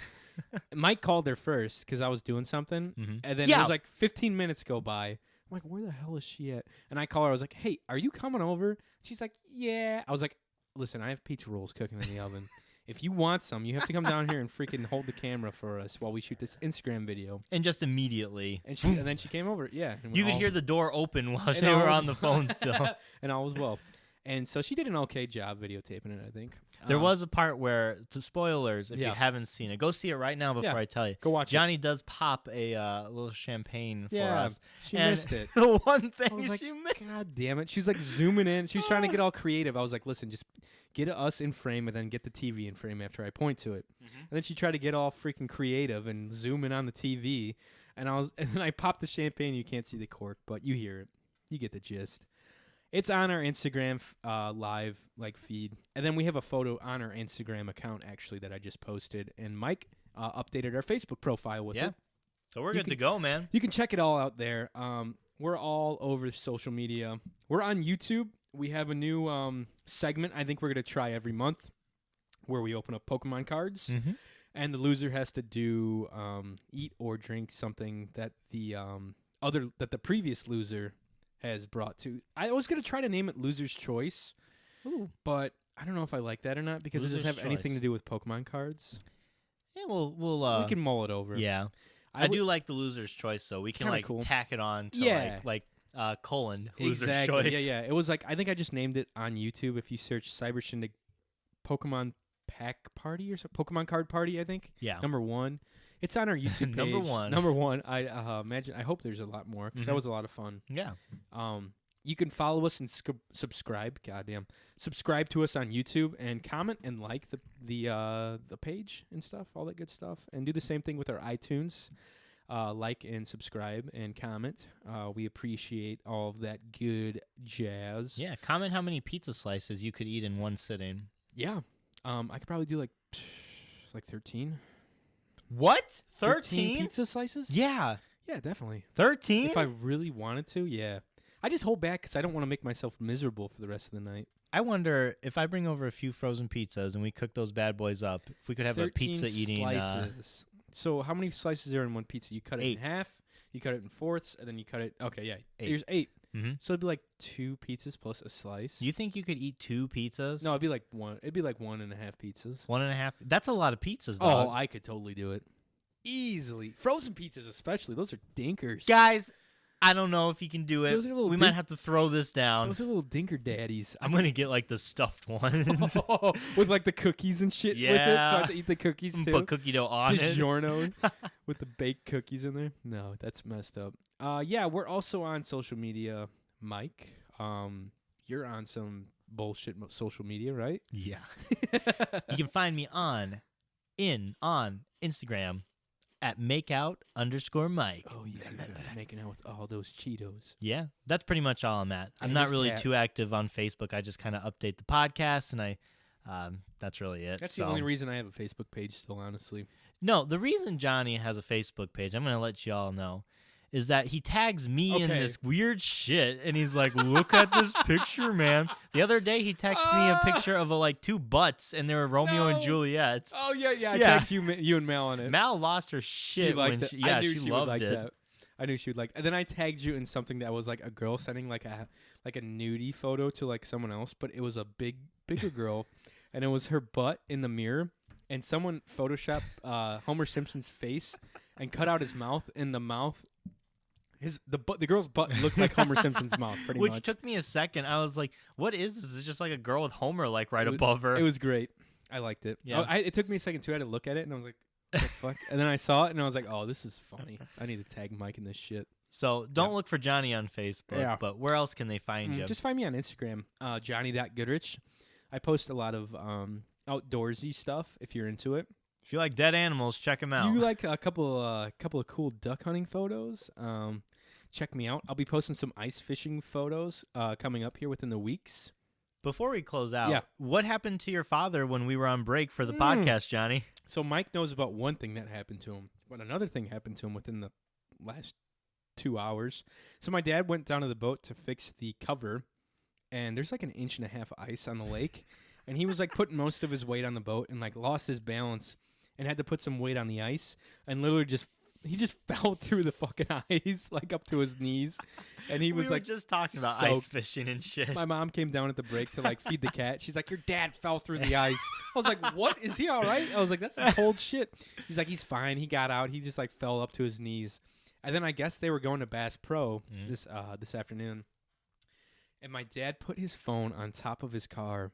Mike called her first because I was doing something, and then it was like 15 minutes go by. I'm like, where the hell is she at? And I call her. I was like, hey, are you coming over? She's like, yeah. I was like, listen, I have pizza rolls cooking in the oven. If you want some, you have to come down here and freaking hold the camera for us while we shoot this Instagram video. And just immediately. And then she came over. Yeah. And You could hear the door open while And they all were was- on the phone still. and all was well. And so she did an okay job videotaping it, I think. There was a part where, the spoilers, if you Yeah. haven't seen it, go see it right now before Yeah. I tell you. Go watch it. Johnny does pop a little champagne for Yeah, us. she And missed it. The one I thing was like, she missed. God damn it. She was like zooming in. She was trying to get all creative. I was like, listen, just get us in frame and then get the TV in frame after I point to it. And then she tried to get all freaking creative and zoom in on the TV. And then I popped the champagne. You can't see the cork, but you hear it. You get the gist. It's on our Instagram live feed. And then we have a photo on our Instagram account actually that I just posted. And Mike updated our Facebook profile with it. So we're You good to can- go, man. You can check it all out there. We're all over social media. We're on YouTube. We have a new segment I think we're going to try every month where we open up Pokemon cards. And the loser has to do eat or drink something that the previous loser has brought to. I was going to try to name it Loser's Choice. But I don't know if I like that or not because it doesn't Loser's have anything Choice. to do with Pokemon cards. Yeah, we'll we can mull it over. yeah. I do like the loser's choice, though. We can kinda like cool. tack it on to Yeah. like colon loser's Exactly. choice. Yeah. It was like I think I just named it on YouTube. If you search Cyber Shindig Pokemon Pack Party or something, Pokemon Card Party, I think. Yeah. Number 1. It's on our YouTube page. Number one. Number 1. I imagine. I hope there's a lot more because that was a lot of fun. Yeah. You can follow us and subscribe. Goddamn, subscribe to us on YouTube and comment and like the page and stuff, all that good stuff, and do the same thing with our iTunes. Like and subscribe and comment. We appreciate all of that good jazz. Yeah. Comment how many pizza slices you could eat in one sitting. Yeah. I could probably do like 13. What? 13 pizza slices? Yeah. Yeah, definitely. 13? If I really wanted to, yeah. I just hold back because I don't want to make myself miserable for the rest of the night. I wonder if I bring over a few frozen pizzas and we cook those bad boys up, if we could have a 13 pizza eating. slices. So how many slices are in one pizza? You cut it 8. in half, you cut it in fourths, and then you cut it. Okay, yeah. 8. There's 8. Mm-hmm. So it'd be like 2 pizzas plus a slice. You think you could eat 2 pizzas? No, it'd be like 1. It'd be like 1.5 pizzas. 1.5. That's a lot of pizzas, Oh, dog. I could totally do it. Easily. Frozen pizzas especially. Those are dinkers. Guys, I don't know if he can do it. Those are little We might have to throw this down. Those are little dinker daddies. I'm going to get like the stuffed ones. With like the cookies and shit with it. So I have to eat the cookies too. Put cookie dough on it. DiGiorno with the baked cookies in there. No, that's messed up. Yeah, we're also on social media. Mike, you're on some bullshit social media, right? Yeah. You can find me on Instagram at makeout_Mike. Oh yeah, I was making out with all those Cheetos. Yeah, that's pretty much all I'm at. I'm And not his really cat. too active on Facebook. I just kind of update the podcast, and that's really it. That's So- the only reason I have a Facebook page still, honestly. No, the reason Johnny has a Facebook page, I'm going to let you all know, is that he tags me in Okay. this weird shit, and he's like, look at this picture, man. The other day, he texted me a picture of like two butts, and they were Romeo and No. Juliet. Oh yeah, I Yeah. tagged you and Mel on it. Mal lost her shit She liked when it. she, yeah, I knew she would loved like it. that. I knew she would like. And then I tagged you in something that was like a girl sending like a nudie photo to like someone else, but it was a bigger girl, and it was her butt in the mirror, and someone photoshopped Homer Simpson's face and cut out his mouth. In the mouth, the girl's butt looked like Homer Simpson's mouth, pretty Which much. took me a second. I was like, what is this? It's just like a girl with Homer like right It was- above her. It was great. I liked it. Yeah. It took me a second too. I had to look at it, and I was like, what the fuck? And then I saw it, and I was like, oh, this is funny. I need to tag Mike in this shit. So don't look for Johnny on Facebook, Yeah. but where else can they find you? Just find me on Instagram, Johnny.Goodrich. I post a lot of outdoorsy stuff if you're into it. If you like dead animals, check them out. You like a couple of cool duck hunting photos? Check me out. I'll be posting some ice fishing photos coming up here within the weeks. Before we close out, Yeah. what happened to your father when we were on break for the podcast, Johnny? So Mike knows about one thing that happened to him, but another thing happened to him within the last 2 hours. So my dad went down to the boat to fix the cover, and there's like 1.5 inches of ice on the lake, and he was like putting most of his weight on the boat and like lost his balance and had to put some weight on the ice, and literally he just fell through the fucking ice like up to his knees, and he was we were like just talking about soaked. ice fishing and shit. My mom came down at the break to like feed the cat. She's like, your dad fell through the ice. I was like, what? Is he all right? I was like, that's some cold shit. He's like, he's fine. He got out. He just like fell up to his knees. And then I guess they were going to Bass Pro this afternoon. And my dad put his phone on top of his car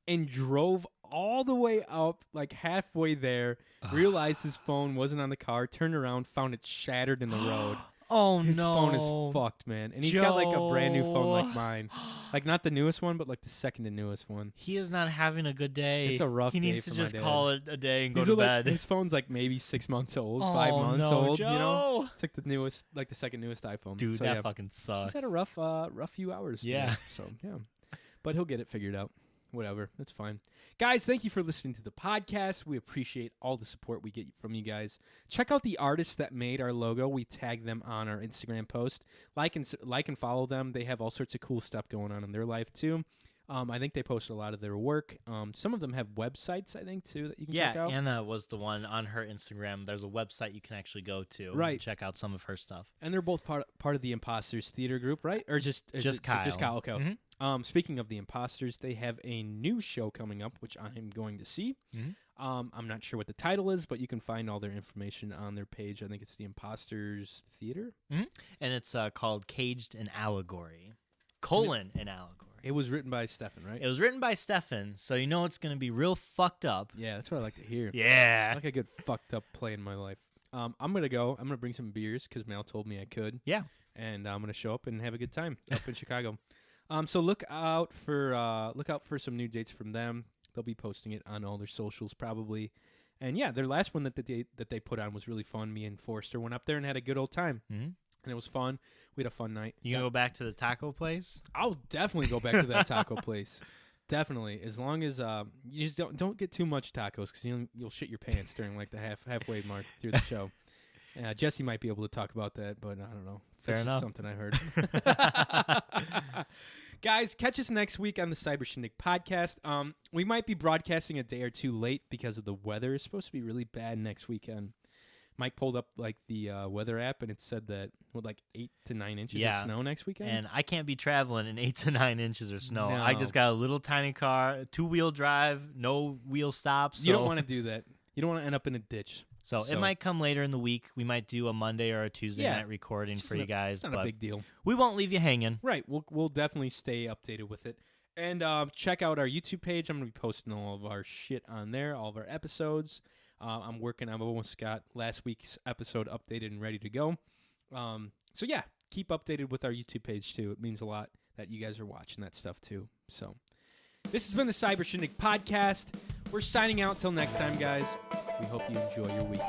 and drove all the way up, like halfway there, realized his phone wasn't on the car, turned around, found it shattered in the road. Oh, His no. phone is fucked, man. And he's got like a brand new phone like Joe. mine. Like not the newest one, but like the second to newest one. He is not having a good day. It's a rough He day needs to for my just dad. call it a day and go He's to like, bed. his phone's like maybe 6 months old, Oh, 5 months no, old, you know? Joe. It's like the newest, like the second newest iPhone. Dude, so, that yeah. fucking sucks. He's had a rough few hours. Today, Yeah. So, yeah. But he'll get it figured out. Whatever. That's fine. Guys, thank you for listening to the podcast. We appreciate all the support we get from you guys. Check out the artists that made our logo. We tag them on our Instagram post. Like and follow them. They have all sorts of cool stuff going on in their life, too. I think they post a lot of their work. Some of them have websites, I think, too, that you can check out. Anna was the one on her Instagram. There's a website you can actually go to Right. and check out some of her stuff. And they're both part of the Imposters Theater Group, right? Or just Kyle. Just Kyle. Okay. Mhm. Speaking of the Imposters, they have a new show coming up, which I'm going to see. Mhm. I'm not sure what the title is, but you can find all their information on their page. I think it's the Imposters Theater. And it's called Caged an Allegory. An Allegory. It was written by Stefan, right? It was written by Stefan, so you know it's going to be real fucked up. Yeah, that's what I like to hear. I Yeah. like a good fucked up play in my life. I'm gonna go. I'm gonna bring some beers because Mel told me I could. Yeah. And I'm gonna show up and have a good time up in Chicago. So look out for some new dates from them. They'll be posting it on all their socials probably. And yeah, their last one that they put on was really fun. Me and Forrester went up there and had a good old time, Mhm. and it was fun. We had a fun night. You going to go back to the taco place? I'll definitely go back to that taco place. Definitely, as long as you just don't get too much tacos because you'll shit your pants during like the halfway mark through the show. Jesse might be able to talk about that, but I don't know. Fair That's just enough. something I heard. Guys, catch us next week on the Cyber Shindig podcast. We might be broadcasting a day or two late because of the weather. It's supposed to be really bad next weekend. Mike pulled up like the weather app and it said that like 8 to 9 inches of snow next weekend. And I can't be traveling in 8 to 9 inches of snow. No. I just got a little tiny car, 2-wheel drive, no wheel stops. You don't want to do that. You don't want to end up in a ditch. So it might come later in the week. We might do a Monday or a Tuesday night recording for you guys. It's not a big deal. We won't leave you hanging. Right. We'll definitely stay updated with it. And check out our YouTube page. I'm going to be posting all of our shit on there, all of our episodes. I've almost got last week's episode updated and ready to go. So yeah, keep updated with our YouTube page too. It means a lot that you guys are watching that stuff too. So this has been the Cyber Shindig Podcast. We're signing out till next time, guys. We hope you enjoy your week.